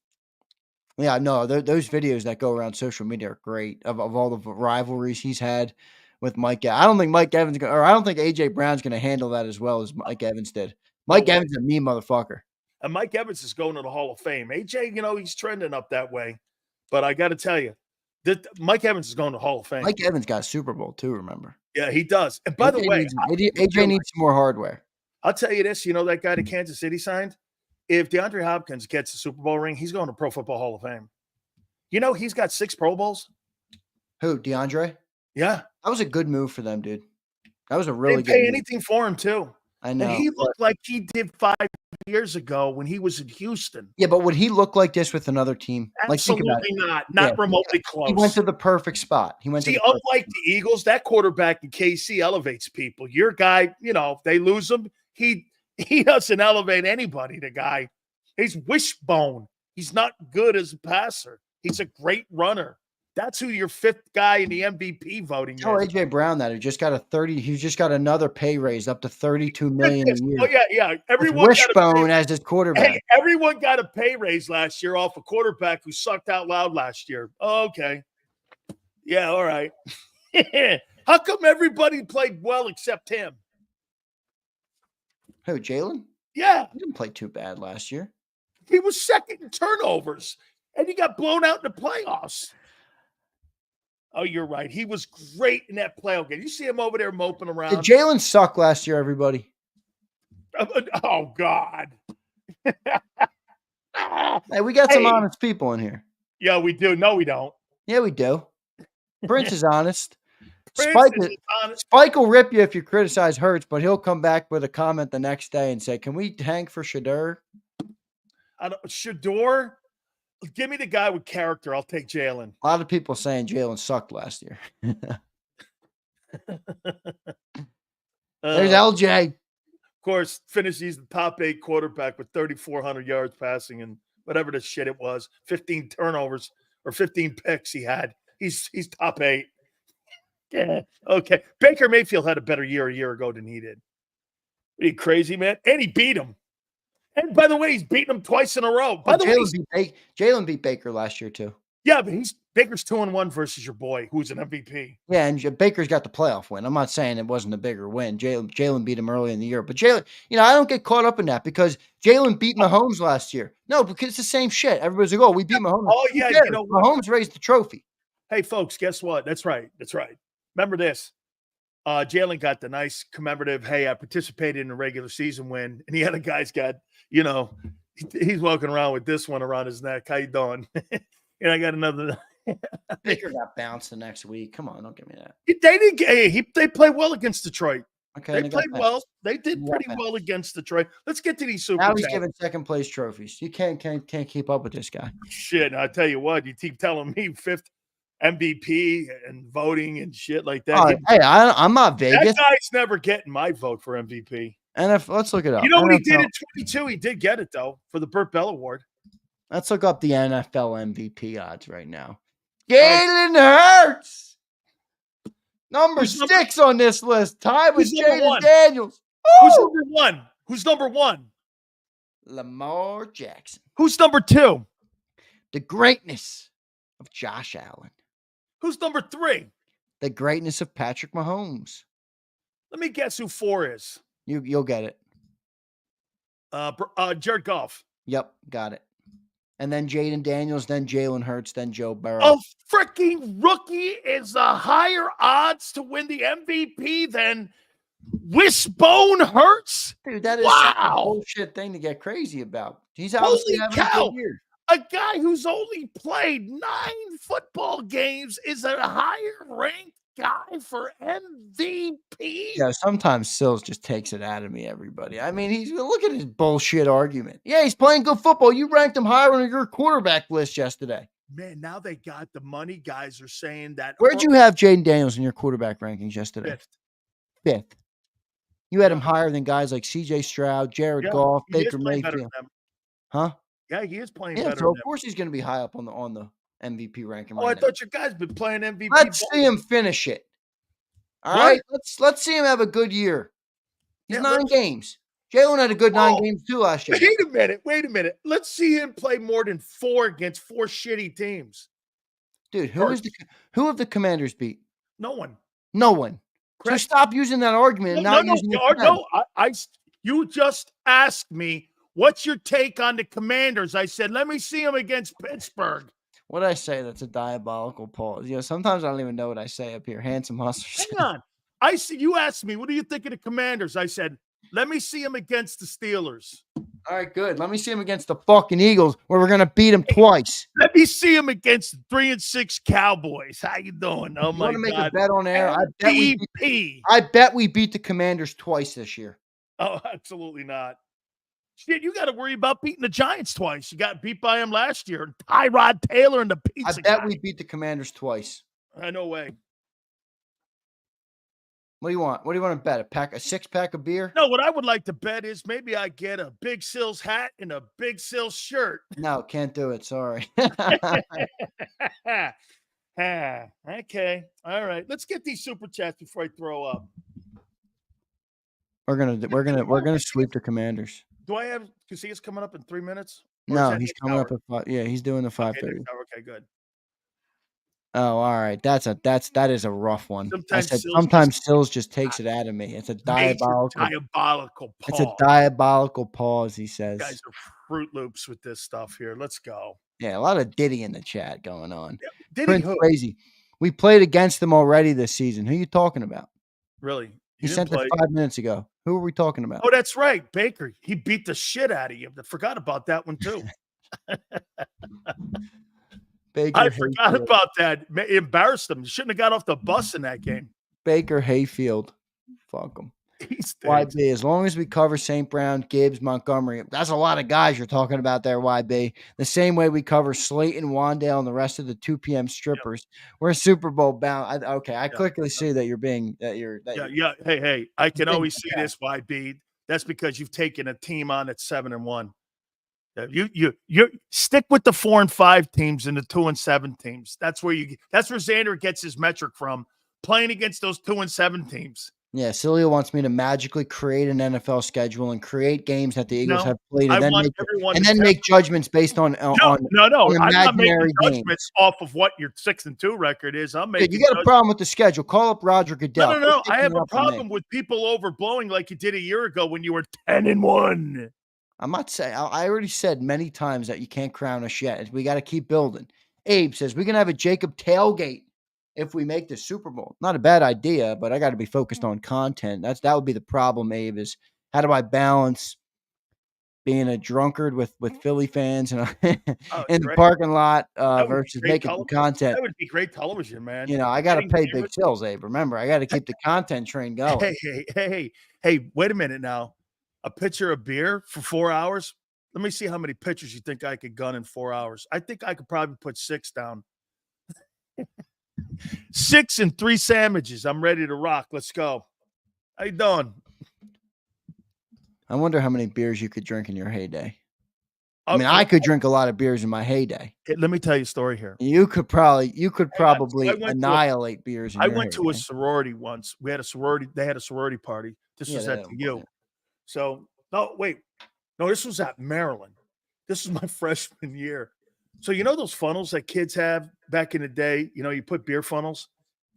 Yeah, no, those videos that go around social media are great of all the rivalries he's had with Mike. I don't think Mike Evans or I don't think AJ Brown's going to handle that as well as Mike Evans did. Mike Evans is a mean motherfucker. And Mike Evans is going to the Hall of Fame. AJ, he's trending up that way. But I got to tell you, Mike Evans is going to the Hall of Fame. Mike Evans got a Super Bowl too, remember? Yeah, he does. And by the way, AJ needs some more hardware. I'll tell you this. You know that guy that Kansas City signed? If DeAndre Hopkins gets a Super Bowl ring, he's going to Pro Football Hall of Fame. He's got 6 Pro Bowls. Who, DeAndre? Yeah. That was a good move for them, dude. That was a really good move. They move. pay anything for him, too. I know. And he looked like he did 5 years ago when he was in Houston. Yeah, but would he look like this with another team? Absolutely not remotely close. He went to the perfect spot. Unlike the Eagles, that quarterback in KC elevates people. Your guy, if they lose him, he doesn't elevate anybody, the guy. He's wishbone. He's not good as a passer. He's a great runner. That's who your 5th guy in the MVP voting is. Oh, AJ Brown, he just got another pay raise up to $32 million a year. Oh, yeah. Everyone wishbone as his quarterback. Hey, everyone got a pay raise last year off a quarterback who sucked out loud last year. Oh, okay. Yeah, all right. How come everybody played well except him? Who, Jalen? Yeah. He didn't play too bad last year. He was second in turnovers, and he got blown out in the playoffs. Oh, you're right. He was great in that playoff game. You see him over there moping around. Did Jalen suck last year, everybody? Oh, God. Hey, we got some honest people in here. Yeah, we do. No, we don't. Yeah, we do. Prince is honest. Honest. Spike will rip you if you criticize Hurts, but he'll come back with a comment the next day and say, "Can we tank for Shedeur?" Shedeur? Give me the guy with character. I'll take Jalen. A lot of people saying Jalen sucked last year. There's LJ. Of course, finishes the top 8 quarterback with 3,400 yards passing and whatever the shit it was, 15 turnovers or 15 picks he had. He's top 8. Yeah. Okay. Baker Mayfield had a better year a year ago than he did. Are you crazy, man? And he beat him. And by the way, he's beaten him twice in a row. By the way, Jalen beat Baker last year too. Yeah, but Baker's 2-1 versus your boy, who's an MVP. Yeah, and Baker's got the playoff win. I'm not saying it wasn't a bigger win. Jalen beat him early in the year, but Jalen, I don't get caught up in that because Jalen beat Mahomes last year. No, because it's the same shit. Everybody's like, "Oh, we beat Mahomes." Oh yeah, Mahomes raised the trophy. Hey, folks, guess what? That's right. Remember this. Jalen got the nice commemorative, hey, I participated in a regular season win. And the other guy's got, he's walking around with this one around his neck. How you doing? And I got another. Baker got bounced the next week. Come on, don't give me that. They played well against Detroit. Okay, they played well. They did pretty well against Detroit. Let's get to these Super Now he's giving second place trophies. You can't keep up with this guy. Shit, I tell you what, you keep telling me 5th MVP and voting and shit like that. Oh, hey, I'm not Vegas. That guy's never getting my vote for MVP. Let's look it up. You know what he did in 22? He did get it, though, for the Burt Bell Award. Let's look up the NFL MVP odds right now. Jalen Hurts. Number Who's 6 on this list, tied with who's number Jaden 1? Daniels. Who's Woo! number 1? Who's number 1? Lamar Jackson. Who's number 2? The greatness of Josh Allen. Who's number 3? The greatness of Patrick Mahomes. Let me guess who 4 is. You'll get it. Jared Goff. Yep, got it. And then Jaden Daniels, then Jalen Hurts, then Joe Burrow. A freaking rookie is a higher odds to win the MVP than Wishbone Hurts? Dude, that is wow. a bullshit thing to get crazy about. He's obviously Holy having cow. a good year. A guy who's only played 9 football games is a higher ranked guy for MVP. Yeah, sometimes Sills just takes it out of me, everybody. I mean, look at his bullshit argument. Yeah, he's playing good football. You ranked him higher on your quarterback list yesterday. Man, now they got the money. Guys are saying that. Where'd you have Jaden Daniels in your quarterback rankings yesterday? 5th. You had him higher than guys like CJ Stroud, Jared Goff, Baker Mayfield. Huh? Yeah, he is playing Yeah, better. so of course he's going to be high up on the MVP ranking. Oh, I thought you guys been playing MVP. Let's see him finish it. All right, let's see him have a good year. He's 9 games. Jalen had a good 9 games too last year. Wait a minute. Let's see him play more than 4 against 4 shitty teams. Dude, who have the Commanders beat? No one. No one. Correct. So stop using that argument and not using it. You just asked me, what's your take on the Commanders? I said, let me see him against Pittsburgh. What did I say? That's a diabolical pause. You know, sometimes I don't even know what I say up here. Handsome hustlers. Hang on. You asked me, what do you think of the Commanders? I said, let me see him against the Steelers. All right, good. Let me see him against the fucking Eagles, where we're gonna beat them twice. Let me see him against the 3-6 Cowboys. How you doing? Oh my God! Want to make a bet on air? I bet we beat the Commanders twice this year. Oh, absolutely not. Shit, you got to worry about beating the Giants twice. You got beat by them last year. Tyrod Taylor and the pizza. I bet we beat the Commanders twice. No way. What do you want? What do you want to bet? A 6-pack of beer? No, what I would like to bet is maybe I get a Big Sills hat and a Big Sills shirt. No, can't do it. Sorry. Okay. All right. Let's get these super chats before I throw up. We're gonna sweep the Commanders. Do I have Casillas coming up in 3 minutes? No, he's coming up at 5. Yeah, he's doing the 5:30. Okay, good. Oh, all right. That is a rough one. Sometimes Sills just takes it out of me. It's a diabolical pause. It's a diabolical pause, he says. You guys are Fruit Loops with this stuff here. Let's go. Yeah, a lot of Diddy in the chat going on. Yeah, Diddy who? Crazy. We played against them already this season. Who are you talking about? Really? He sent it 5 minutes ago. Who are we talking about? Oh, that's right. Baker. He beat the shit out of you. I forgot about that one too. I forgot about that. It embarrassed him. You shouldn't have got off the bus in that game. Baker Hayfield. Fuck him. YB, as long as we cover St. Brown, Gibbs, Montgomery, that's a lot of guys you're talking about there, YB. The same way we cover Slayton, Wandale, and the rest of the 2 p.m. strippers. Yep. We're Super Bowl bound. I quickly see that you're being Hey, I can always see this, YB. That's because you've taken a team on at 7-1. You stick with the 4 and 5 teams and the 2 and 7 teams. That's where Xander gets his metric from, playing against those 2 and 7 teams. Yeah, Sileo wants me to magically create an NFL schedule and create games that the Eagles have played, and then make judgments based on no. I'm not making judgments games. Off of what your 6-2 record is. I'm making. You got a problem with the schedule? Call up Roger Goodell. No. I have a problem with people overblowing like you did a year ago when you were 10-1. I'm not saying. I already said many times that you can't crown us yet. We got to keep building. Abe says we can have a JAKIB tailgate if we make the Super Bowl. Not a bad idea, but I got to be focused on content. That would be the problem, Abe, is how do I balance being a drunkard with Philly fans and in the parking lot versus making some content? That would be great television, man. You know, I got to pay big sales, Abe. Remember, I got to keep the content train going. Hey, wait a minute now. A pitcher of beer for 4 hours? Let me see how many pitchers you think I could gun in 4 hours. I think I could probably put 6 down. 6 and 3 sandwiches. I'm ready to rock. Let's go. How you doing? I wonder how many beers you could drink in your heyday. I mean, I could drink a lot of beers in my heyday. Let me tell you a story here. You could probably Hang on. So annihilate beers in I your went to a heyday. sorority once. We had a sorority. They had a sorority party. This Yeah, was they at don't the want U. it. So no, wait, no, this was at Maryland. This was my freshman year. So you know those funnels that kids have back in the day. You know, you put beer funnels.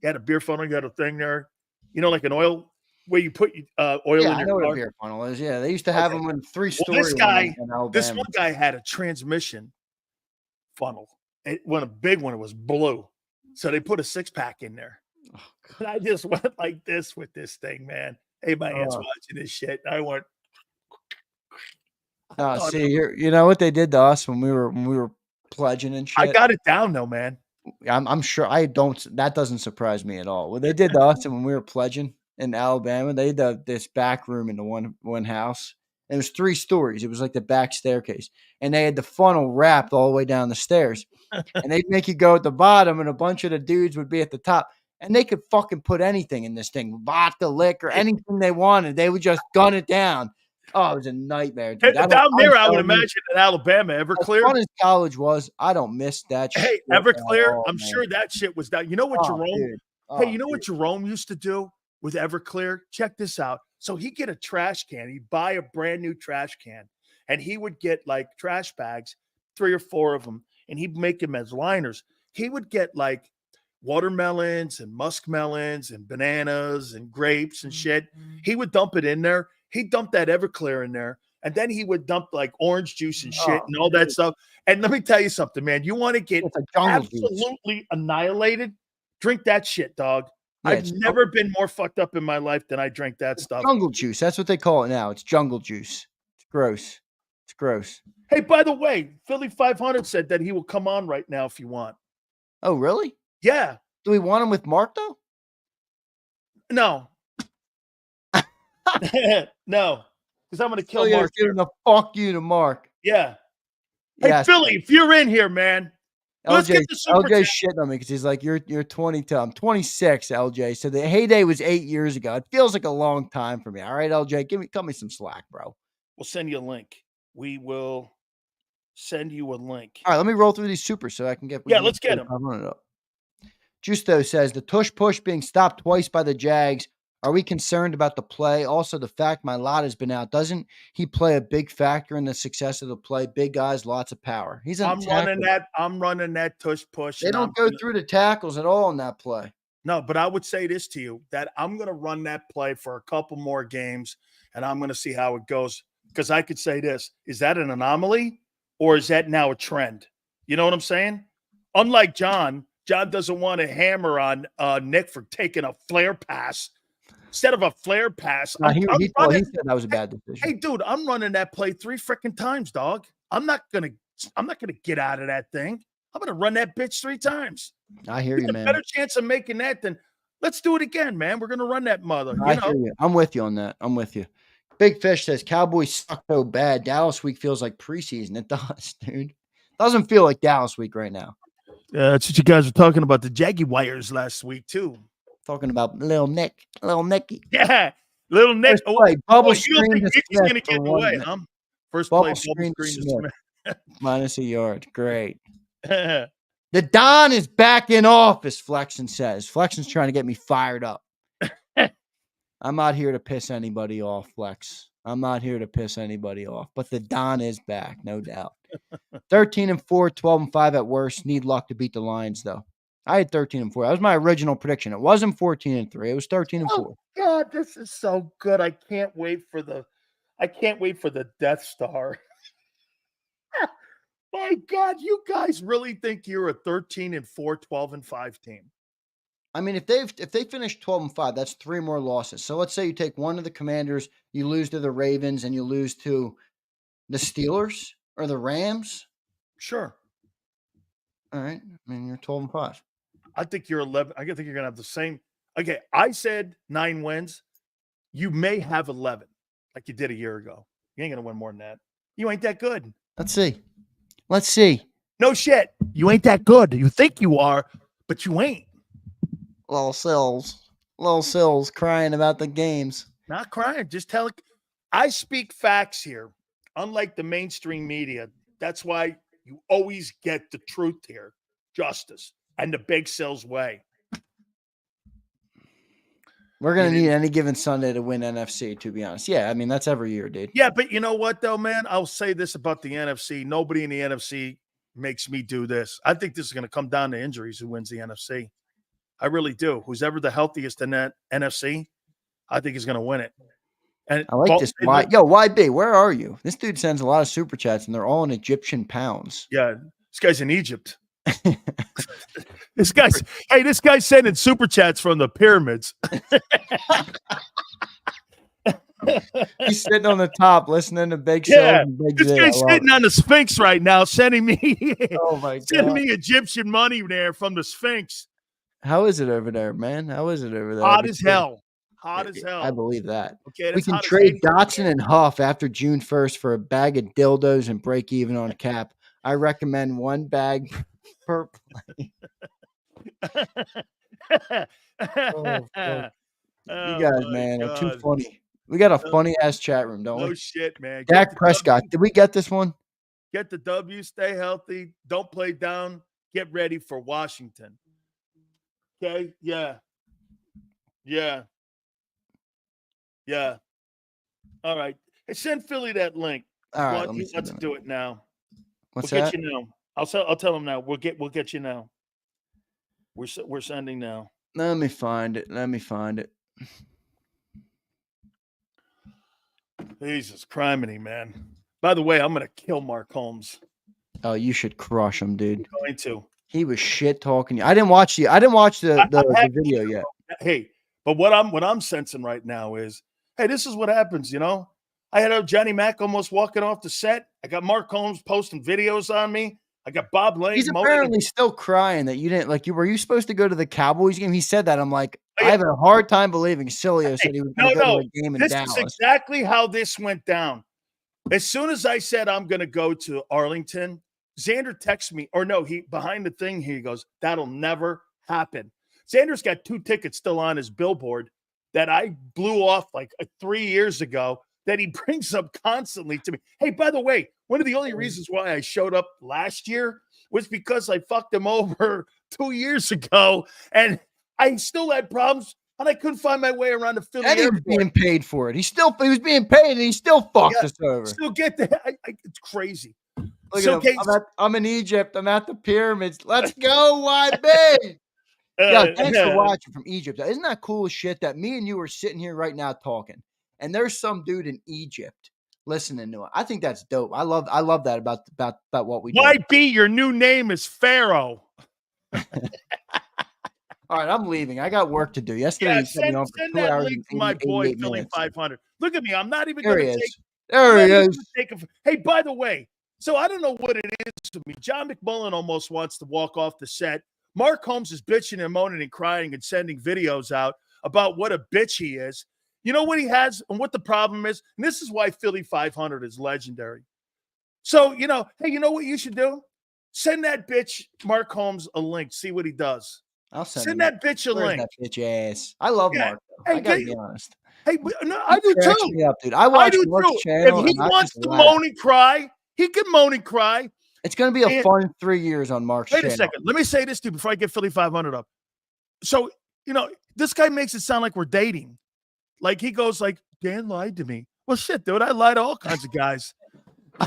You had a beer funnel. You had a thing there. You know, like an oil where you put oil Yeah, in I your know what a car. beer funnel is. Yeah, they used to have Okay. them in Well, three-story one in this Alabama. one guy had a transmission funnel. A big one. It was blue. So they put a 6-pack in there. Oh, And I just went like this with this thing, man. Hey, my aunt's Oh. watching this shit. I went. No, Oh, see, you know what they did to us when we were pledging and I shit? got it down though, man. I'm sure that doesn't surprise me at all. What they did to us when we were pledging in Alabama, they had this back room in the one house. It was 3 stories. It was like the back staircase. And they had the funnel wrapped all the way down the stairs. And they'd make you go at the bottom, and a bunch of the dudes would be at the top. And they could fucking put anything in this thing, vodka, liquor, anything they wanted. They would just gun it down. Oh, it was a nightmare, dude. Down I'm there, I would telling you, imagine in Alabama, as Everclear. fun as college was, I don't miss that shit Hey, at Everclear. all, I'm man. sure that shit was down. You know what Oh, Jerome? dude. Hey, Oh, you know what dude. Jerome used to do with Everclear? Check this out. So he'd get a trash can. He'd buy a brand new trash can, and he would get like trash bags, 3 or 4 of them, and he'd make them as liners. He would get like watermelons and muskmelons and bananas and grapes and shit. He would dump it in there. He'd dump that Everclear in there. And then he would dump like orange juice and shit Oh, and all that dude. stuff. And let me tell you something, man. You want to get It's like jungle juice. absolutely annihilated? Drink that shit, dog. Yeah, I've it's never been more fucked up in my life than I drank that stuff. jungle juice. That's what they call it now. It's jungle juice. It's gross. It's gross. Hey, by the way, Philly 500 said that he will come on right now if you want. Oh, really? Yeah. Do we want him with Mark, though? No. No. Because I'm going to kill Oh, yeah, Mark. giving the fuck you to Mark. Yeah. Hey, Yes. Philly, if you're in here, man, let's get the super LJ chat. shitting on me because he's like, you're 22. I'm 26, LJ. So the heyday was 8 years ago. It feels like a long time for me. All right, LJ, cut me some slack, bro. We'll send you a link. We will send you a link. All right, let me roll through these supers so I can get. Yeah, let's get them. Up. Justo says the tush push being stopped twice by the Jags. Are we concerned about the play? Also, the fact my lot has been out. Doesn't he play a big factor in the success of the play? Big guys, lots of power. I'm running that tush push. They don't go through the tackles at all in that play. No, but I would say this to you, that I'm going to run that play for a couple more games, and I'm going to see how it goes. Because I could say this, is that an anomaly or is that now a trend? You know what I'm saying? Unlike John doesn't want to hammer on Nick for taking a flare pass. Instead of a flare pass, he said that was a bad decision. Hey, dude, I'm running that play 3 freaking times, dog. I'm not gonna get out of that thing. I'm gonna run that bitch 3 times. I hear you, man. Better chance of making that than let's do it again, man. We're gonna run that mother. I hear you. I'm with you on that. I'm with you. Big Fish says Cowboys suck so bad. Dallas week feels like preseason. It does, dude. Doesn't feel like Dallas week right now. That's what you guys were talking about the Jaguars last week too. Talking about little Nicky. Yeah, little Nick. Bubble screen. He's gonna get away, huh? First play, bubble screen to Smith. Minus a yard. Great. The Don is back in office, Flexen says. Flexen's trying to get me fired up. I'm not here to piss anybody off, Flex. I'm not here to piss anybody off. But the Don is back, no doubt. 13-4, 12-5 at worst. Need luck to beat the Lions, though. I had 13-4. That was my original prediction. It wasn't 14-3. It was 13-4. Oh, God, this is so good. I can't wait for the Death Star. My God, you guys really think you're a 13-4, 12-5 team? I mean, if they finish 12-5, that's 3 more losses. So let's say you take one of the Commanders, you lose to the Ravens, and you lose to the Steelers or the Rams. Sure. All right. I mean, you're 12-5. I think you're 11. I think you're gonna have the same. Okay, I said 9 wins. You may have 11, like you did a year ago. You ain't gonna win more than that. You ain't that good. Let's see. No shit. You ain't that good. You think you are, but you ain't. Little Sills crying about the games. Not crying. Just tell it. I speak facts here. Unlike the mainstream media, That's why you always get the truth here, justice, and the Big Sales way. We're going to need any given Sunday to win NFC, to be honest. Yeah, I mean, that's every year, dude. Yeah, but you know what, though, man? I'll say this about the NFC. Nobody in the NFC makes me do this. I think this is going to come down to injuries who wins the NFC. I really do. Who's ever the healthiest in that NFC, I think is going to win it. And I like this. YB, where are you? This dude sends a lot of super chats, and they're all in Egyptian pounds. Yeah, this guy's in Egypt. This guy's sending super chats from the pyramids. He's sitting on the top listening to Big Yeah, and Big this guy's sitting on the Sphinx right now, sending me oh my God. sending me Egyptian money there from the Sphinx. How is it over there, man? How is it over there? Hot as hell. Hot as hell. I believe that. Okay, we can trade Dotson and Huff after June 1st for a bag of dildos and break even on cap. I recommend one bag per play. You guys, man, are too funny. We got a funny ass chat room, don't we? No shit, man. Dak Prescott. Did we get this one? Get the W, stay healthy, don't play down, get ready for Washington. Okay? Yeah. All right. Hey, send Philly that link. All right, let's do it now. What's we'll that? Get you now. I'll tell them now. We'll get you now. We're sending now. Let me find it. Jesus criminy, man. By the way, I'm gonna kill Mark Holmes. Oh, you should crush him, dude. I'm going to. He was shit talking. I didn't watch the video yet. Hey, but what I'm sensing right now is, hey, this is what happens, you know. I had Johnny Mack almost walking off the set. I got Mark Holmes posting videos on me. I got Bob Lane. He's apparently still crying that you didn't were you supposed to go to the Cowboys game? He said that. I'm like, I have a hard time believing Sileo said he was going to go to a game in Dallas. This is exactly how this went down. As soon as I said I'm going to go to Arlington, Xander texts me, or no, he behind the thing, he goes, that'll never happen. Xander's got 2 tickets still on his billboard that I blew off like 3 years ago that he brings up constantly to me. Hey, by the way, one of the only reasons why I showed up last year was because I fucked him over 2 years ago, and I still had problems, and I couldn't find my way around the Philly airport. And he was being paid for it. He was being paid, and he still fucked us over. Still get that. It's crazy. Look at him. I'm in Egypt. I'm at the pyramids. Let's go, YB. Yeah, thanks for watching from Egypt. Isn't that cool as shit that me and you are sitting here right now talking, and there's some dude in Egypt listening to it? I think that's dope. I love that about what we do. YB, your new name is Pharaoh. All right, I'm leaving. I got work to do. Yesterday, send that link to my boy, Philly 500. Look at me. I'm not even going to take. There he is. Hey, by the way, so I don't know what it is to me. John McMullen almost wants to walk off the set. Mark Holmes is bitching and moaning and crying and sending videos out about what a bitch he is. You know what he has and what the problem is? And this is why Philly 500 is legendary. So, hey, you know what you should do? Send that bitch, Mark Holmes, a link. See what he does. I'll send that bitch a link. That bitch ass. I love Mark, though. Hey, I gotta be honest. Hey, no, I do too. Me up, dude. I watch Mark's channel. If he wants to moan and cry, he can moan and cry. It's going to be a fun 3 years on Mark's channel. Wait a second. Let me say this to you before I get Philly 500 up. So, this guy makes it sound like we're dating. Like he goes like, Dan lied to me. Well, shit, dude, I lie to all kinds of guys.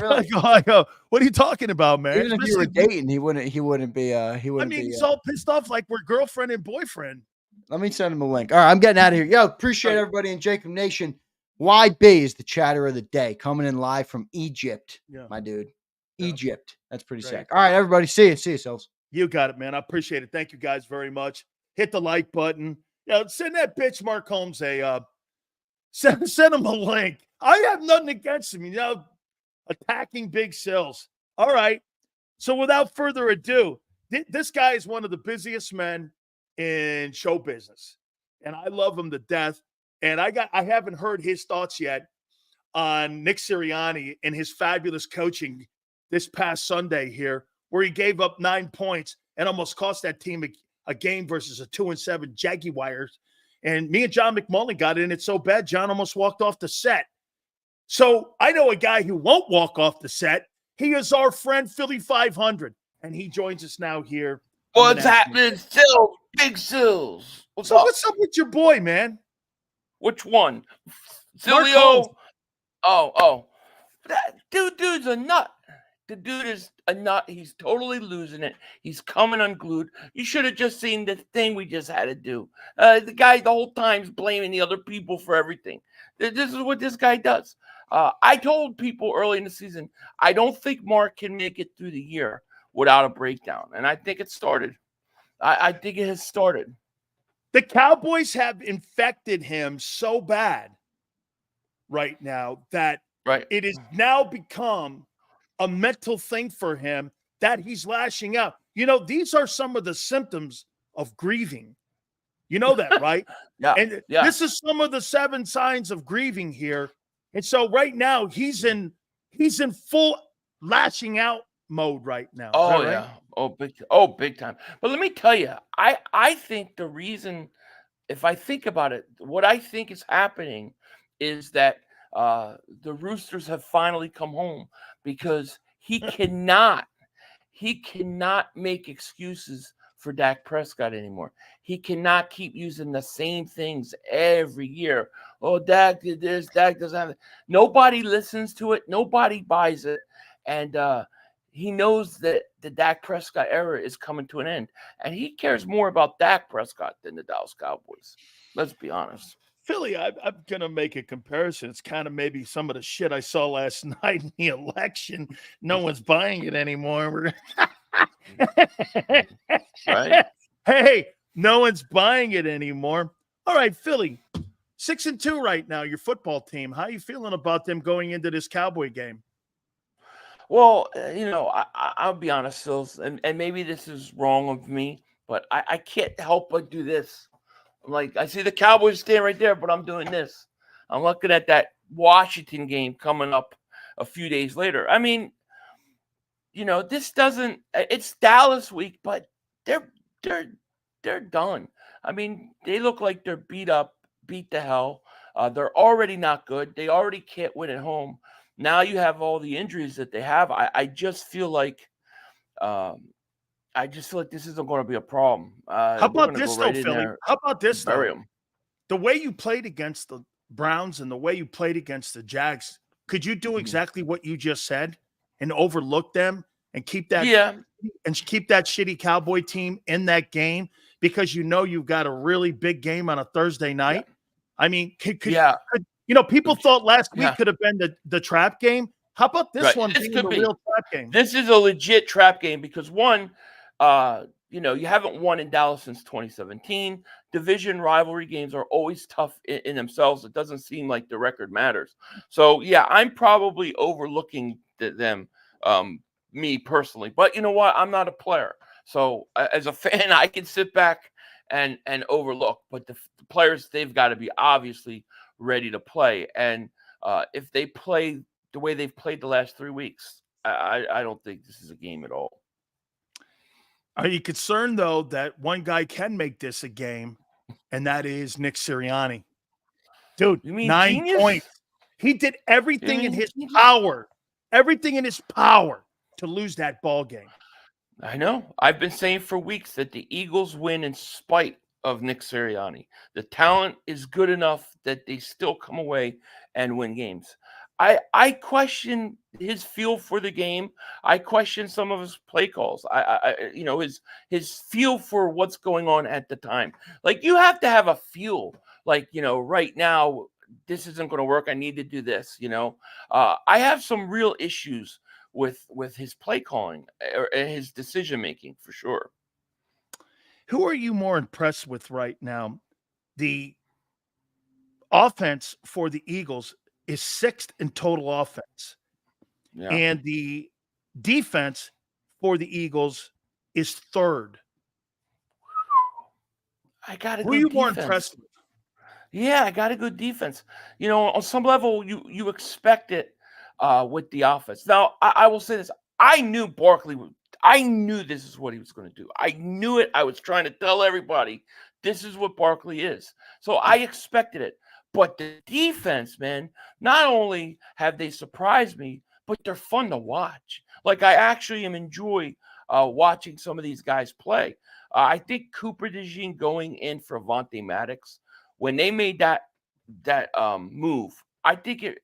Really? I go, what are you talking about, man? Even if you were dating, he wouldn't be. He's all pissed off like we're girlfriend and boyfriend. Let me send him a link. All right, I'm getting out of here. Yo, appreciate everybody in JAKIB Nation. YB is the chatter of the day, coming in live from Egypt, my dude. Egypt. That's pretty sick. All right, everybody. See you. See yourselves. You got it, man. I appreciate it. Thank you guys very much. Hit the like button. Send that bitch Mark Holmes send him a link. I have nothing against him, attacking big sales. All right. So without further ado, this guy is one of the busiest men in show business, and I love him to death. And I haven't heard his thoughts yet on Nick Sirianni and his fabulous coaching this past Sunday here, where he gave up 9 points and almost cost that team a game versus a 2-7 Jaguars. And me and John McMullen got in it so bad, John almost walked off the set. So I know a guy who won't walk off the set. He is our friend, Philly 500, and he joins us now here. What's happening, Sills? Big Sills. So what's up with your boy, man? Which one? Mark Sileo? Oh. That dude's a nut. The dude is a nut. He's totally losing it. He's coming unglued. You should have just seen the thing we just had to do. The guy the whole time's blaming the other people for everything. This is what this guy does. I told people early in the season, I don't think Mark can make it through the year without a breakdown. And I think it started. I think it has started. The Cowboys have infected him so bad right now that it has now become a mental thing for him that he's lashing out. You know, these are some of the symptoms of grieving. You know that, right? Yeah. And this is some of the 7 signs of grieving here. And so right now he's in full lashing out mode right now. Oh, right? Yeah. Big time. But let me tell you, I think the reason, if I think about it, what I think is happening is that the Roosters have finally come home, because he cannot make excuses for Dak Prescott anymore. He cannot keep using the same things every year. Oh, Dak did this, Dak doesn't have it. Nobody listens to it. Nobody buys it. And he knows that the Dak Prescott era is coming to an end. And he cares more about Dak Prescott than the Dallas Cowboys. Let's be honest. Philly, I'm going to make a comparison. It's kind of maybe some of the shit I saw last night in the election. No one's buying it anymore. Right? Hey, no one's buying it anymore. All right, Philly, 6-2 right now, your football team. How are you feeling about them going into this Cowboy game? Well, I'll be honest, Sills, and maybe this is wrong of me, but I can't help but do this. Like, I see the Cowboys stand right there, but I'm doing this. I'm looking at that Washington game coming up a few days later. I mean, this doesn't. It's Dallas week, but they're done. I mean, they look like they're beat to hell. They're already not good. They already can't win at home. Now you have all the injuries that they have. I just feel like. This isn't going to be a problem. How about this, though, Philly? How about this, though? The way you played against the Browns and the way you played against the Jags, could you do exactly what you just said and overlook them and keep that shitty Cowboy team in that game because you've got a really big game on a Thursday night? Yeah. I mean, people thought last week could have been the trap game. How about this one being the real trap game? This is a legit trap game because one – you haven't won in Dallas since 2017. Division rivalry games are always tough in themselves. It doesn't seem like the record matters. So, I'm probably overlooking them, me personally. But you know what? I'm not a player. So, as a fan, I can sit back and overlook. But the players, they've got to be obviously ready to play. And if they play the way they've played the last 3 weeks, I don't think this is a game at all. Are you concerned, though, that one guy can make this a game, and that is Nick Sirianni? Dude, 9 genius? points. He did everything in his power to lose that ball game. I know. I've been saying for weeks that the Eagles win in spite of Nick Sirianni. The talent is good enough that they still come away and win games. I question his feel for the game. I question some of his play calls. His feel for what's going on at the time. Like, you have to have a feel. Like, right now this isn't going to work. I need to do this. I have some real issues with his play calling or his decision making for sure. Who are you more impressed with right now? The offense for the Eagles is 6th in total offense. Yeah. And the defense for the Eagles is 3rd. I got a Who good are you defense. more impressed with? Yeah, I got a good defense. On some level, you expect it with the offense. Now, I will say this. I knew this is what he was going to do. I knew it. I was trying to tell everybody this is what Barkley is. So I expected it. But the defense, man, not only have they surprised me, but they're fun to watch. Like I actually am enjoy watching some of these guys play. I think Cooper DeJean going in for Vontae Maddox, when they made that move, I think it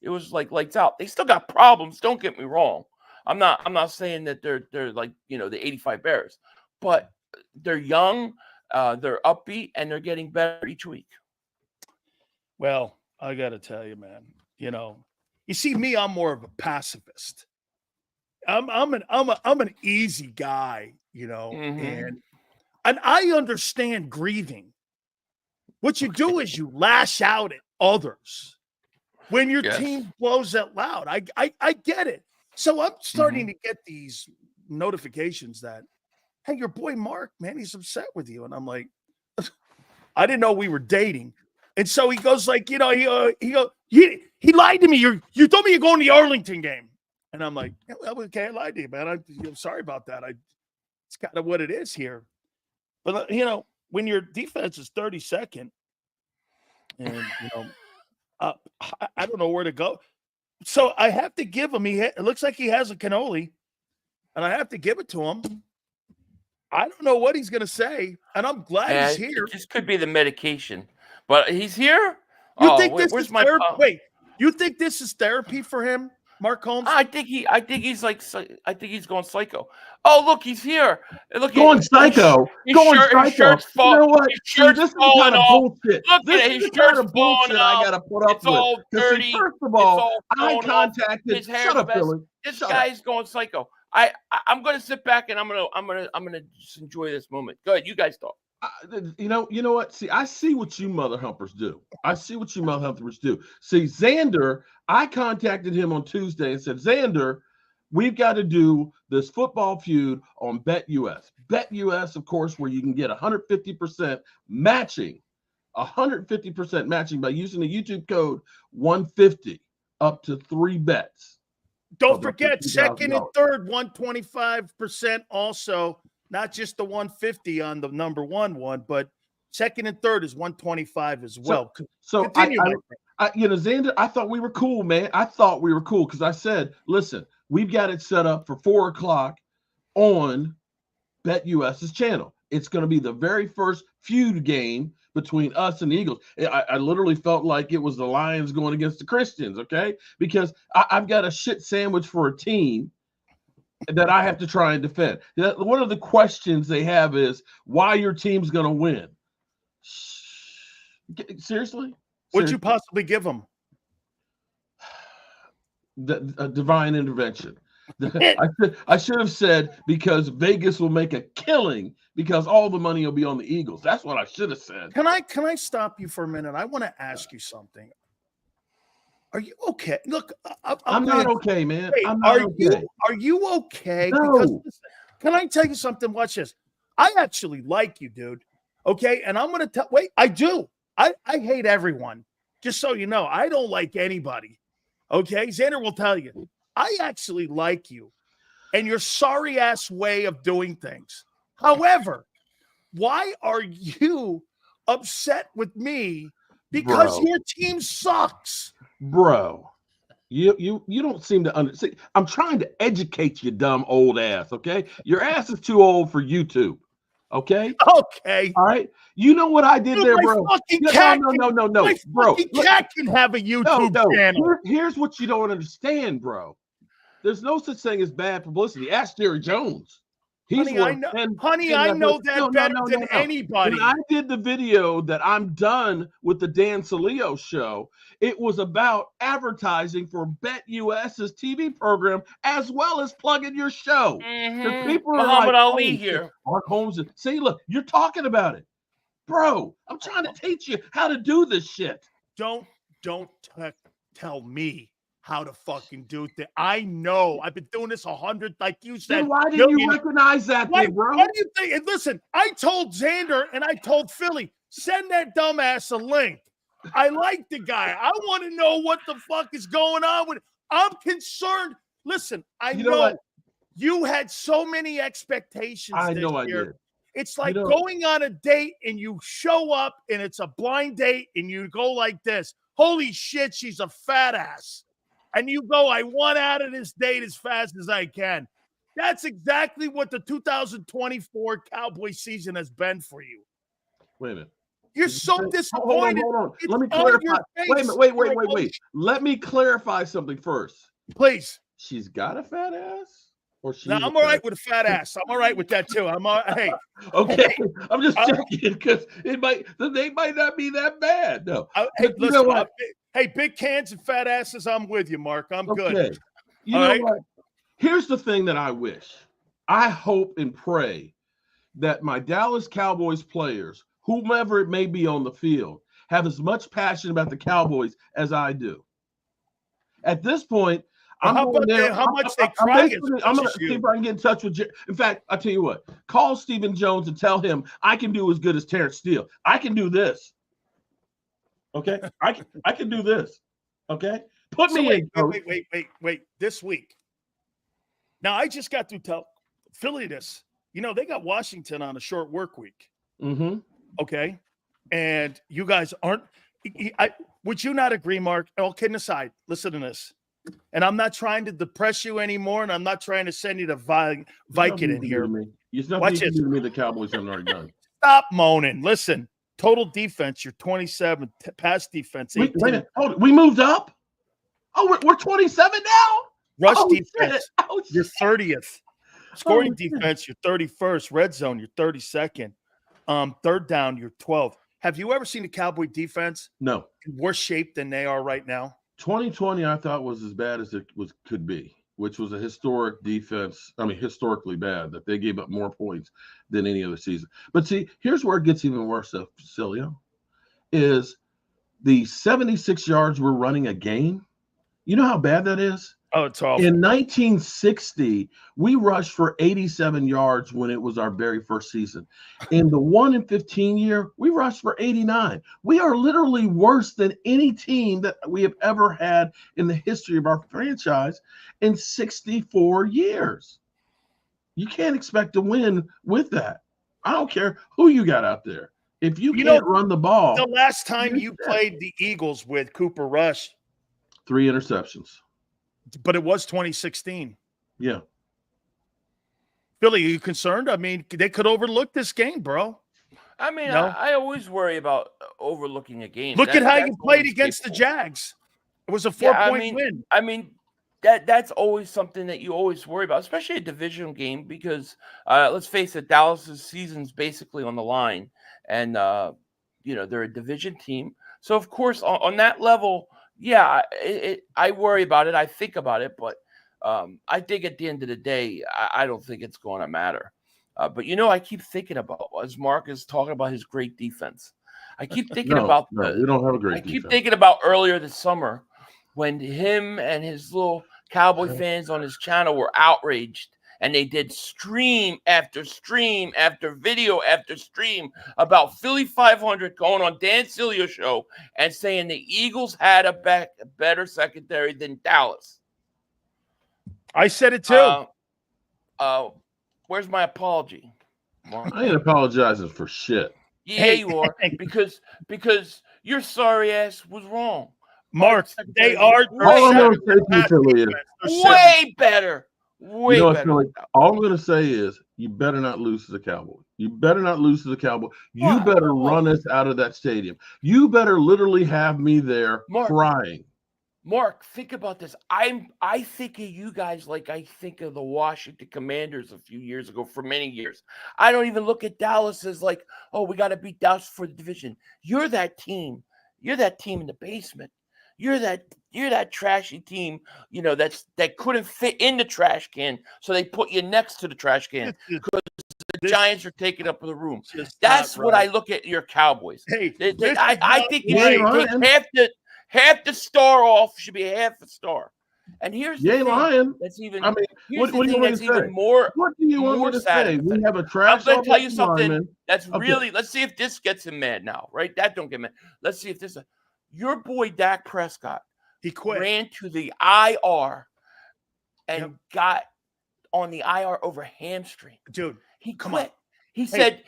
was like lights out. They still got problems. Don't get me wrong. I'm not saying that they're like, the 85 Bears, but they're young, they're upbeat, and they're getting better each week. Well, I got to tell you, man, you see me, I'm more of a pacifist. I'm an easy guy, and I understand grieving. What you do is you lash out at others when your team blows out loud. I get it. So I'm starting to get these notifications that, hey, your boy Mark, man, he's upset with you. And I'm like, I didn't know we were dating. And so he goes like, he lied to me. You told me you're going to the Arlington game. And I'm like, okay, I lied to you, man. I'm sorry about that. It's kind of what it is here. But, when your defense is 32nd and, I don't know where to go. So I have to give him, it looks like he has a cannoli, and I have to give it to him. I don't know what he's going to say, and I'm glad he's here. This could be the medication, but he's here? You think this is therapy? Wait, you think this is therapy for him, Mark Holmes? I think he's going psycho. Oh, look, he's here. Look, going psycho. His shirt's falling. You know what? His shirt's falling off. Bullshit. Look this at is his the kind shirt's of bullshit falling I gotta put up It's all with. dirty. First of all, I falling off. contacted. His hair's Shut up, messed. Billy. This Shut guy's going psycho. I'm going to sit back and I'm gonna just enjoy this moment. Go ahead, you guys talk. You know what? See, I see what you mother humpers do. See, Xander, I contacted him on Tuesday and said, Xander, we've got to do this football feud on BetUS. BetUS, of course, where you can get 150% matching, 150% matching by using the YouTube code 150 up to 3 bets. Don't forget, second and third, 125% also. Not just the 150 on the number one, but second and third is 125 as well. So continue, Xander, I thought we were cool, man. I thought we were cool because I said, listen, we've got it set up for 4 o'clock on BetUS's channel. It's going to be the very first feud game between us and the Eagles. I literally felt like it was the Lions going against the Christians, okay? Because I've got a shit sandwich for a team that I have to try and defend. One of the questions they have is why your team's going to win. Seriously? What'd you possibly give them? A divine intervention. I should have said because Vegas will make a killing because all the money will be on the Eagles. That's what I should have said. Can I stop you for a minute? I want to ask you something. Are you okay? Look, I'm not okay, man. Wait, I'm not okay. Are you okay? No. Because listen, can I tell you something? Watch this. I actually like you, dude. Okay, and I'm gonna tell. Wait, I do. I hate everyone. Just so you know, I don't like anybody. Okay, Xander will tell you. I actually like you, and your sorry ass way of doing things. However, why are you upset with me because your team sucks? Bro, you don't seem to understand. I'm trying to educate you, dumb old ass, okay? Your ass is too old for YouTube, okay? Okay. All right? You know what I did there, bro? No. My bro, fucking cat can have a YouTube channel. Here's what you don't understand, bro. There's no such thing as bad publicity. Ask Jerry Jones. Honey, I know that better than anybody. When I did the video that I'm done with the Dan Sileo show, it was about advertising for BetUS's TV program as well as plugging your show. People are Muhammad like, Ali here. Mark Holmes. See, look, you're talking about it. Bro, I'm trying to teach you how to do this shit. Don't tell me how to fucking do things. I know. I've been doing this 100, like you said. Then why didn't you recognize that, bro? What do you think? And listen, I told Xander and I told Philly, send that dumbass a link. I like the guy. I want to know what the fuck is going on with. I'm concerned. Listen, I know you had so many expectations. I know I year. did. It's like going on a date and you show up and it's a blind date and you go like this. Holy shit, she's a fat ass. and you go, I want out of this date as fast as I can. That's exactly what the 2024 Cowboy season has been for you. Wait a minute. You're so disappointed. Hold on. It's Let me on clarify. your face. Wait a minute. Your Wait. emotion. Let me clarify something first. Please. She's got a fat ass? Or she's No, I'm all right with a fat ass. I'm all right with that too. I'm all hey. Okay. I'm just checking because they might not be that bad. No. Hey, You know listen, what? hey, big cans and fat asses, I'm with you, Mark. I'm good. Okay. You All know right? what? Here's the thing that I wish. I hope and pray that my Dallas Cowboys players, whomever it may be on the field, have as much passion about the Cowboys as I do. At this point, I'm how going about there. how much they cry as I'm much going as to you? see if I can get in touch with In fact, I'll tell you what. Call Stephen Jones and tell him I can do as good as Terrence Steele. I can do this. Okay? I can do this. Okay? Put So me in, coach. wait. This week. Now, I just got through Philly this. You know, they got Washington on a short work week. Mm-hmm. Okay? And you guys aren't would you not agree, Mark? All kidding aside, listen to this. And I'm not trying to depress you anymore, and I'm not trying to send you to Vicodin here. It's nothing Watch you can this. do to me the Cowboys haven't already done. Stop moaning. Listen, total defense, you're 27. Pass defense, 18. Wait a minute. Hold it. We moved up? Oh, we're 27 now? Rush Oh, defense, shit. Oh, you're shit. 30th. Scoring Oh, shit. defense, you're 31st. Red zone, you're 32nd. Third down, you're 12th. Have you ever seen the Cowboy defense No. in worse shape than they are right now? 2020, I thought was as bad as it could be, which was a historic defense. I mean, historically bad that they gave up more points than any other season. But see, here's where it gets even worse, Sileo, is the 76 yards we're running a game. You know how bad that is? Oh, it's awful. In 1960, we rushed for 87 yards when it was our very first season. In the 1 in 15 year, we rushed for 89. We are literally worse than any team that we have ever had in the history of our franchise in 64 years. You can't expect to win with that. I don't care who you got out there. If you can't run the ball. The last time you played the Eagles with Cooper Rush, 3 interceptions. but it was 2016. Yeah. Billy, are you concerned? I mean, they could overlook this game, bro. I mean, No? I always worry about overlooking a game. Look at how you That's played always against the capable. Jags. It was a 4-point win. I mean, that's always something that you always worry about, especially a division game, because let's face it, Dallas's season's basically on the line, and they're a division team. So of course, on that level, yeah, I worry about it. I think about it, but I think at the end of the day, I don't think it's going to matter. But I keep thinking about, as Mark is talking about his great defense, I keep thinking about we don't have a great defense. keep thinking about earlier this summer when him and his little Cowboy fans on his channel were outraged, and they did stream after stream after video after stream about Philly 500 going on Dan Sileo show and saying the Eagles had a better secondary than Dallas. I said it too. Where's my apology, Mark? I ain't apologizing for shit. Yeah, you are, because your sorry ass was wrong. Mark, they are All I'm going to say to you, Philly, is way better. Way better. Philly, all I'm going to say is you better not lose to the Cowboys. You better not lose to the Cowboys. You better run us out of that stadium. You better literally have me there crying. Mark, think about this. I think of you guys like I think of the Washington Commanders a few years ago for many years. I don't even look at Dallas as like, oh, we got to beat Dallas for the division. You're that team. You're that team in the basement. You're that trashy team, that couldn't fit in the trash can, so they put you next to the trash can because the Giants are taking up the room. That's what I look at your Cowboys. Hey, I think you should take half the star off, should be half a star. And here's the thing lying. that's even. I mean, here's what the do you thing want that's to say? even more. What do you want me to say? We have a trash. I'm going to tell you something lineman. that's really. Let's see if this gets him mad now, right? That don't get mad. Let's see if this. Your boy Dak Prescott, he quit. Ran to the IR and got on the IR over hamstring. Dude, he quit. He said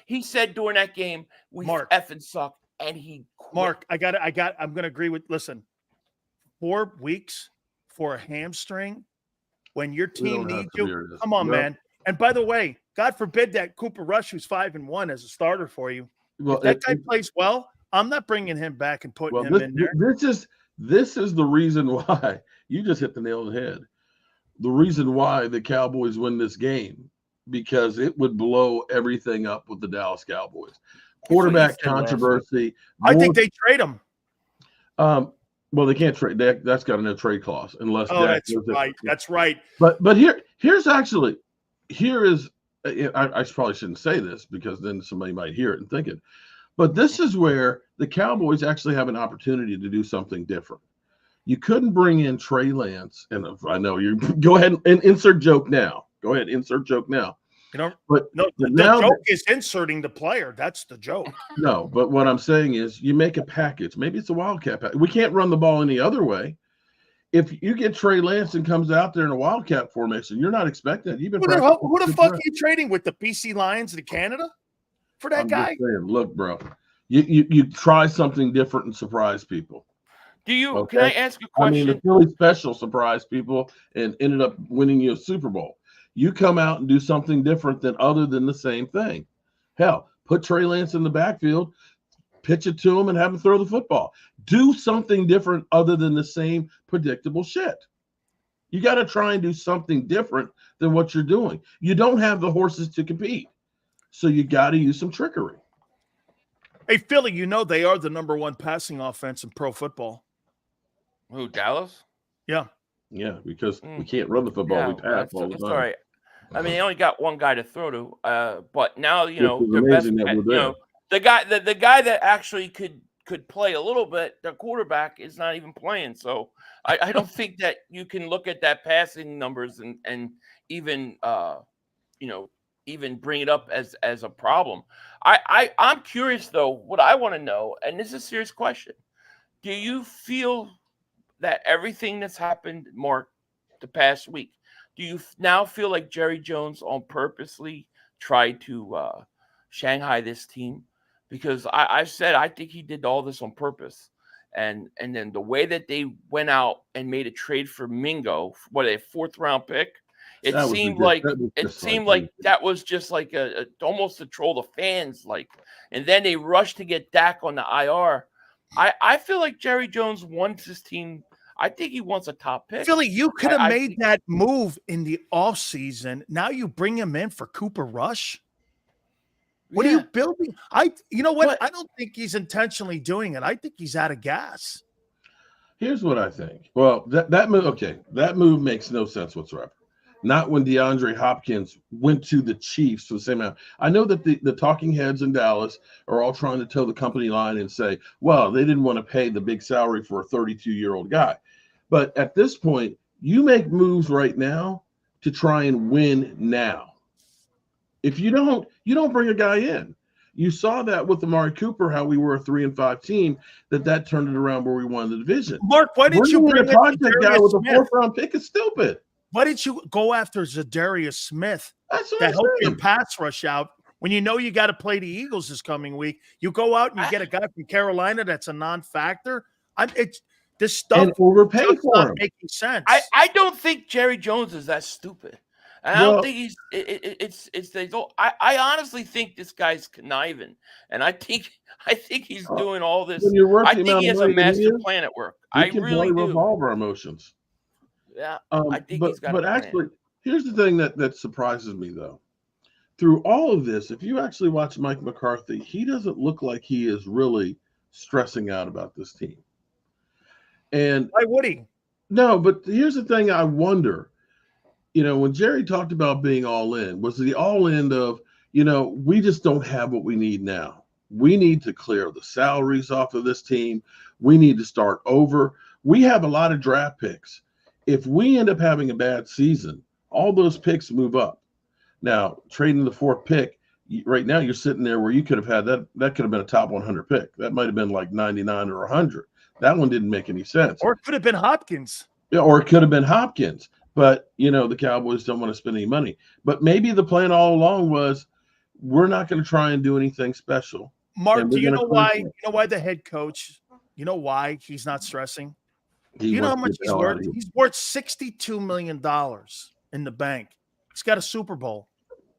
during that game, we effing suck, and he quit. Mark, I'm going to agree with. Listen, 4 weeks, for a hamstring when your We team don't have needs to be you. ridiculous. Come on, No. man. And by the way, God forbid that Cooper Rush, who's 5-1 as a starter for you. Well, If that guy plays well, I'm not bringing him back and putting him in there. This is the reason why you just hit the nail on the head. The reason why the Cowboys win this game, because it would blow everything up with the Dallas Cowboys. Quarterback controversy. I think they trade him. Well, they can't trade. That's got a no trade clause unless. Oh, that's right. That's right. But here's actually I probably shouldn't say this because then somebody might hear it and think it. But this is where the Cowboys actually have an opportunity to do something different. You couldn't bring in Trey Lance, and I know you go ahead and insert joke now. Go ahead, insert joke now. You know, but no, the joke is inserting the player. That's the joke. No, but what I'm saying is you make a package. Maybe it's a Wildcat package. We can't run the ball any other way. If you get Trey Lance and comes out there in a Wildcat formation, you're not expecting it. Who the fuck are you trading with, the BC Lions to Canada for that guy? Saying, look, bro, you try something different and surprise people. Can I ask a question? I mean, the Philly Special surprised people and ended up winning you a Super Bowl. You come out and do something different other than the same thing. Hell, put Trey Lance in the backfield, pitch it to him, and have him throw the football. Do something different other than the same predictable shit. You got to try and do something different than what you're doing. You don't have the horses to compete, so you got to use some trickery. Hey, Philly, they are the number one passing offense in pro football. Who, Dallas? Yeah. Yeah, because we can't run the football. We pass all the time. All right. I mean, they only got one guy to throw to. But now, their best, the guy that actually could play a little bit, the quarterback is not even playing. So I don't think that you can look at that passing numbers and even even bring it up as a problem. I'm curious though. What I want to know, and this is a serious question: do you feel that everything that's happened, Mark, the past week, do you now feel like Jerry Jones on purposely tried to Shanghai this team? Because I've said I think he did all this on purpose. And then the way that they went out and made a trade for Mingo, a 4th-round pick, it seemed like that was just like a almost to troll the fans, and then they rushed to get Dak on the IR. I feel like Jerry Jones wants his team. I think he wants a top pick. Philly, you could have made that move in the offseason. Now you bring him in for Cooper Rush. What are you building? You know what? I don't think he's intentionally doing it. I think he's out of gas. Here's what I think. Well, that move makes no sense whatsoever. Not when DeAndre Hopkins went to the Chiefs for the same amount. I know that the talking heads in Dallas are all trying to toe the company line and say, well, they didn't want to pay the big salary for a 32-year-old guy. But at this point, you make moves right now to try and win now. If you don't bring a guy in. You saw that with Amari Cooper, how we were a 3-5 team, that turned it around where we won the division. Mark, why didn't you bring a project guy with a 4th-round pick? Is stupid. Why didn't you go after Zadarius Smith to help your pass rush out when you know you got to play the Eagles this coming week? You go out and you get a guy from Carolina that's a non-factor. This stuff and overpay for not him. making sense. I don't think Jerry Jones is that stupid. And I don't think he's I honestly think this guy's conniving, and I think he's doing all this. I think he has a master plan at work. I really do. Revolve our emotions. Yeah, I think he's got. But actually, here's the thing that surprises me though. Through all of this, if you actually watch Mike McCarthy, he doesn't look like he is really stressing out about this team. And why would he? No, but here's the thing. I wonder. When Jerry talked about being all in, was the all in of, we just don't have what we need now. We need to clear the salaries off of this team. We need to start over. We have a lot of draft picks. If we end up having a bad season, all those picks move up. Now, trading the 4th pick, right now you're sitting there where you could have had that could have been a top 100 pick. That might have been like 99 or 100. That one didn't make any sense. Or it could have been Hopkins. Yeah, or it could have been Hopkins. But, the Cowboys don't want to spend any money. But maybe the plan all along was we're not going to try and do anything special. Mark, do you know why? You know why the head coach, why he's not stressing? You know how wants to much get the he's hell out worth? of here. He's worth $62 million in the bank. He's got a Super Bowl.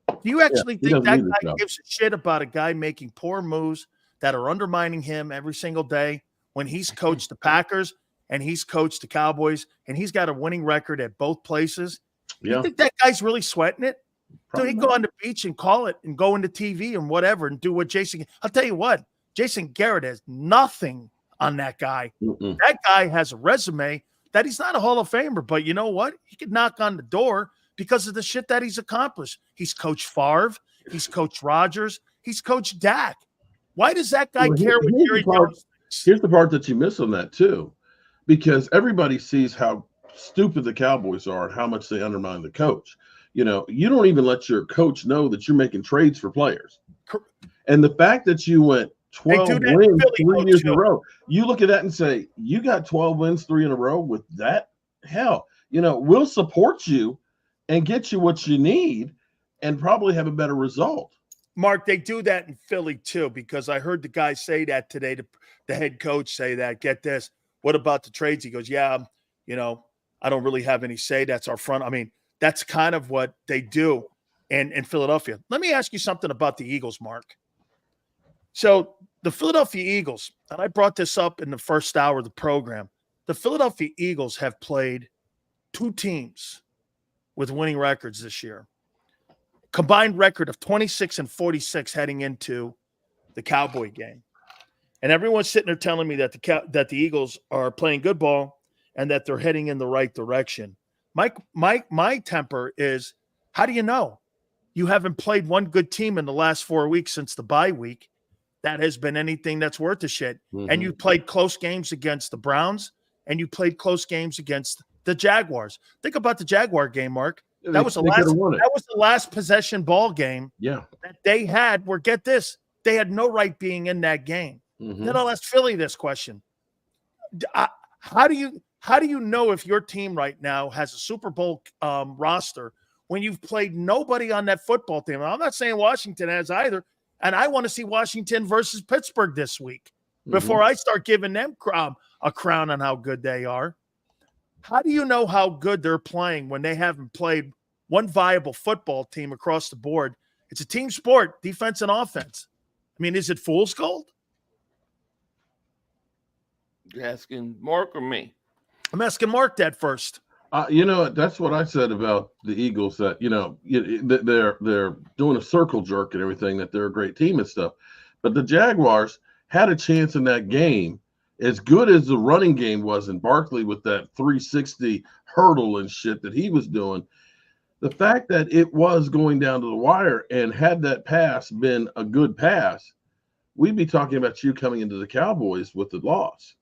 Do you actually he think doesn't that need this guy job. gives a shit about a guy making poor moves that are undermining him every single day when he's coached the Packers and he's coached the Cowboys and he's got a winning record at both places? Yeah. You think that guy's really sweating it? So Probably he not. go on the beach and call it and go into TV and whatever and do what Jason. I'll tell you what, Jason Garrett has nothing on that guy. Mm-mm. That guy has a resume that he's not a Hall of Famer, but you know what? He could knock on the door because of the shit that he's accomplished. He's coached Favre. He's coached Rodgers. He's coached Dak. Why does that guy Well, care what here's Jerry the part- Jones thinks? Here's the part that you miss on that too, because everybody sees how stupid the Cowboys are and how much they undermine the coach. You know, you don't even let your coach know that you're making trades for players. And the fact that you went 12 do that in wins Philly, 3 years in too. a row, you look at that and say, you got 12 wins 3 in a row with that? Hell, you know, we'll support you and get you what you need and probably have a better result. Mark, they do that in Philly too, because I heard the guy say that today, the head coach say that. Get this. What about the trades? He goes, yeah, you know, I don't really have any say. That's our front. I mean, that's kind of what they do in Philadelphia. Let me ask you something about the Eagles, Mark. So the Philadelphia Eagles, and I brought this up in the first hour of the program, the Philadelphia Eagles have played 2 teams with winning records this year. Combined record of 26-46 heading into the Cowboy game. And everyone's sitting there telling me that the Eagles are playing good ball and that they're heading in the right direction. My temper is, how do you know? You haven't played one good team in the last 4 weeks since the bye week that has been anything that's worth a shit. Mm-hmm. And you played close games against the Browns and you played close games against the Jaguars. Think about the Jaguar game, Mark. That was the last possession ball game that they had where, get this, they had no right being in that game. Mm-hmm. Then I'll ask Philly this question. How do you know if your team right now has a Super Bowl roster when you've played nobody on that football team? I'm not saying Washington has either, and I want to see Washington versus Pittsburgh this week before I start giving them a crown on how good they are. How do you know how good they're playing when they haven't played one viable football team across the board? It's a team sport, defense and offense. I mean, is it fool's gold? You asking Mark or me? I'm asking Mark that first. You know, that's what I said about the Eagles, that, you know, they're doing a circle jerk and everything, that they're a great team and stuff. But the Jaguars had a chance in that game, as good as the running game was in Barkley with that 360 hurdle and shit that he was doing. The fact that it was going down to the wire, and had that pass been a good pass, we'd be talking about you coming into the Cowboys with the loss.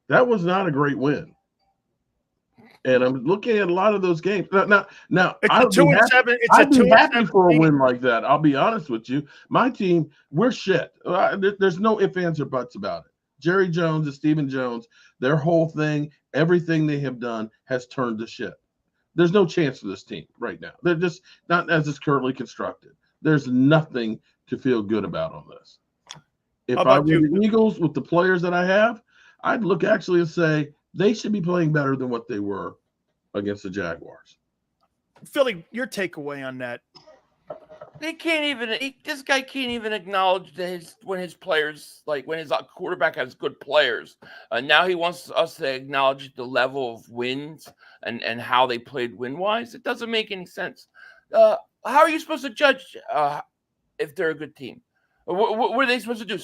That was not a great win. And I'm looking at a lot of those games. Now It's a 2-7. It's I'd a be happy 2-7 for a team. win like that. I'll be honest with you. My team, we're shit. There's no ifs, ands, or buts about it. Jerry Jones and Stephen Jones, their whole thing, everything they have done has turned to shit. There's no chance for this team right now. They're just not as it's currently constructed. There's nothing to feel good about on this. If I were the Eagles with the players that I have, I'd look actually and say they should be playing better than what they were against the Jaguars. Philly, your takeaway on that? They can't even. This guy can't even acknowledge that when his players, like when his quarterback has good players. Now he wants us to acknowledge the level of wins and how they played win-wise. It doesn't make any sense. How are you supposed to judge if they're a good team? What are they supposed to do?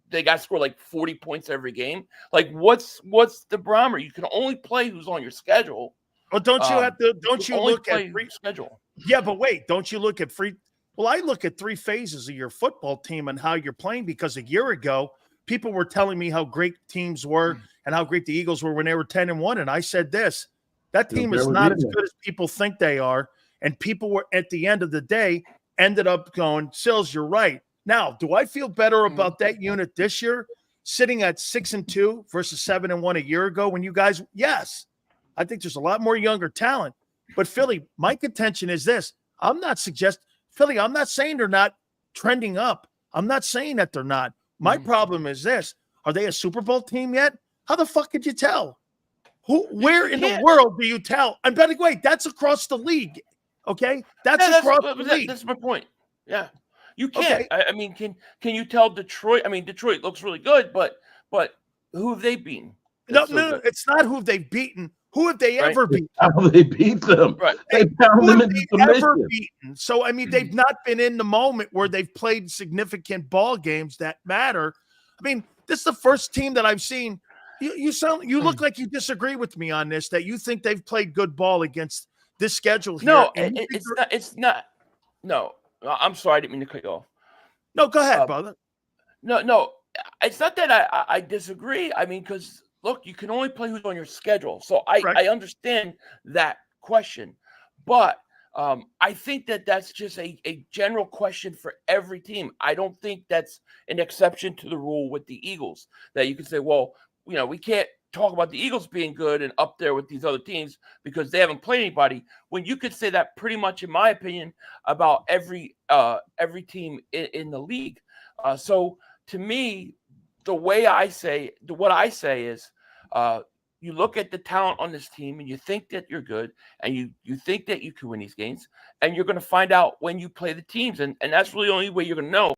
They got to score like 40 points every game. Like what's the barometer? You can only play who's on your schedule. Well, don't you have to? Don't you look at free schedule? Yeah, but wait, don't you look at free? Well, I look at 3 phases of your football team and how you're playing, because a year ago, people were telling me how great teams were and how great the Eagles were when they were 10-1. And I said this, that team is not as good as people think they are. And people were, at the end of the day, ended up going, Sills, you're right. Now, do I feel better about that unit this year, sitting at 6-2 versus 7-1 a year ago when you guys, yes, I think there's a lot more younger talent. But Philly, my contention is this. I'm not saying they're not trending up. I'm not saying that they're not. My problem is this. Are they a Super Bowl team yet? How the fuck could you tell? Where in the can't. world do you tell? And by the way, that's across the league. Okay, that's across the league. That's my point. Yeah, you can't. Okay. I mean, can you tell Detroit? I mean, Detroit looks really good, but who have they beaten? No, it's not who they've beaten. Who have they ever beaten? How they beat them? Right. They pound Who them have into they ever submission. beaten? So I mean, they've not been in the moment where they've played significant ball games that matter. I mean, this is the first team that I've seen. You look like you disagree with me on this. That you think they've played good ball against this schedule here. No, and it's not. No, I'm sorry, I didn't mean to cut you off. No, go ahead, brother. No, it's not that I disagree. I mean, because look, you can only play who's on your schedule. So I understand that question, but I think that's just a general question for every team. I don't think that's an exception to the rule with the Eagles that you can say, well, we can't talk about the Eagles being good and up there with these other teams because they haven't played anybody. When you could say that pretty much, in my opinion, about every team in the league. So to me, what I say is, you look at the talent on this team and you think that you're good and you think that you can win these games, and you're going to find out when you play the teams. And that's really the only way you're going to know.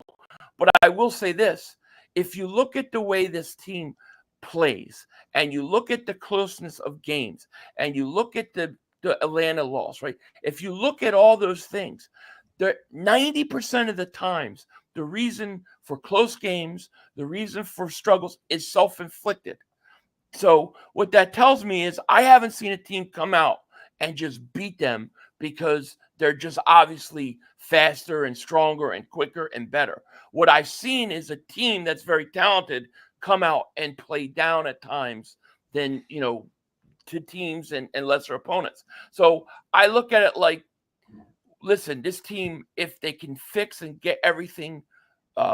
But I will say this, if you look at the way this team plays and you look at the closeness of games and you look at the Atlanta loss, right? If you look at all those things, 90% of the times, the reason for close games, the reason for struggles is self-inflicted. So what that tells me is I haven't seen a team come out and just beat them because they're just obviously faster and stronger and quicker and better. What I've seen is a team that's very talented come out and play down at times than, to teams and lesser opponents. So I look at it like, listen, this team, if they can fix and get everything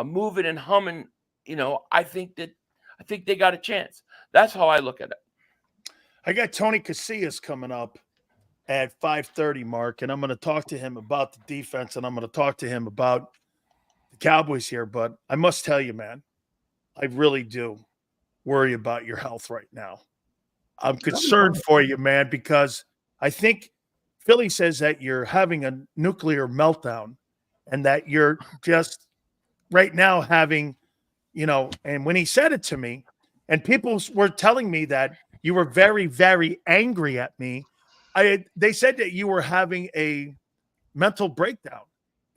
moving and humming, I think they got a chance. That's how I look at it. I got Tony Casillas coming up at 5:30, Mark, and I'm going to talk to him about the defense, and I'm going to talk to him about the Cowboys here. But I must tell you, man, I really do worry about your health right now. I'm concerned for you, man, because I think Philly says that you're having a nuclear meltdown and that you're just right now having, and when he said it to me, and people were telling me that you were very, very angry at me, they said that you were having a mental breakdown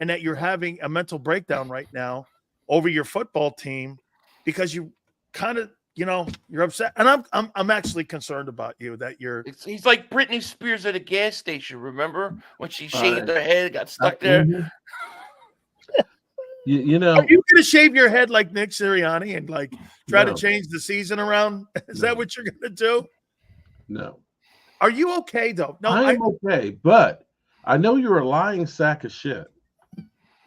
and that you're having a mental breakdown right now over your football team because you kind of, you're upset. And I'm actually concerned about you that he's like Britney Spears at a gas station. Remember when she shaved her head, got stuck there? Are you going to shave your head like Nick Sirianni and try to change the season around? Is that what you're going to do? No. Are you okay though? No, I'm okay, but I know you're a lying sack of shit.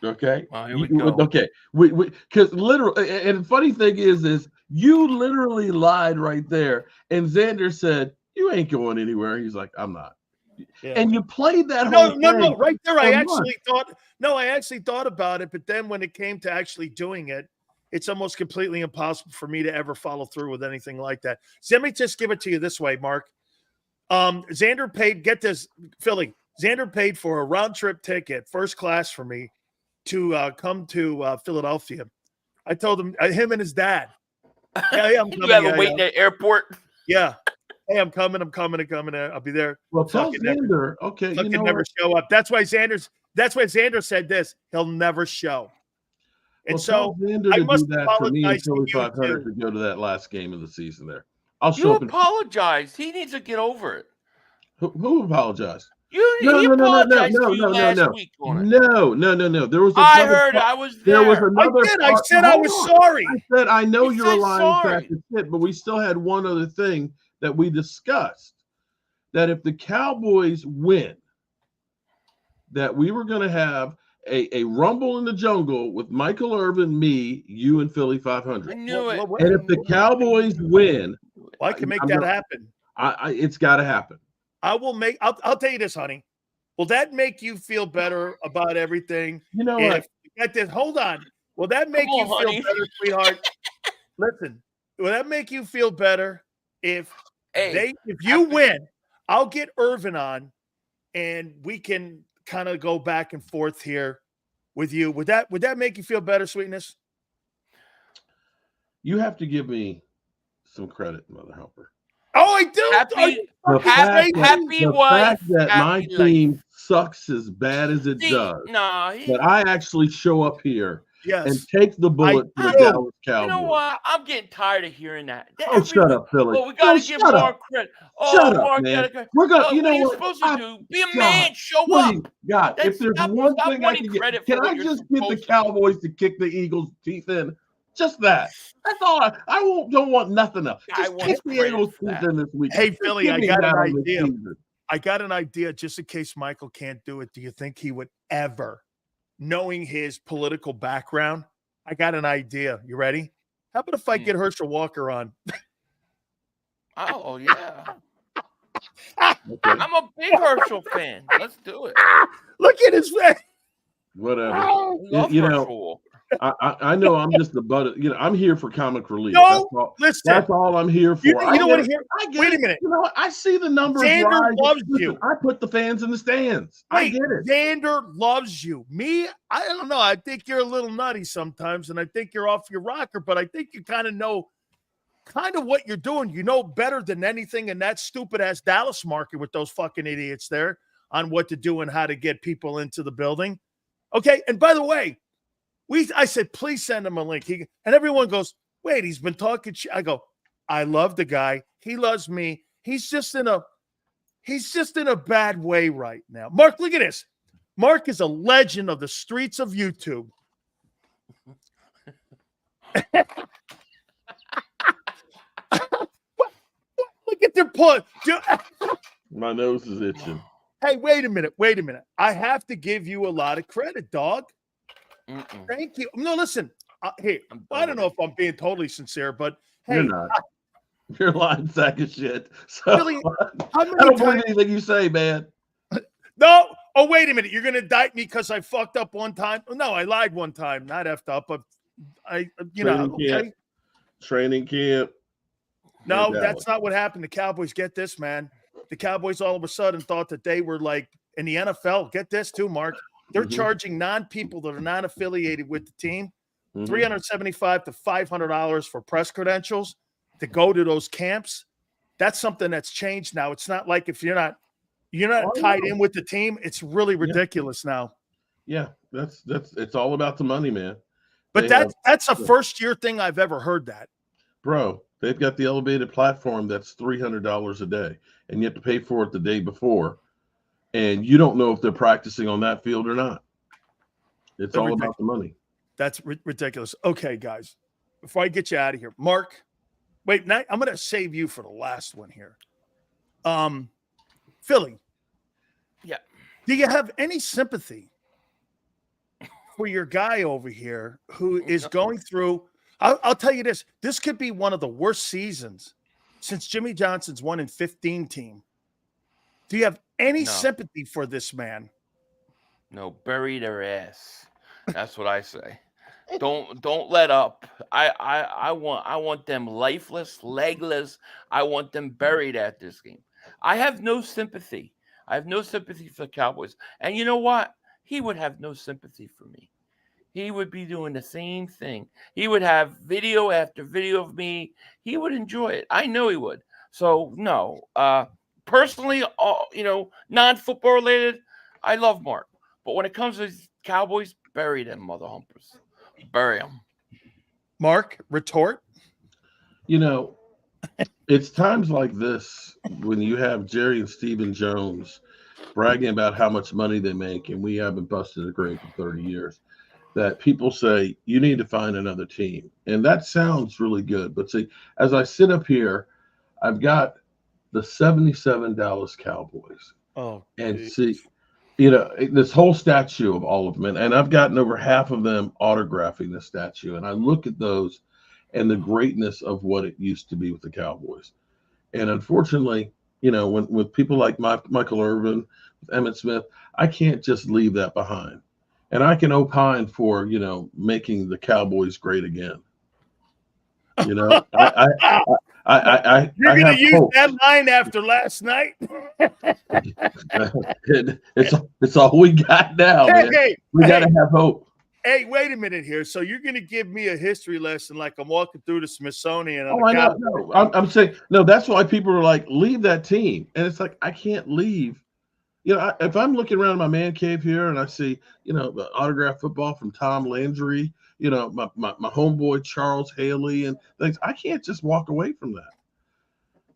Okay. Here we go. Okay. Because literally, and the funny thing is you literally lied right there. And Xander said, "You ain't going anywhere." He's like, "I'm not." Yeah. And you played that whole thing. No. Right there, I actually thought about it, but then when it came to actually doing it, it's almost completely impossible for me to ever follow through with anything like that. So let me just give it to you this way, Mark. Xander paid, get this, Philly, Xander paid for a round trip ticket, first class for me to come to Philadelphia. I told him, him and his dad. Yeah, I'm coming. You have a waiting at airport. Yeah. Hey, I'm coming. I'll be there. Well, tell Xander, okay, you can never show up. That's why Xander said this. He'll never show. And well, so Xander I must do that for me apologize until to you 500 to go to that last game of the season there. I'll show up. Apologize. He needs to get over it. Who apologized? He apologized to you last week on it. No. There was. I heard. I was there. There was another. I said I was sorry. I said I know you're a lying sack of shit, but we still had one other thing that we discussed. That if the Cowboys win, that we were going to have a rumble in the jungle with Michael Irvin, me, you, and Philly 500. I knew it. And if the Cowboys win, I can make that happen. It's got to happen. I'll tell you this, honey. Will that make you feel better about everything? You know what? Hold on. Will that make you feel better, sweetheart? Listen, will that make you feel better if Hey, if you win, I'll get Irvin on, and we can kind of go back and forth here with you. Would that make you feel better, Sweetness? You have to give me some credit, Mother Helper. Oh, I do. happy The wife, fact that my happy life. team sucks as bad as it does, that I actually show up here and take the bullet for the Dallas Cowboys. You know what? I'm getting tired of hearing that. Oh, shut up, Philly. Well, we got to give Mark credit. Oh, Shut up, Mark, man. We're gonna. You know what are you what? supposed to do? Be a man. Show Please, up. God, if there's one stop thing I wanting can get, credit can for what I you're just get the supposed to. Cowboys to kick the Eagles' teeth in? Just that. That's all. I don't want nothing else. Just kick the Eagles' teeth in this week. Hey, Philly, I got an idea. I got an idea just in case Michael can't do it. Do you think he would ever, knowing his political background, I got an idea. You ready? How about if I get Herschel Walker on? Oh, yeah. I'm a big Herschel fan. Let's do it. Look at his face. Whatever. You know, I know I'm just the butt. You know, I'm here for comic relief. No, listen. That's all I'm here for. You don't want to hear. Wait a minute. You know what? I see the numbers Xander rise. loves Listen, you. I put the fans in the stands. Wait, I get it. Xander loves you. Me, I don't know. I think you're a little nutty sometimes, and I think you're off your rocker. But I think you kind of know, what you're doing. You know better than anything in that stupid ass Dallas market with those fucking idiots there on what to do and how to get people into the building. Okay, and by the way. I said, please send him a link. And everyone goes, wait, he's been talking shit. I go, I love the guy. He loves me. He's just in a bad way right now. Mark, look at this. Mark is a legend of the streets of YouTube. Look at their pull. My nose is itching. Hey, wait a minute. I have to give you a lot of credit, dog. Thank you. No, listen. Hey, I don't know if I'm being totally sincere, but hey, you're not. You're a lying sack of shit. So really, I don't believe anything you say, man. No. Oh, wait a minute. You're gonna indict me because I fucked up one time? No, I lied one time. Not effed up, but Training camp. No, that's not what happened. The Cowboys, get this, man. The Cowboys all of a sudden thought that they were like in the NFL. Get this too, Mark. They're charging non-people that are not affiliated with the team $375 to $500 for press credentials to go to those camps. That's something that's changed now. It's not like if you're not tied in with the team. It's really ridiculous now. Yeah, that's it's all about the money, man. But that's a first year thing I've ever heard that. Bro, they've got the elevated platform that's $300 a day, and you have to pay for it the day before. And you don't know if they're practicing on that field or not. It's all about the money. That's ridiculous. Okay, guys, before I get you out of here, Mark, wait, now I'm going to save you for the last one here. Philly. Yeah. Do you have any sympathy for your guy over here who is going through? I'll tell you this. This could be one of the worst seasons since Jimmy Johnson's 1-15 team. Do you have any sympathy for this man? No, bury their ass. That's what I say. Don't let up. I want them lifeless, legless. I want them buried at this game. I have no sympathy. I have no sympathy for the Cowboys. And you know what? He would have no sympathy for me. He would be doing the same thing. He would have video after video of me. He would enjoy it. I know he would. So no. Personally, non-football related, I love Mark. But when it comes to Cowboys, bury them mother humpers. Bury them. Mark, retort. It's times like this when you have Jerry and Stephen Jones bragging about how much money they make, and we haven't busted a grape in 30 years, that people say, you need to find another team. And that sounds really good. But see, as I sit up here, I've got the 77 Dallas Cowboys. Oh, and see, this whole statue of all of them. And I've gotten over half of them autographing the statue. And I look at those and the greatness of what it used to be with the Cowboys. And unfortunately, when with people like Michael Irvin, Emmitt Smith, I can't just leave that behind. And I can opine for, You're going have to use hope. that line after last night? It's all we got now, man. We got to have hope. Hey, wait a minute here. So you're going to give me a history lesson like I'm walking through the Smithsonian? Oh, I know. No, I'm saying, no, that's why people are like, leave that team. And it's like, I can't leave. You know, if I'm looking around my man cave here and I see, you know, the autographed football from Tom Landry, you know, my homeboy Charles Haley and things, I can't just walk away from that.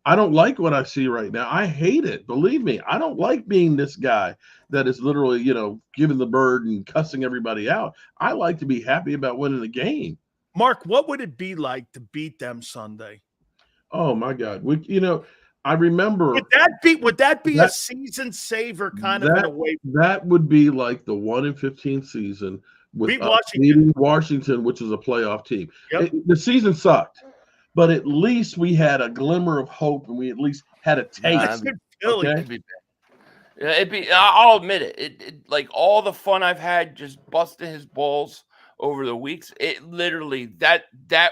I don't like what I see right now. I hate it. Believe me, I don't like being this guy that is literally, you know, giving the bird and cussing everybody out. I like to be happy about winning the game. Mark, what would it be like to beat them Sunday? Oh my God. You know, I remember. Would that be a season saver kind of in a way? That would be like the 1-15 season with Washington, which is a playoff team. Yep. The season sucked, but at least we had a glimmer of hope and we at least had a taste. Okay? I'll admit it. It like all the fun I've had just busting his balls over the weeks. It literally that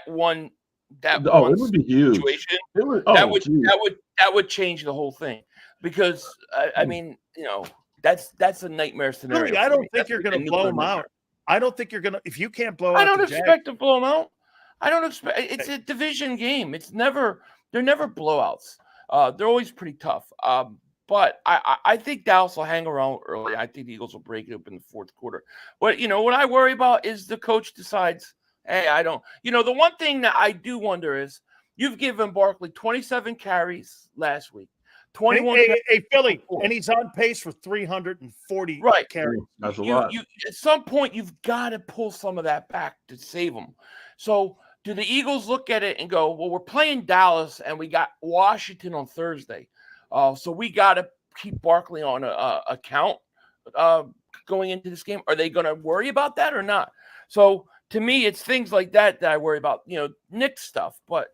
one it would be huge. Situation, that would change the whole thing because I mean, you know, that's a nightmare scenario. Really, I don't think you're going to blow them out. I don't think you're going to. If you can't blow out, I don't expect to blow them out. I don't expect. It's a division game. They're never blowouts. They're always pretty tough. But I think Dallas will hang around early. I think the Eagles will break it up in the fourth quarter. What I worry about is the coach decides, hey, I don't. You know, the one thing that I do wonder is you've given Barkley 27 carries last week, 21. Hey, Philly, and he's on pace for 340 carries. That's a lot. At some point, you've got to pull some of that back to save them. So, do the Eagles look at it and go, well, we're playing Dallas and we got Washington on Thursday. So we got to keep Barkley on a count going into this game. Are they going to worry about that or not? So to me, it's things like that I worry about, you know, Nick stuff. But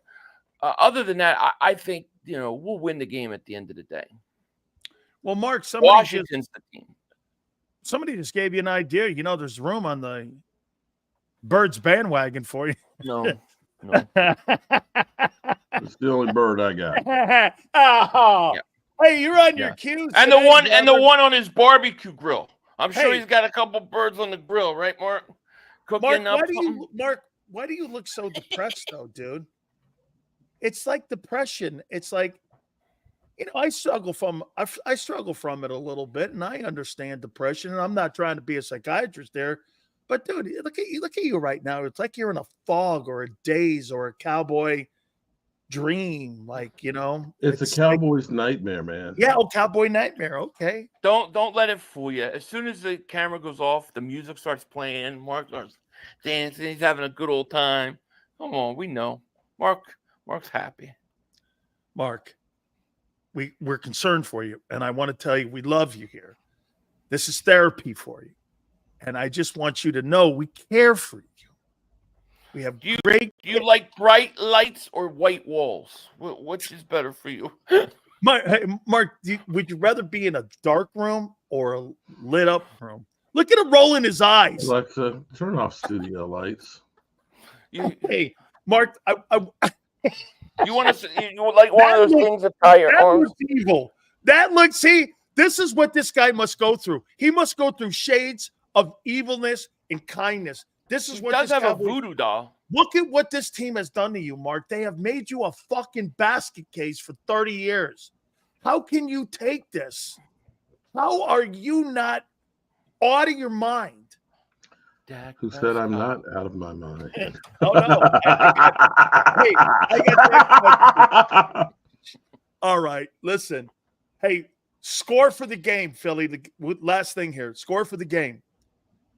other than that, I think, you know, we'll win the game at the end of the day. Well, Mark, Washington's the team. Somebody just gave you an idea. You know, there's room on the Birds bandwagon for you. No. It's the only bird I got. Yeah. Hey, you're on your cues. And the one on his barbecue grill. I'm sure he's got a couple birds on the grill, right, Mark? Cooking Mark, why do you look so depressed though, dude? It's like depression. It's like, you know, I struggle from it a little bit, and I understand depression. And I'm not trying to be a psychiatrist there, but dude, look at you right now. It's like you're in a fog or a daze or a cowboy dream, like, you know. It's a Cowboys nightmare, man. Yeah, cowboy nightmare. Okay. Don't let it fool you. As soon as the camera goes off, the music starts playing. Mark starts dancing. He's having a good old time. Come on, we know. Mark's happy. Mark, we're concerned for you, and I want to tell you we love you here. This is therapy for you, and I just want you to know we care for you. We have Do you like bright lights or white walls? Which is better for you? Mark, would you rather be in a dark room or a lit up room? Look at him rolling his eyes. Alexa, turn off studio lights. Hey, Mark, you want to? You like one of those things that tie your arms? That looks evil. See, this is what this guy must go through. He must go through shades of evilness and kindness. This is what does have a voodoo doll. Look at what this team has done to you, Mark. They have made you a fucking basket case for 30 years. How can you take this? How are you not out of your mind? Who said I'm not out of my mind? Oh, no. I got that. All right, listen. Hey, score for the game, Philly. The last thing here. Score for the game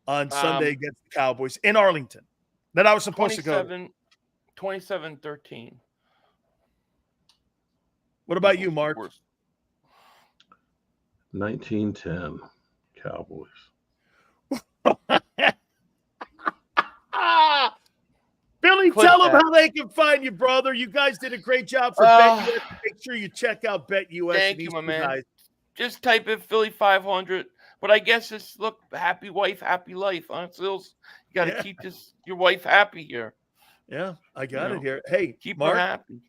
on Sunday against the Cowboys in Arlington that I was supposed to go. 27-13. What about you, Mark? 19-10 Cowboys. Billy, tell them how they can find you, brother. You guys did a great job for BetUS. Make sure you check out BetUS. Thank you, my man. Guys. Just type in Philly 500. But I guess it's, look, happy wife, happy life. Huh? Sills, you got to keep your wife happy here. Yeah, I got it here. Hey, keep Mark, her happy.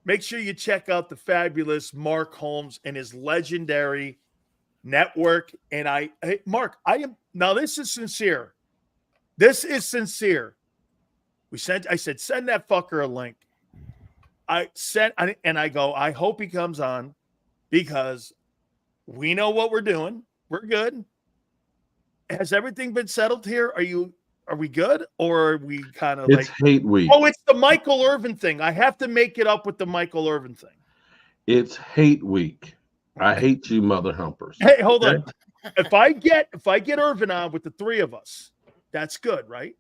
make sure you check out the fabulous Mark Holmes and his legendary network. And Mark, now this is sincere. This is sincere. I said, send that fucker a link. I go, I hope he comes on because we know what we're doing. We're good. Has everything been settled here? Are we good? Or are we kind of It's hate week. Oh, it's the Michael Irvin thing. I have to make it up with the Michael Irvin thing. It's hate week. I hate you, mother humpers. Hey, hold on. If I get Irvin on with the three of us, that's good, right?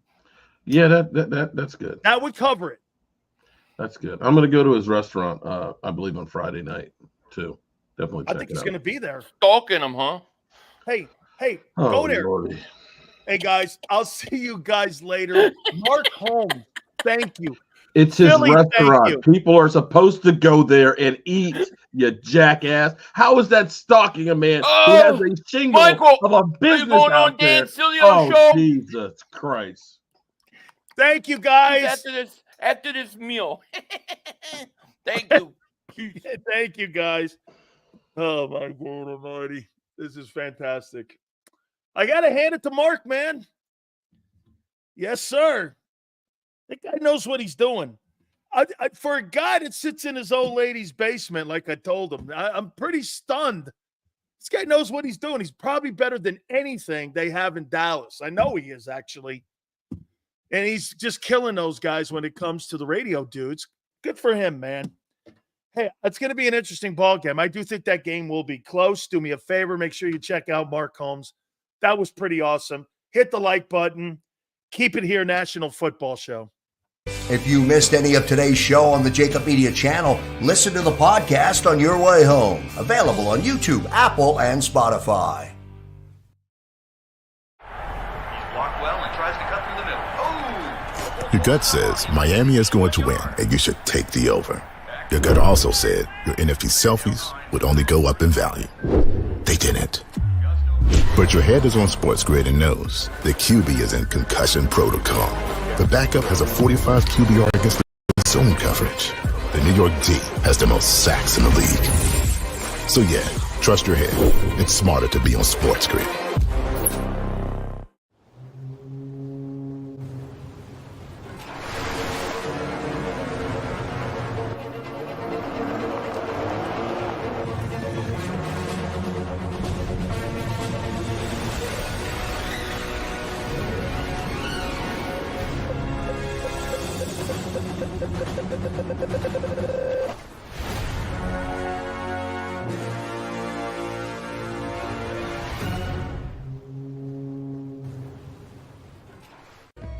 Yeah, that's good. That would cover it. That's good. I'm going to go to his restaurant, I believe, on Friday night, too. Definitely check I think it he's out. going to be there. Stalking him, huh? Hey, Oh, go there. Lordy. Hey, guys, I'll see you guys later. Mark Holmes, thank you. It's his Philly, thank restaurant. you. People are supposed to go there and eat, you jackass. How is that stalking a man who has a shingle Michael, of a business Are you going out on there? Dan Sileo Oh, show? Jesus Christ. Thank you, guys. After this meal. Thank you. Thank you, guys. Oh, my God almighty. This is fantastic. I got to hand it to Mark, man. Yes, sir. That guy knows what he's doing. For a guy that sits in his old lady's basement, like I told him, I'm pretty stunned. This guy knows what he's doing. He's probably better than anything they have in Dallas. I know he is, actually. And he's just killing those guys when it comes to the radio dudes. Good for him, man. Hey, it's going to be an interesting ball game. I do think that game will be close. Do me a favor. Make sure you check out Mark Holmes. That was pretty awesome. Hit the like button. Keep it here, National Football Show. If you missed any of today's show on the JAKIB Media channel, listen to the podcast on your way home. Available on YouTube, Apple, and Spotify. He's blocked well and tries to cut through the middle. Oh! Your gut says Miami is going to win, and you should take the over. Your gut also said your NFT selfies would only go up in value. They didn't. But your head is on Sports Grid and knows the QB is in concussion protocol. The backup has a 45 QBR against the zone coverage. The New York D has the most sacks in the league. So yeah, trust your head. It's smarter to be on Sports Grid.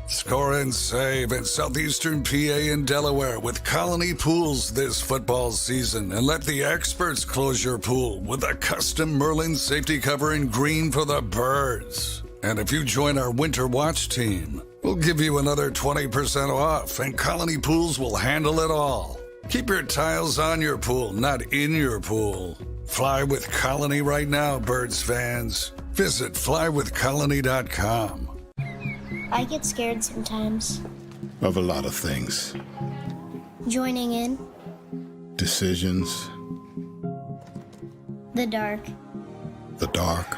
Score and save in southeastern PA and Delaware with Colony Pools this football season, and let the experts close your pool with a custom Merlin safety cover in green for the birds. And if you join our Winter Watch team, we'll give you another 20% off, and Colony Pools will handle it all. Keep your tiles on your pool, not in your pool. Fly with Colony right now, birds fans. Visit flywithcolony.com. I get scared sometimes. Of a lot of things. Joining in. Decisions. The dark. The dark.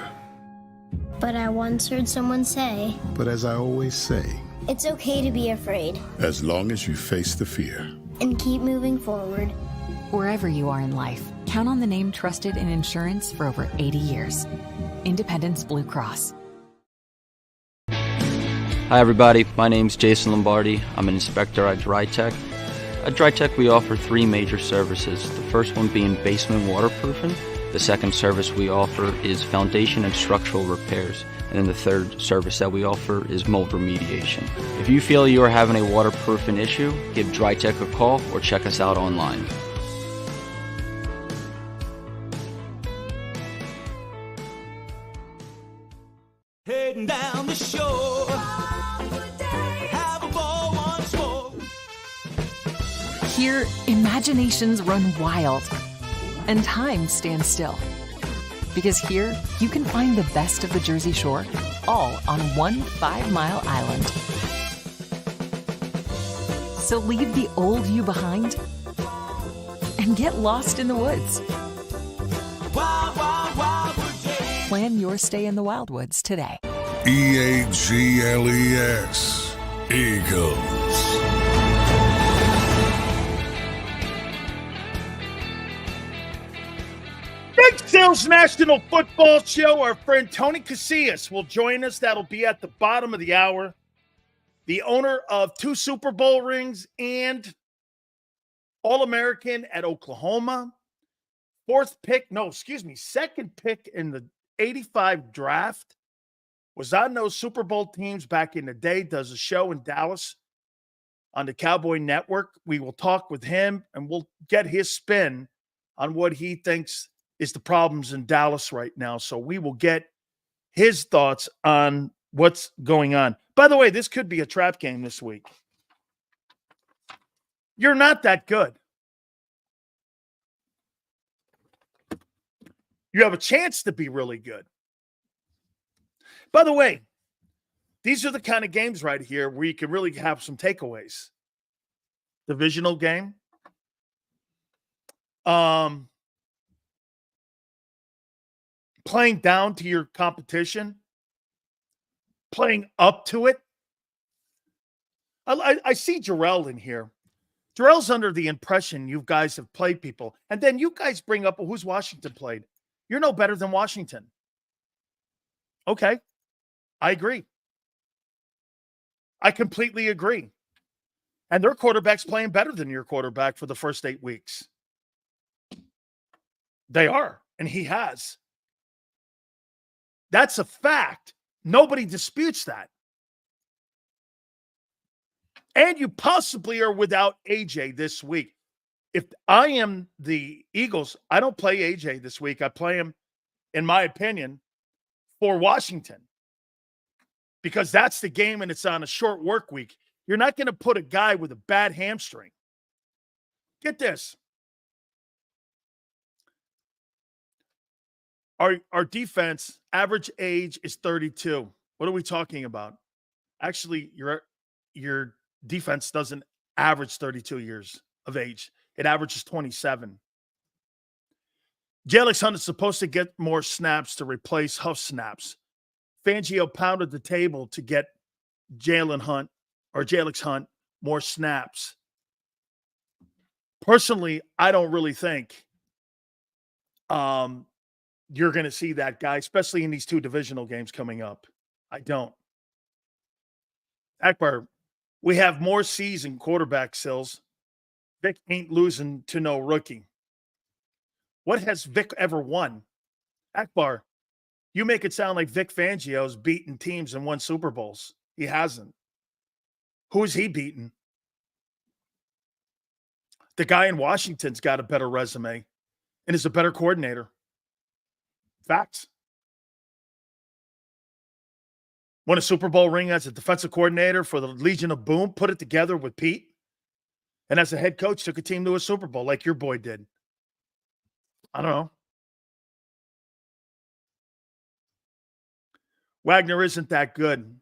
But I once heard someone say, But as I always say, it's okay to be afraid as long as you face the fear. and keep moving forward. Wherever you are in life, count on the name trusted in insurance for over 80 years. Independence Blue Cross. Hi everybody, my name's Jason Lombardi. I'm an inspector at DryTech. At DryTech we offer three major services, the first one being basement waterproofing. The second service we offer is foundation and structural repairs. And then the third service that we offer is mold remediation. If you feel you are having a waterproofing issue, give DryTech a call or check us out online. Heading down the shore, have a ball once more. Here, imaginations run wild and time stands still. Because here, you can find the best of the Jersey Shore, all on one 5-mile island. So leave the old you behind and get lost in the woods. Wild, wild, wildwood days. Plan your stay in the Wildwoods today. EAGLES. Eagles. Big Sales National Football Show. Our friend Tony Casillas will join us. That'll be at the bottom of the hour. The owner of 2 Super Bowl rings and All-American at Oklahoma. Second pick in the 85 draft. Was on those Super Bowl teams back in the day. Does a show in Dallas on the Cowboy Network. We will talk with him and we'll get his spin on what he thinks is the problems in Dallas right now. So we will get his thoughts on what's going on. By the way, this could be a trap game this week. You're not that good. You have a chance to be really good. By the way, these are the kind of games right here where you can really have some takeaways. Divisional game. Playing down to your competition. Playing up to it. I see Jarrell in here. Jarrell's under the impression you guys have played people. And then you guys bring up, well, who's Washington played? You're no better than Washington. Okay. I agree. I completely agree. And their quarterback's playing better than your quarterback for the first 8 weeks. They are, and he has. That's a fact. Nobody disputes that. And you possibly are without AJ this week. If I am the Eagles, I don't play AJ this week. I play him, in my opinion, for Washington. Because that's the game and it's on a short work week. You're not going to put a guy with a bad hamstring. Get this. Our defense, average age is 32. What are we talking about? Actually, your defense doesn't average 32 years of age. It averages 27. Jalen Hunt is supposed to get more snaps to replace Huff snaps. Fangio pounded the table to get Jalen Hunt more snaps. Personally, I don't really think you're going to see that guy, especially in these 2 divisional games coming up. I don't. Akbar, we have more seasoned quarterback Sills. Vic ain't losing to no rookie. What has Vic ever won? Akbar, you make it sound like Vic Fangio's beaten teams and won Super Bowls. He hasn't. Who is he beaten? The guy in Washington's got a better resume and is a better coordinator. Facts. Won a Super Bowl ring as a defensive coordinator for the Legion of Boom, put it together with Pete. And as a head coach, took a team to a Super Bowl like your boy did. I don't know. Wagner isn't that good.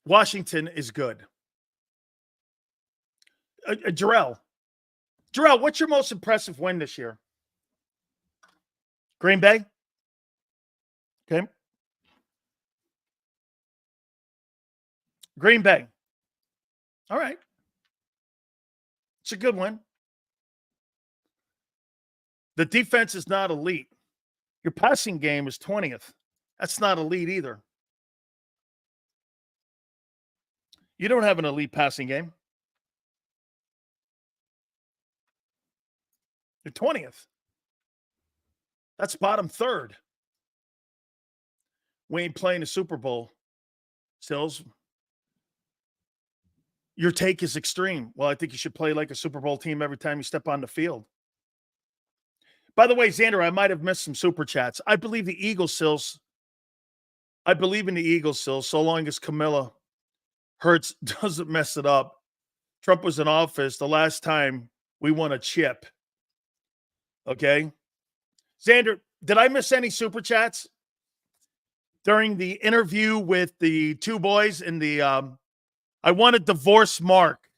Washington is good. Jarrell, what's your most impressive win this year? Green Bay? Okay. Green Bay. All right. It's a good one. The defense is not elite. Your passing game is 20th. That's not elite either. You don't have an elite passing game. You're 20th. That's bottom third. We ain't playing the Super Bowl, Sills. Your take is extreme. Well, I think you should play like a Super Bowl team every time you step on the field. By the way, Xander, I might have missed some super chats. I believe the Eagles, Sills. I believe in the Eagles, Sills, so long as Camilla Hurts doesn't mess it up. Trump was in office the last time we won a chip. Okay? Xander, did I miss any super chats during the interview with the 2 boys in the on I want to divorce Mark.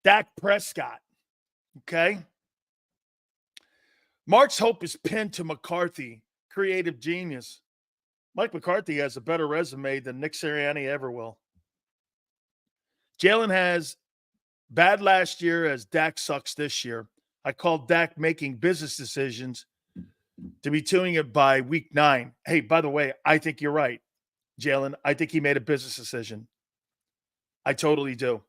Dak Prescott. Okay? Mark's hope is pinned to McCarthy, creative genius. Mike McCarthy has a better resume than Nick Sirianni ever will. Jalen has bad last year as Dak sucks this year. I call Dak making business decisions to be doing it by week 9. Hey, by the way, I think you're right, Jalen. I think he made a business decision. I totally do.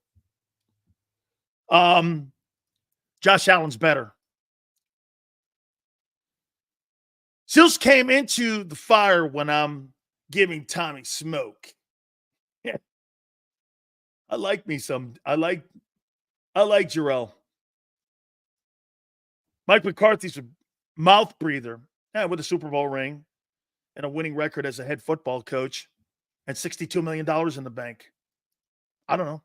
Josh Allen's better. Sills came into the fire when I'm giving Tommy smoke. Yeah. I like Jarrell. Mike McCarthy's a mouth breather. Yeah, with a Super Bowl ring and a winning record as a head football coach and $62 million in the bank. I don't know.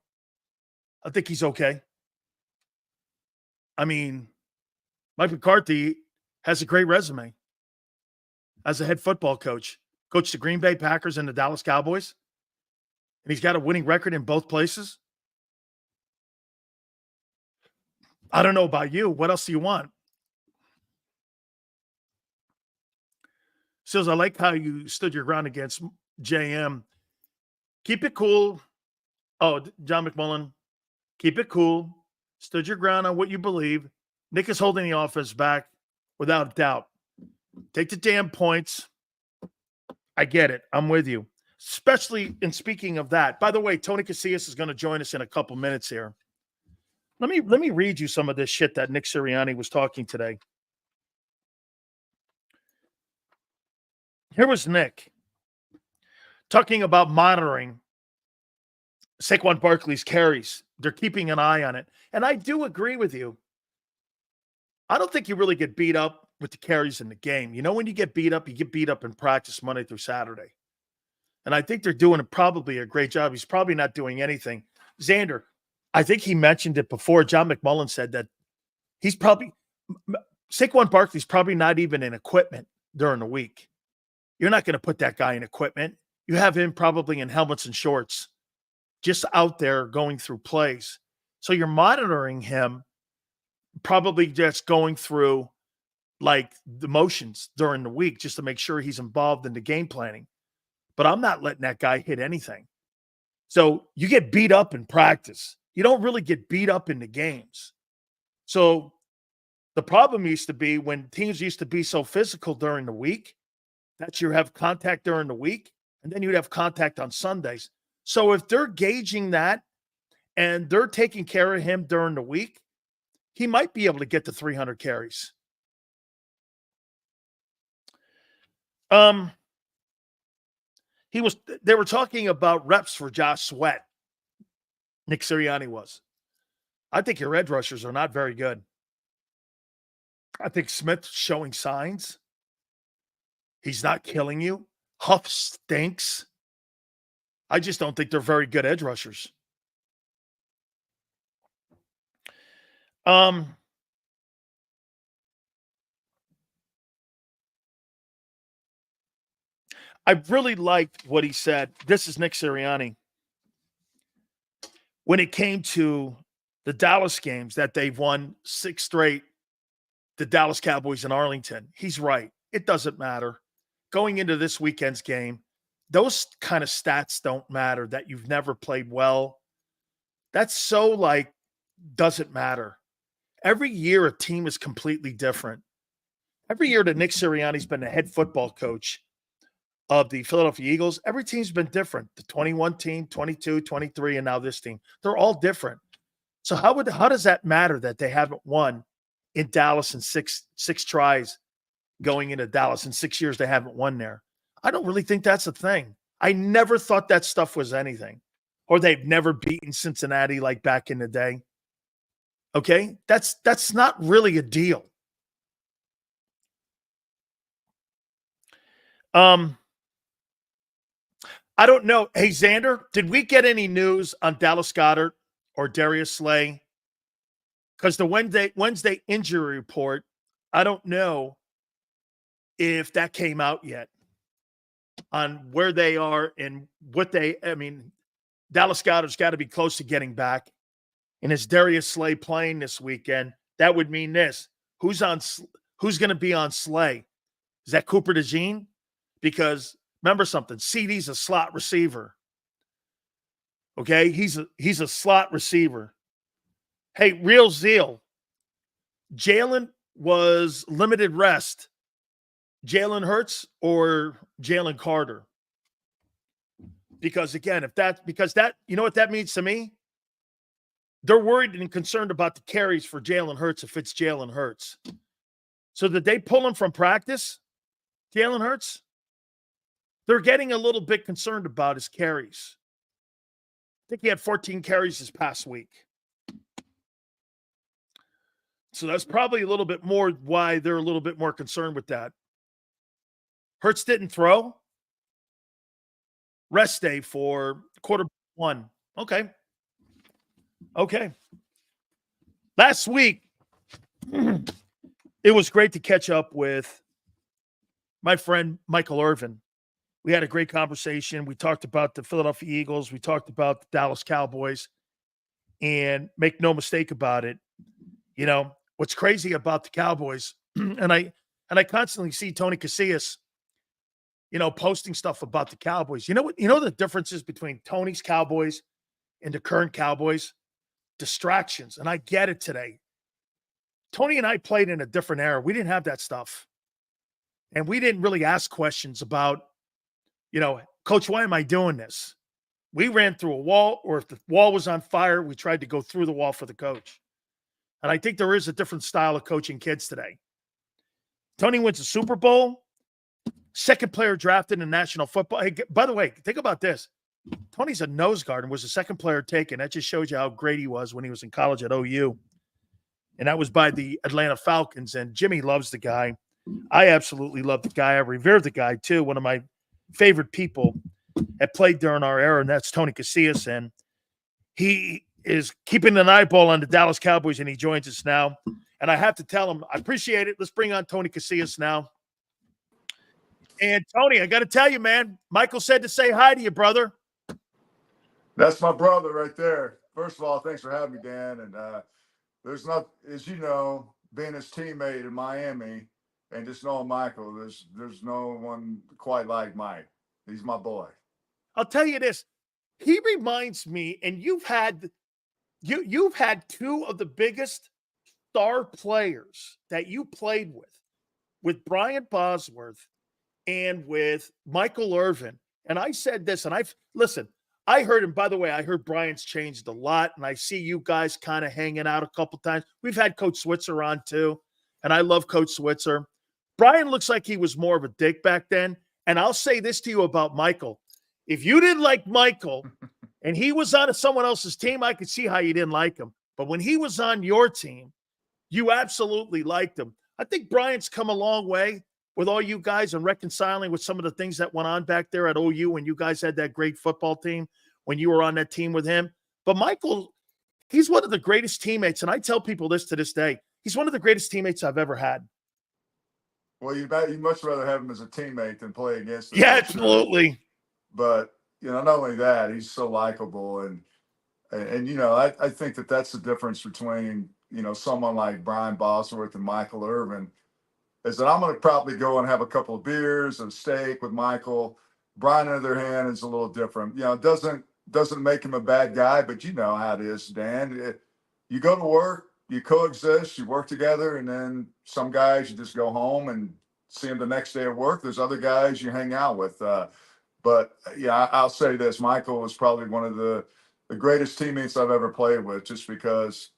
I think he's okay. I mean, Mike McCarthy has a great resume as a head football coach. Coached the Green Bay Packers and the Dallas Cowboys. And he's got a winning record in both places. I don't know about you. What else do you want? Says, I like how you stood your ground against JM. Keep it cool. Oh, John McMullen. Keep it cool. Stood your ground on what you believe. Nick is holding the offense back without a doubt. Take the damn points. I get it. I'm with you. Especially in speaking of that. By the way, Tony Casillas is going to join us in a couple minutes here. Let me read you some of this shit that Nick Sirianni was talking today. Here was Nick talking about monitoring Saquon Barkley's carries. They're keeping an eye on it. And I do agree with you. I don't think you really get beat up with the carries in the game. You know, when you get beat up in practice Monday through Saturday. And I think they're doing probably a great job. He's probably not doing anything. Xander, I think he mentioned it before. John McMullen said that Saquon Barkley's probably not even in equipment during the week. You're not going to put that guy in equipment. You have him probably in helmets and shorts, just out there going through plays. So you're monitoring him, probably just going through like the motions during the week just to make sure he's involved in the game planning. But I'm not letting that guy hit anything. So you get beat up in practice. You don't really get beat up in the games. So the problem used to be when teams used to be so physical during the week that you have contact during the week, and then you'd have contact on Sundays. So if they're gauging that and they're taking care of him during the week, he might be able to get to 300 carries. They were talking about reps for Josh Sweat. Nick Sirianni was. I think your edge rushers are not very good. I think Smith's showing signs. He's not killing you. Huff stinks. I just don't think they're very good edge rushers. I really liked what he said. This is Nick Sirianni. When it came to the Dallas games that they've won 6 straight, the Dallas Cowboys in Arlington, he's right. It doesn't matter. Going into this weekend's game, those kind of stats don't matter, that you've never played well. That's so like, doesn't matter. Every year, a team is completely different. Every year that Nick Sirianni's been the head football coach of the Philadelphia Eagles, every team's been different. The 21 team, 22, 23, and now this team. They're all different. So how does that matter that they haven't won in Dallas in six tries going into Dallas? In 6 years, they haven't won there. I don't really think that's a thing. I never thought that stuff was anything. Or they've never beaten Cincinnati like back in the day. Okay? That's not really a deal. I don't know. Hey, Xander, did we get any news on Dallas Goedert or Darius Slay? Because the Wednesday injury report, I don't know if that came out yet on where they are and what Dallas Goedert's got to be close to getting back. And is Darius Slay playing this weekend? That would mean this. Who's going to be on Slay? Is that Cooper DeJean? Because remember something, CD's a slot receiver. Okay? He's a slot receiver. Hey, real zeal. Jalen was limited rest. Jalen Hurts or Jalen Carter? Because again, you know what that means to me? They're worried and concerned about the carries for Jalen Hurts if it's Jalen Hurts. So did they pull him from practice, Jalen Hurts? They're getting a little bit concerned about his carries. I think he had 14 carries this past week. So that's probably a little bit more why they're a little bit more concerned with that. Hurts didn't throw. Rest day for quarter one. Okay. Last week, it was great to catch up with my friend Michael Irvin. We had a great conversation. We talked about the Philadelphia Eagles. We talked about the Dallas Cowboys. And make no mistake about it, you know, what's crazy about the Cowboys, and I constantly see Tony Casillas, you know, posting stuff about the Cowboys. You know what? You know the differences between Tony's Cowboys and the current Cowboys? Distractions. And I get it today. Tony and I played in a different era. We didn't have that stuff. And we didn't really ask questions about, you know, Coach, why am I doing this? We ran through a wall, or if the wall was on fire, we tried to go through the wall for the coach. And I think there is a different style of coaching kids today. Tony wins a Super Bowl, second player drafted in National Football. Hey, by the way, think about this. Tony's a nose guard and was the second player taken. That just shows you how great he was when he was in college at OU. And that was by the Atlanta Falcons. And Jimmy loves the guy. I absolutely love the guy. I revere the guy, too. One of my favorite people that played during our era, and that's Tony Casillas. And he is keeping an eyeball on the Dallas Cowboys, and he joins us now. And I have to tell him, I appreciate it. Let's bring on Tony Casillas now. And, Tony, I got to tell you, man, Michael said to say hi to you, brother. That's my brother right there. First of all, thanks for having me, Dan. And there's not, as you know, being his teammate in Miami and just knowing Michael, there's no one quite like Mike. He's my boy. I'll tell you this. He reminds me, and you've had two of the biggest star players that you played with Brian Bosworth and with Michael Irvin. And I said this, and I heard him, by the way, I heard Brian's changed a lot, and I see you guys kind of hanging out a couple times. We've had Coach Switzer on too, and I love Coach Switzer. Brian looks like he was more of a dick back then. And I'll say this to you about Michael. If you didn't like Michael and he was on someone else's team, I could see how you didn't like him. But when he was on your team, you absolutely liked him. I think Brian's come a long way with all you guys and reconciling with some of the things that went on back there at OU when you guys had that great football team, when you were on that team with him. But Michael, he's one of the greatest teammates, and I tell people this to this day. He's one of the greatest teammates I've ever had. Well, you'd much rather have him as a teammate than play against him. Yeah, absolutely. But, you know, not only that, he's so likable. And you know, I think that's the difference between, you know, someone like Brian Bosworth and Michael Irvin, is that I'm going to probably go and have a couple of beers and steak with Michael. Brian, on the other hand, is a little different. You know, it doesn't make him a bad guy, but you know how it is, Dan. You go to work, you coexist, you work together, and then some guys you just go home and see them the next day at work. There's other guys you hang out with. But yeah, I'll say this: Michael was probably one of the greatest teammates I've ever played with, just because,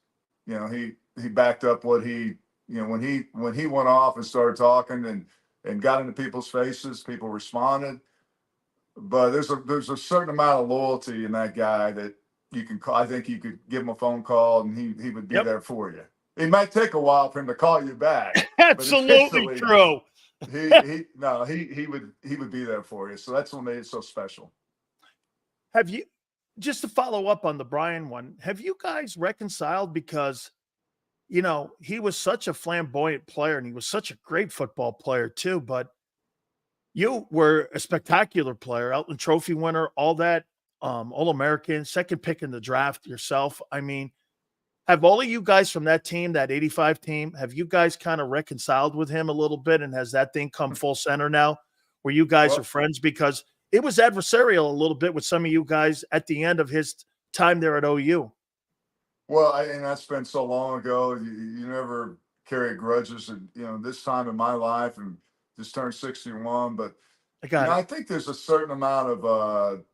you know, he backed up what he, you know, when he went off and started talking and got into people's faces, people responded. But there's a certain amount of loyalty in that guy that you can call. I think you could give him a phone call and he would be there for you. It might take a while for him to call you back. Absolutely true. He would be there for you. So that's what made it so special. Have you, just to follow up on the Brian one, have you guys reconciled? Because, you know, he was such a flamboyant player and he was such a great football player too, but you were a spectacular player, Outland Trophy winner, all that. All-American, second pick in the draft yourself. I mean, have all of you guys from that team, that 85 team, have you guys kind of reconciled with him a little bit? And has that thing come full center now where you guys are friends? Because it was adversarial a little bit with some of you guys at the end of his time there at OU. Well, and that's been so long ago. You never carry grudges. And, this time in my life and just turned 61. But I think there's a certain amount of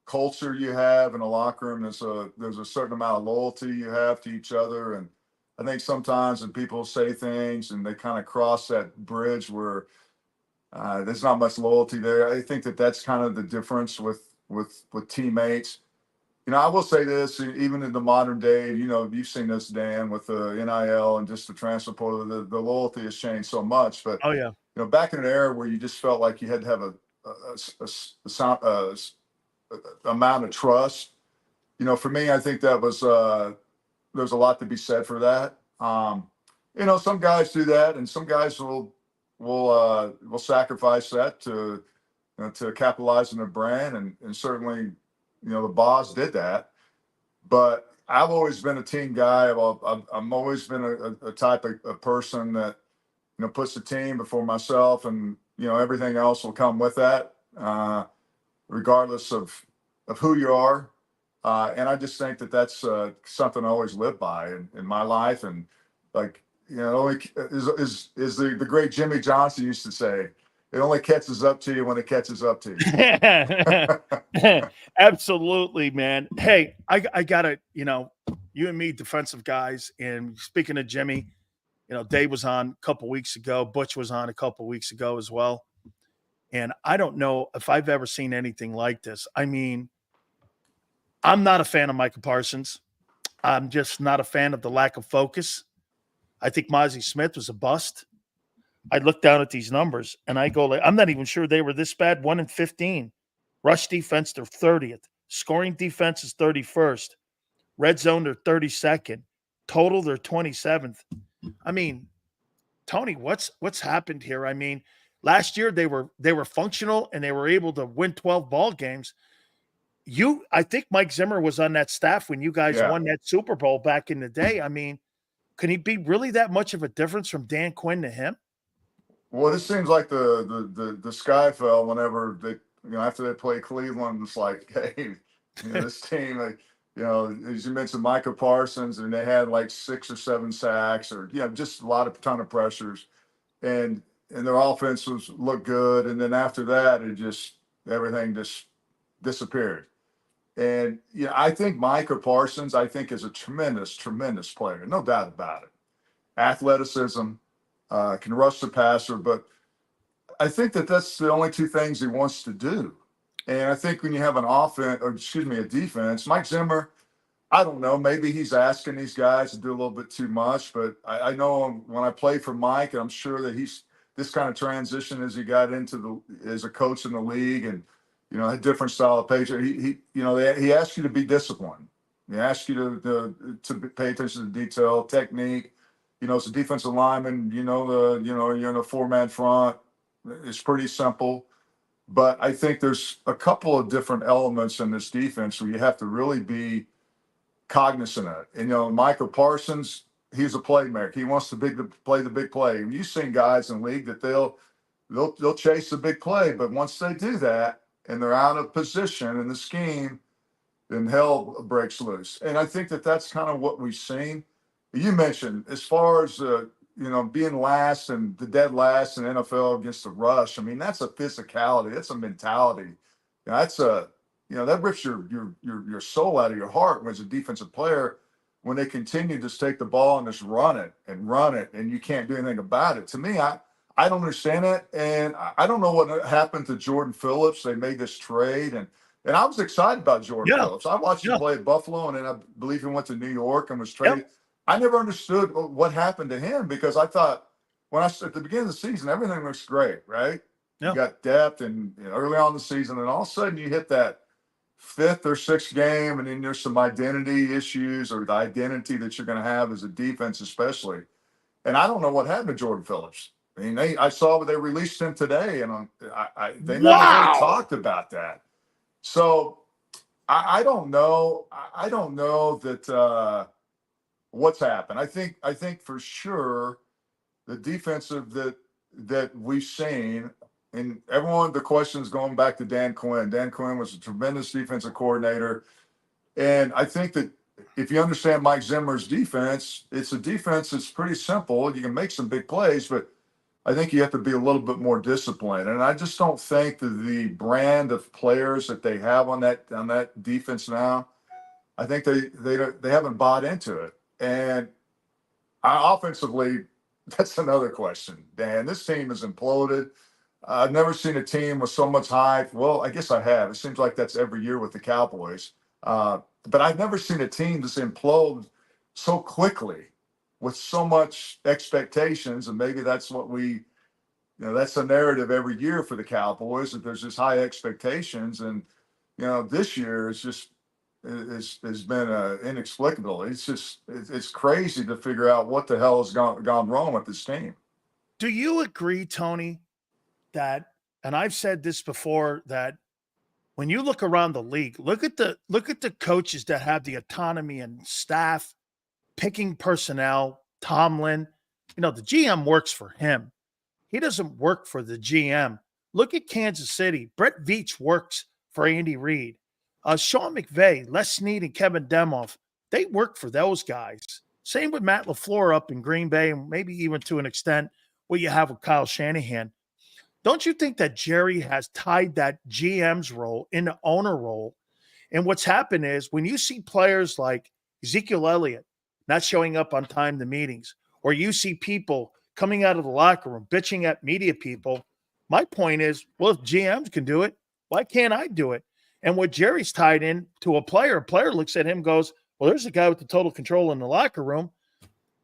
culture you have in a locker room. There's a certain amount of loyalty you have to each other. And I think sometimes when people say things and they kind of cross that bridge where there's not much loyalty there, I think that's kind of the difference with teammates. I will say this, even in the modern day, you've seen this, Dan, with the NIL and just the transfer portal, the loyalty has changed so much. But, back in an era where you just felt like you had to have a amount of trust, for me, I think that was, there's a lot to be said for that. Some guys do that, and some guys will sacrifice that to capitalize on their brand, and certainly, the boss did that. But I've always been a team guy. I've always been a type of person that, puts the team before myself, and, everything else will come with that, regardless of who you are. And I just think that's something I always live by in my life. And like, only is the great Jimmy Johnson used to say, it only catches up to you when it catches up to you. Absolutely, man. Hey, I gotta, you and me, defensive guys. And speaking of Jimmy, Dave was on a couple weeks ago. Butch was on a couple weeks ago as well. And I don't know if I've ever seen anything like this. I mean, I'm not a fan of Micah Parsons. I'm just not a fan of the lack of focus. I think Mozzie Smith was a bust. I look down at these numbers and I go, I'm not even sure they were this bad. 1-15. Rush defense, they're 30th. Scoring defense is 31st. Red zone, they're 32nd. Total, they're 27th. I mean, Tony, what's happened here? I mean, last year they were functional and they were able to win 12 ball games. I think Mike Zimmer was on that staff when you guys won that Super Bowl back in the day. I mean, can he be really that much of a difference from Dan Quinn to him? Well, this seems like the sky fell whenever they, after they play Cleveland. It's like, hey, this team, as you mentioned, Micah Parsons, and they had like 6 or 7 sacks, or just a ton of pressures, and their offense looked good, and then after that, everything just disappeared. And I think Micah Parsons, is a tremendous player, no doubt about it. Athleticism. Can rush the passer, but I think that's the only 2 things he wants to do. And I think when you have a defense, Mike Zimmer, I don't know, maybe he's asking these guys to do a little bit too much, but I know when I played for Mike, and I'm sure that he's this kind of transition as he got as a coach in the league, and a different style of page. He asks you to be disciplined. He asks you to pay attention to detail, technique. As a defensive lineman, you're in a 4-man front. It's pretty simple. But I think there's a couple of different elements in this defense where you have to really be cognizant of it. And, Michael Parsons, he's a playmaker. He wants to play the big play. And you've seen guys in the league that they'll chase the big play. But once they do that and they're out of position in the scheme, then hell breaks loose. And I think that's kind of what we've seen. You mentioned as far as being last and the dead last in NFL against the rush. I mean, that's a physicality. That's a mentality. That rips your soul out of your heart as a defensive player when they continue to just take the ball and just run it, and you can't do anything about it. To me, I don't understand it, and I don't know what happened to Jordan Phillips. They made this trade, and I was excited about Jordan Phillips. I watched him play at Buffalo, and then I believe he went to New York and was traded. I never understood what happened to him, because I thought at the beginning of the season, everything looks great, right? You got depth and early on in the season, and all of a sudden you hit that 5th or 6th game, and then there's some identity issues, or the identity that you're going to have as a defense, especially. And I don't know what happened to Jordan Phillips. I mean, I saw they released him today, and they never really talked about that. So I don't know. I don't know that what's happened. I think for sure the defensive that we've seen, and everyone, the question is going back to Dan Quinn. Dan Quinn was a tremendous defensive coordinator. And I think that if you understand Mike Zimmer's defense, it's a defense that's pretty simple. You can make some big plays, but I think you have to be a little bit more disciplined. And I just don't think that the brand of players that they have on that defense now, I think they haven't bought into it. And offensively, that's another question, Dan. This team has imploded. I've never seen a team with so much hype. Well, I guess I have. It seems like that's every year with the Cowboys. But I've never seen a team just implode so quickly with so much expectations. And maybe that's what that's the narrative every year for the Cowboys, that there's just high expectations. And, this year is just, has been inexplicable. It's crazy to figure out what the hell has gone wrong with this team. Do you agree, Tony, that, and I've said this before, that when you look around the league, look at the coaches that have the autonomy and staff picking personnel, Tomlin, the GM works for him. He doesn't work for the GM. Look at Kansas City. Brett Veach works for Andy Reid. Sean McVay, Les Snead, and Kevin Demoff, they work for those guys. Same with Matt LaFleur up in Green Bay, and maybe even to an extent what you have with Kyle Shanahan. Don't you think that Jerry has tied that GM's role into owner role? And what's happened is when you see players like Ezekiel Elliott not showing up on time to meetings, or you see people coming out of the locker room bitching at media people, my point is, well, if GMs can do it, why can't I do it? And what Jerry's tied in to a player looks at him, goes, well, there's a guy with the total control in the locker room.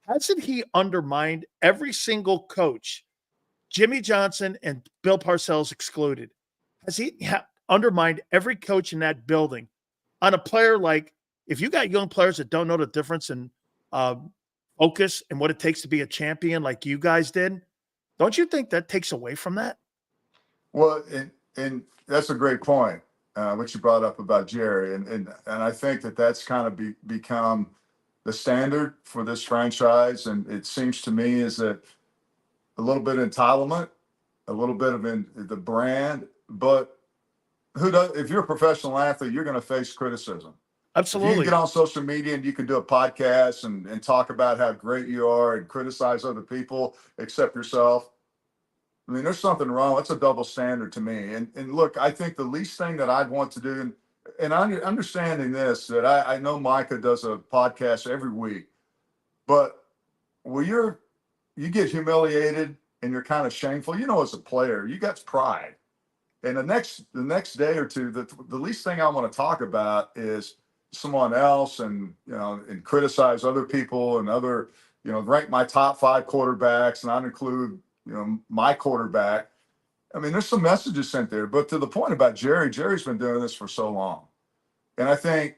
Hasn't he undermined every single coach, Jimmy Johnson and Bill Parcells excluded? Has he undermined every coach in that building on a player? Like, if you got young players that don't know the difference in focus and what it takes to be a champion like you guys did, don't you think that takes away from that? Well, and that's a great point, what you brought up about Jerry. And I think that's kind of become the standard for this franchise. And it seems to me is that a little bit of entitlement, a little bit of the brand, but if you're a professional athlete, you're going to face criticism. Absolutely. If you can get on social media and you can do a podcast and talk about how great you are and criticize other people except yourself, I mean, there's something wrong. That's a double standard to me. And look, I think the least thing that I'd want to do, and understanding this, that I know Micah does a podcast every week, but where you get humiliated and you're kind of shameful, as a player, you got pride. And the next day or two, the least thing I want to talk about is someone else and criticize other people and rank my top 5 quarterbacks and not include my quarterback. I mean, there's some messages sent there, but to the point about Jerry's been doing this for so long. And I think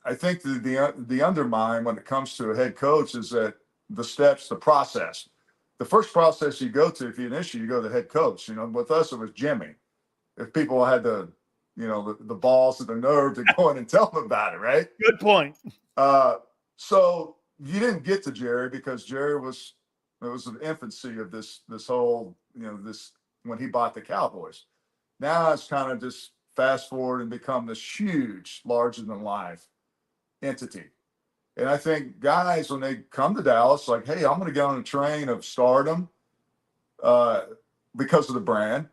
the undermine when it comes to a head coach is that the process. The first process you go to, if you have an issue, you go to the head coach. With us, it was Jimmy. If people had the balls and the nerve to go in and tell them about it, right? Good point. So you didn't get to Jerry because Jerry was the infancy of this whole, this when he bought the Cowboys. Now it's kind of just fast forward and become this huge, larger than life entity. And I think guys, when they come to Dallas, like, hey, I'm going to get on a train of stardom because of the brand.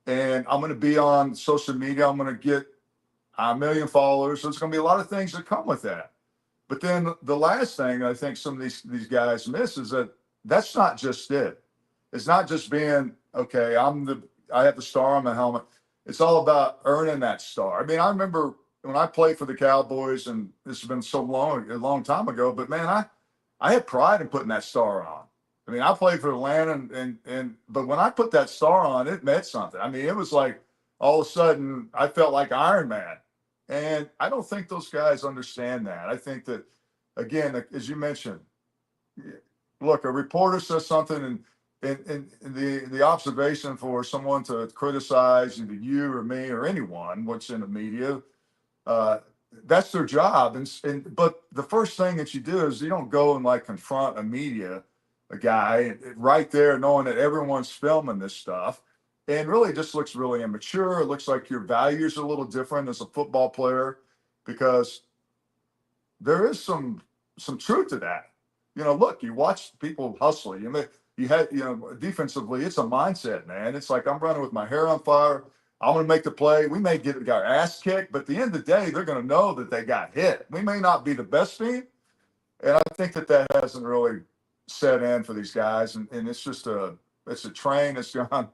And I'm going to be on social media. I'm going to get 1 million followers. So there's going to be a lot of things that come with that. But then the last thing I think some of these guys miss is that that's not just it. It's not just being, okay, I have the star on my helmet. It's all about earning that star. I mean, I remember when I played for the Cowboys, and this has been a long time ago, but man, I had pride in putting that star on. I mean, I played for Atlanta, but when I put that star on, it meant something. I mean, it was like all of a sudden I felt like Iron Man. And I don't think those guys understand that. I think that, again, as you mentioned, look, a reporter says something, and the observation for someone to criticize either you or me or anyone, what's in the media, That's their job. But the first thing that you do is you don't go and like confront a guy right there, knowing that everyone's filming this stuff, and really just looks really immature. It looks like your values are a little different as a football player, because there is some truth to that. Look, you watch people hustle. Defensively, it's a mindset, man. It's like, I'm running with my hair on fire. I'm going to make the play. We may get our ass kicked, but at the end of the day, they're going to know that they got hit. We may not be the best team, and I think that hasn't really set in for these guys, and it's just it's a train that's gone.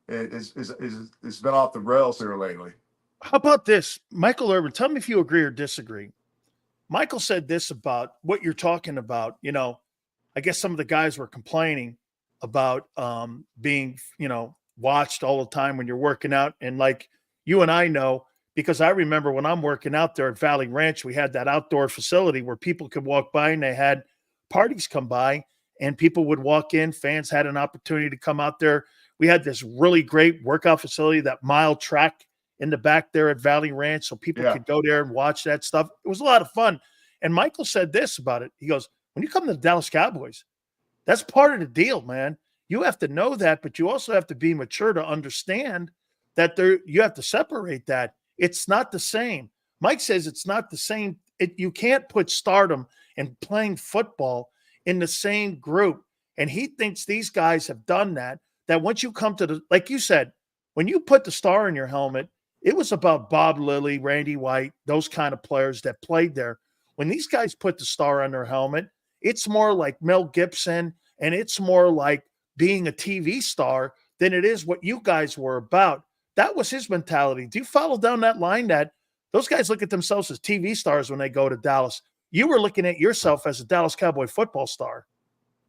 It's been off the rails here lately. How about this, Michael Irvin? Tell me if you agree or disagree. Michael said this about what you're talking about. I guess some of the guys were complaining about being, watched all the time when you're working out. And like you and I know, because I remember when I'm working out there at Valley Ranch, we had that outdoor facility where people could walk by, and they had parties come by and people would walk in. Fans had an opportunity to come out there. We had this really great workout facility, that mile track in the back there at Valley Ranch, so people could go there and watch that stuff. It was a lot of fun. And Michael said this about it. He goes, when you come to the Dallas Cowboys, that's part of the deal, man. You have to know that, but you also have to be mature to understand that you have to separate that. It's not the same. Mike says it's not the same. You can't put stardom and playing football in the same group. And he thinks these guys have done that once you come to like you said, when you put the star in your helmet, it was about Bob Lilly, Randy White, those kind of players that played there. When these guys put the star on their helmet, it's more like Mel Gibson, and it's more like being a TV star than it is what you guys were about. That was his mentality. Do you follow down that line that those guys look at themselves as TV stars when they go to Dallas? You were looking at yourself as a Dallas Cowboy football star.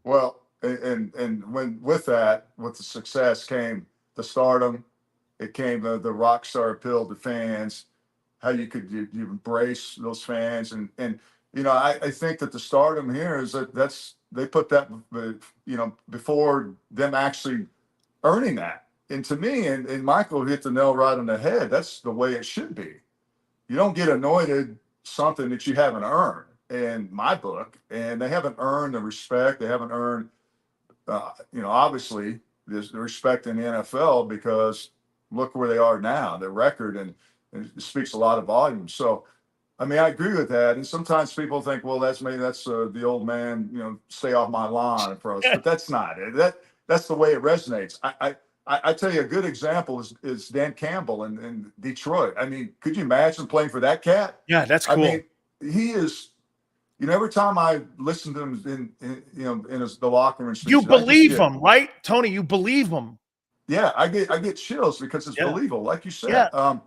Well, and when with the success came the stardom, it came the rock star appeal to fans, how you could you embrace those fans. And I think that the stardom here is they put that, before them actually earning that. And to me, and Michael hit the nail right on the head, that's the way it should be. You don't get anointed something that you haven't earned, in my book. And they haven't earned the respect. They haven't earned, obviously, the respect in the NFL, because look where they are now, their record, and it speaks a lot of volumes. So, I mean, I agree with that. And sometimes people think, well, that's the old man, stay off my lawn approach. But that's not it. That's the way it resonates. I tell you, a good example is Dan Campbell in Detroit. I mean, could you imagine playing for that cat? Yeah, that's cool. I mean, he is. Every time I listen to him in the locker room, you believe him, right, Tony? You believe him. Yeah, I get chills because it's believable, like you said. Yeah.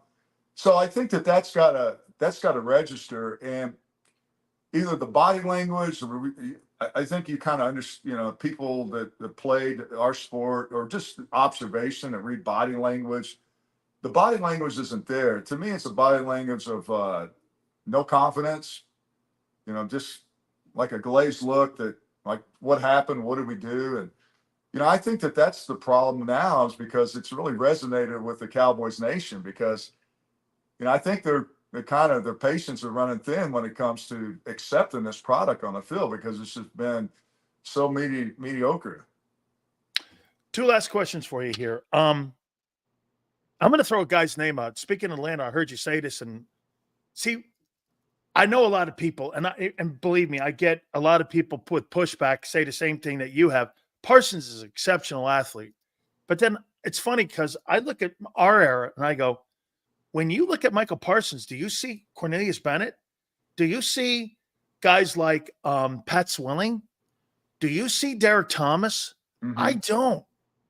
So I think that's got to register, and either the body language, or I think you kind of understand, people that played our sport, or just observation and read body language. The body language isn't there. To me, it's a body language of no confidence. Just like a glazed look, that like, what happened? What did we do? And I think that's the problem now, is because it's really resonated with the Cowboys nation, because I think their patience are running thin when it comes to accepting this product on the field, because it's just been so mediocre. Two last questions for you here. I'm going to throw a guy's name out. Speaking of Atlanta, I heard you say this, and see, I know a lot of people, and believe me, I get a lot of people put pushback, say the same thing that you have. Parsons is an exceptional athlete. But then it's funny, because I look at our era and I go, when you look at Michael Parsons, do you see Cornelius Bennett? Do you see guys like Pat Swilling? Do you see Derek Thomas? Mm-hmm. I don't,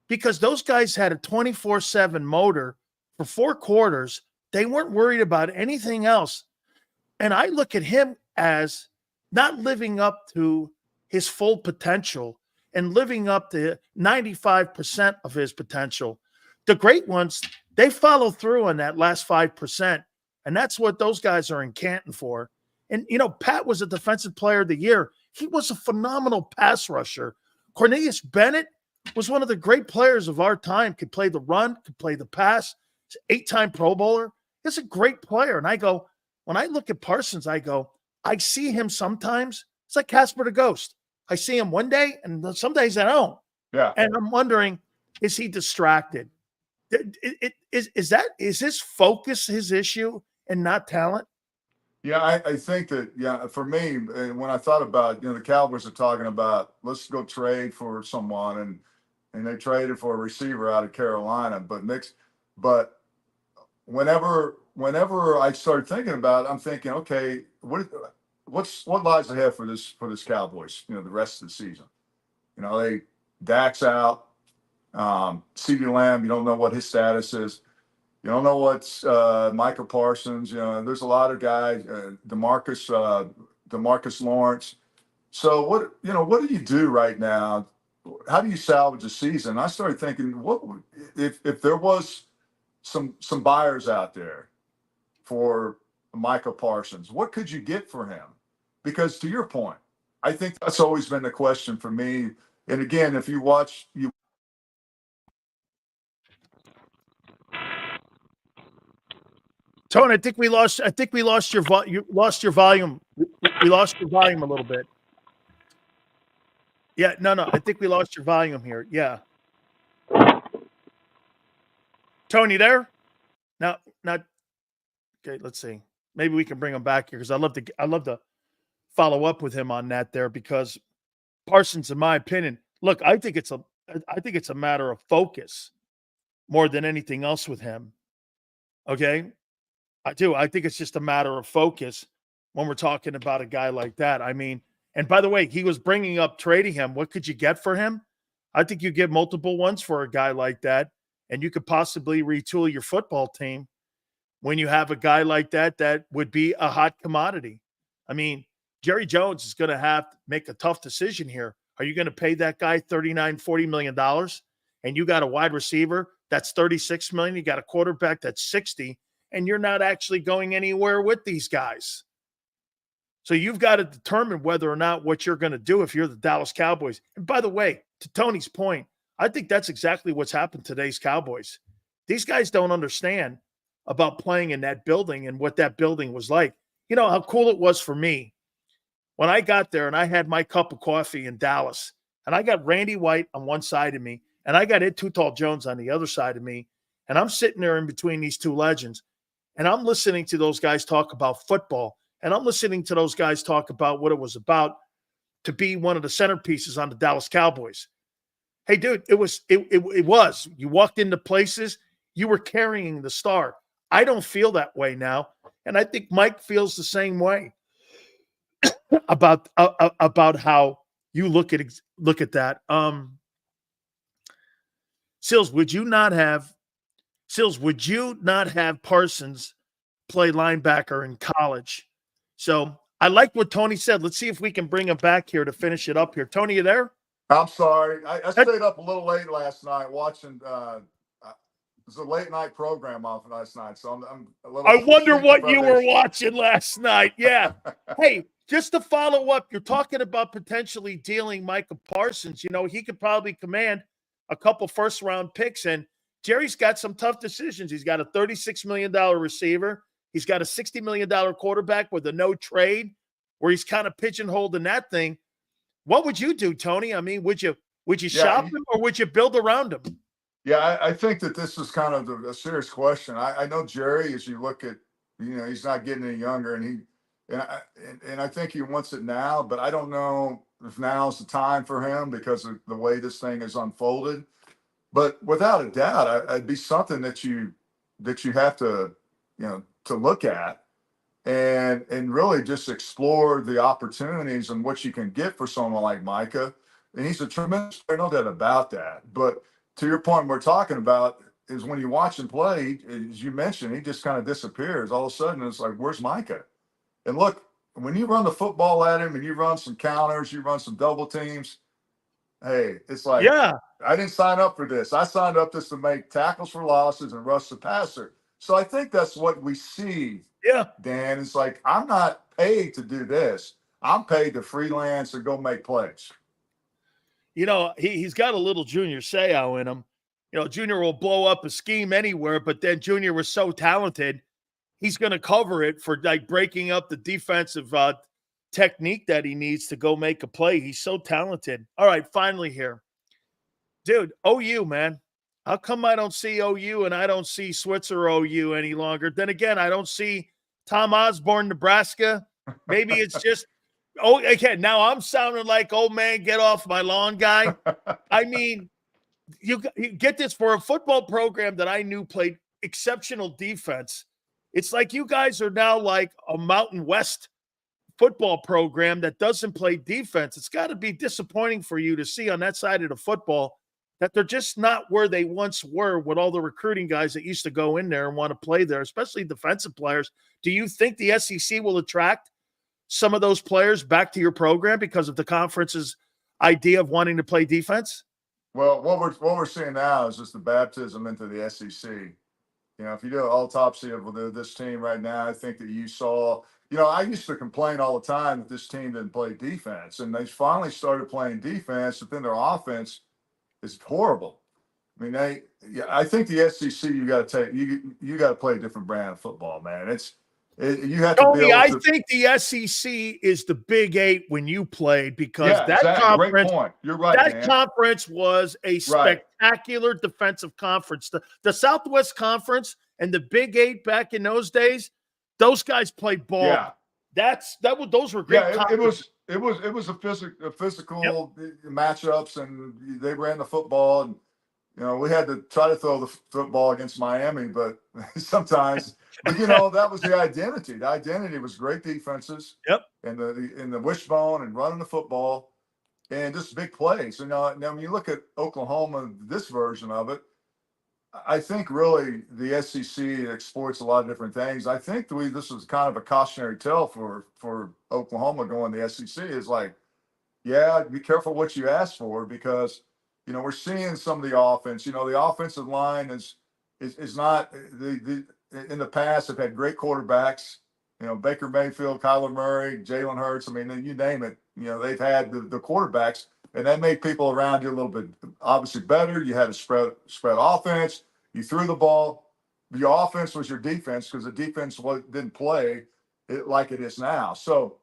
because those guys had a 24/7 motor for 4 quarters. They weren't worried about anything else. And I look at him as not living up to his full potential and living up to 95% of his potential. The great ones, they follow through on that last 5%. And that's what those guys are in Canton for. And, Pat was a defensive player of the year. He was a phenomenal pass rusher. Cornelius Bennett was one of the great players of our time, could play the run, could play the pass. He's an 8-time Pro Bowler. He's a great player. And I go, when I look at Parsons, I go, I see him sometimes. It's like Casper the Ghost. I see him one day, and some days I don't. Yeah. And I'm wondering, is he distracted? Is his focus his issue and not talent? Yeah, I think that, yeah, for me, when I thought about, the Cowboys are talking about, let's go trade for someone, and they traded for a receiver out of Carolina, but whenever I started thinking about it, I'm thinking, okay, what lies ahead for this Cowboys, the rest of the season? Dak's out, CeeDee Lamb, you don't know what his status is. You don't know what's Michael Parsons. There's a lot of guys, Demarcus Lawrence. So what do you do right now? How do you salvage a season? I started thinking, what if there was some buyers out there for Michael Parsons? What could you get for him? Because to your point, I think that's always been the question for me. And again, if you watch Tony, I think we lost your you lost your volume. We lost your volume a little bit. Yeah, no. I think we lost your volume here. Yeah. Tony, there? No, not okay. Let's see. Maybe we can bring him back here because I'd love to follow up with him on that there, because Parsons, in my opinion, look, I think it's a matter of focus more than anything else with him. Okay. I do. I think it's just a matter of focus when we're talking about a guy like that. I mean, and by the way, he was bringing up trading him. What could you get for him? I think you get multiple ones for a guy like that, and you could possibly retool your football team when you have a guy like that that would be a hot commodity. I mean, Jerry Jones is going to have to make a tough decision here. Are you going to pay that guy $39-40 million, and you got a wide receiver that's $36 million, you got a quarterback that's $60, and you're not actually going anywhere with these guys? So you've got to determine whether or not what you're going to do if you're the Dallas Cowboys. And by the way, to Tony's point, I think that's exactly what's happened to today's Cowboys. These guys don't understand about playing in that building and what that building was like. You know how cool it was for me when I got there and I had my cup of coffee in Dallas, and I got Randy White on one side of me, and I got Ed Too Tall Jones on the other side of me, and I'm sitting there in between these two legends, and I'm listening to those guys talk about football, and I'm listening to those guys talk about what it was about to be one of the centerpieces on the Dallas Cowboys. Hey, dude, it was. You walked into places, you were carrying the star. I don't feel that way now, and I think Mike feels the same way about how you look at that. Sills, would you not have Parsons play linebacker in college? So I like what Tony said. Let's see if we can bring him back here to finish it up here. Tony, you there? I'm sorry. I stayed up a little late last night watching. It was a late night program off last night, so I'm a little. I wonder what you were watching last night. Yeah. Hey, just to follow up, you're talking about potentially dealing Michael Parsons. He could probably command a couple first-round picks, and Jerry's got some tough decisions. He's got a $36 million receiver. He's got a $60 million quarterback with a no trade, where he's kind of pigeonholed in that thing. What would you do, Tony? I mean, would you shop him, or would you build around him? Yeah, I think that this is kind of a serious question. I know Jerry, as you look at, he's not getting any younger, and I think he wants it now, but I don't know if now's the time for him because of the way this thing is unfolded. But without a doubt, it'd be something that you have to, to look at and really just explore the opportunities and what you can get for someone like Micah. And he's a tremendous player, no doubt about that. But to your point, we're talking about is when you watch him play, as you mentioned, he just kind of disappears. All of a sudden, it's like, where's Micah? And look, when you run the football at him and you run some counters, you run some double teams, hey, it's like, yeah, I didn't sign up for this. I signed up just to make tackles for losses and rush the passer. So I think that's what we see. Yeah, Dan, it's like, I'm not paid to do this. I'm paid to freelance and go make plays. He's got a little Junior Seau in him. Junior will blow up a scheme anywhere, but then Junior was so talented he's going to cover it for like breaking up the defensive technique that he needs to go make a play. He's so talented. All right, finally here. Dude, OU, man. How come I don't see OU and I don't see Switzer OU any longer? Then again, I don't see Tom Osborne, Nebraska. Maybe it's just, again, now I'm sounding like old man, get off my lawn guy. I mean, you get this, for a football program that I knew played exceptional defense. It's like you guys are now like a Mountain West football program that doesn't play defense. It's got to be disappointing for you to see on that side of the football that they're just not where they once were with all the recruiting guys that used to go in there and want to play there, especially defensive players. Do you think the SEC will attract some of those players back to your program because of the conference's idea of wanting to play defense? Well, what we're seeing now is just the baptism into the SEC. You know, if you do an autopsy of this team right now, I think that you saw, you know, I used to complain all the time that this team didn't play defense, and they finally started playing defense, but then their offense is horrible. I mean, I think the SEC, you got to play a different brand of football, man. You have to be able to. I think the SEC is the Big Eight when you played, because that exactly. conference, great point. You're right. That man. conference was a spectacular defensive conference. The Southwest Conference and the Big Eight back in those days, those guys played ball. Yeah. Those were great. Yeah, it was a physical matchups, and they ran the football, and you know, we had to try to throw the football against Miami, but sometimes, but you know, that was the identity. The identity was great defenses. Yep. And the wishbone and running the football and just big plays. And now when you look at Oklahoma, this version of it, I think really the SEC exploits a lot of different things. I think this was kind of a cautionary tale for Oklahoma going to the SEC is like, yeah, be careful what you ask for, because you know, we're seeing some of the offense. You know, the offensive line is not in the past have had great quarterbacks. You know, Baker Mayfield, Kyler Murray, Jalen Hurts. I mean, you name it. You know, they've had the quarterbacks, and that made people around you a little bit obviously better. You had a spread offense. You threw the ball. Your offense was your defense, because the defense didn't play it like it is now. So,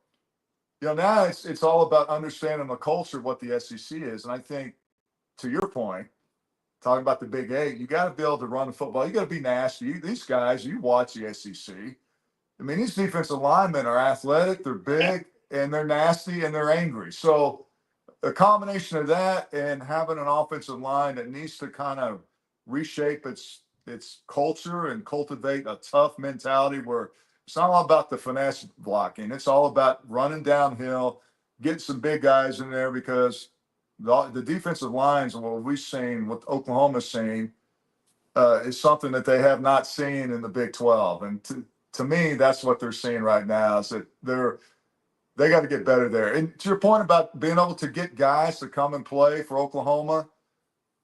you know, now it's all about understanding the culture of what the SEC is, and I think, to your point, talking about the Big Eight, you got to be able to run the football. You got to be nasty. These guys, you watch the SEC. I mean, these defensive linemen are athletic, they're big, and they're nasty, and they're angry. So a combination of that and having an offensive line that needs to kind of reshape its culture and cultivate a tough mentality where it's not all about the finesse blocking. It's all about running downhill, getting some big guys in there, because the defensive lines and what we've seen, what Oklahoma's seen, is something that they have not seen in the Big 12. And to me, that's what they're seeing right now, is that they got to get better there. And to your point about being able to get guys to come and play for Oklahoma,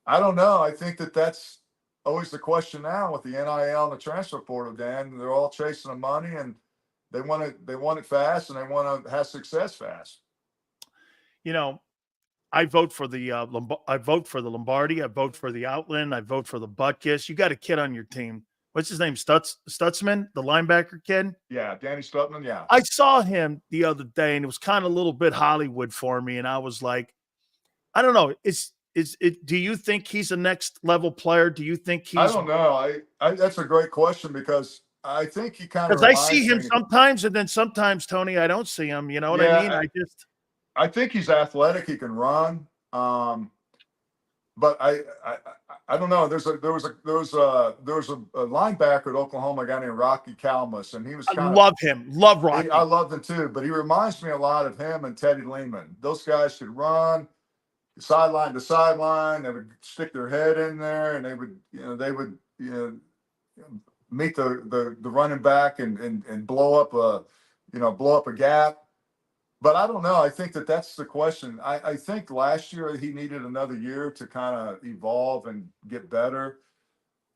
I don't know. I think that's always the question now with the NIL and the transfer portal, Dan. They're all chasing the money, and they want it fast, and they want to have success fast. You know, I vote for the Lombardi. I vote for the Outland. I vote for the Butkus. You got a kid on your team. What's his name? Stutzman, the linebacker kid? Yeah, Danny Stutzman, yeah. I saw him the other day, and it was kind of a little bit Hollywood for me, and I was like, I don't know. Do you think he's a next level player? Do you think he's? I don't know. I that's a great question, because I think he kind of. Because I see him sometimes, and then sometimes, Tony, I don't see him. You know what I mean? I think he's athletic. He can run. But I don't know. There was a linebacker at Oklahoma, a guy named Rocky Kalmus, and he was kind of. Love him. Love Rocky. I loved him too, but he reminds me a lot of him and Teddy Lehman. Those guys could run sideline to sideline. They would stick their head in there, and they would meet the running back and blow up a gap. But I don't know. I think that's the question. I think last year he needed another year to kind of evolve and get better.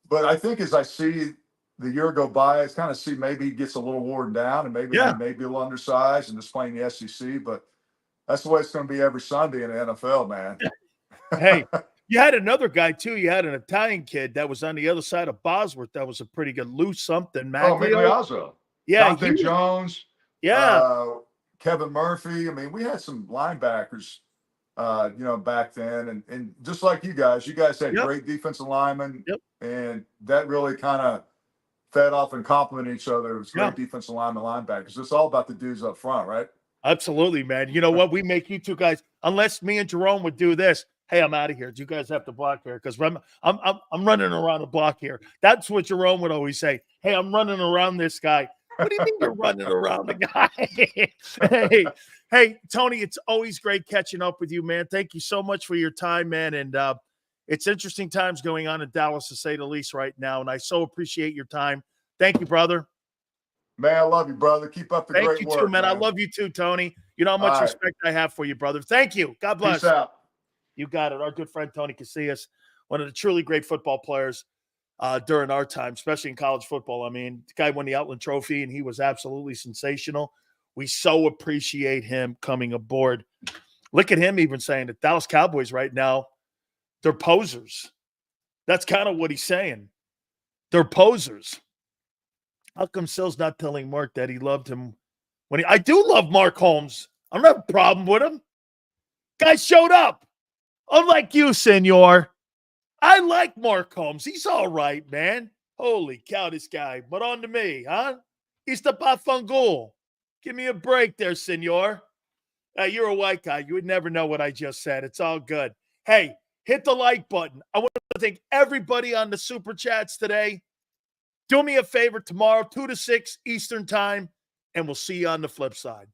But I think as I see the year go by, I kind of see maybe he gets a little worn down, and maybe he may be a little undersized and just playing the SEC. But that's the way it's going to be every Sunday in the NFL, man. Hey, You had another guy, too. You had an Italian kid that was on the other side of Bosworth that was a pretty good loose something. Oh, Maglio. Migliazzo. Yeah. Dante Jones. Yeah. Kevin Murphy. I mean, we had some linebackers, back then. And just like you guys had great defensive linemen. Yep. And that really kind of fed off and complemented each other. It was great defensive linemen, linebackers. It's all about the dudes up front, right? Absolutely, man. You know what? We make you two guys, unless me and Jerome would do this. Hey, I'm out of here. You guys have to block here because I'm running around the block here. That's what Jerome would always say. Hey, I'm running around this guy. What do you mean you're running around the guy? hey, Tony, it's always great catching up with you, man. Thank you so much for your time, man. And it's interesting times going on in Dallas, to say the least, right now. And I so appreciate your time. Thank you, brother. Man, I love you, brother. Keep up the great work. Thank you, too, man. I love you, too, Tony. You know how much respect I have for you, brother. Thank you. God bless. Peace out. You got it. Our good friend Tony Casillas, one of the truly great football players during our time, especially in college football. I mean, the guy won the Outland Trophy, and he was absolutely sensational. We so appreciate him coming aboard. Look at him even saying that Dallas Cowboys right now, they're posers. That's kind of what he's saying. They're posers. How come Sil's not telling Mark that he loved him when I do love Mark Holmes. I don't have a problem with him. Guy showed up. Unlike you, senor. I like Mark Holmes. He's all right, man. Holy cow, this guy. But on to me, huh? He's the Bafangul. Give me a break there, senor. You're a white guy. You would never know what I just said. It's all good. Hey, hit the like button. I want to thank everybody on the Super Chats today. Do me a favor tomorrow, 2 to 6 Eastern time, and we'll see you on the flip side.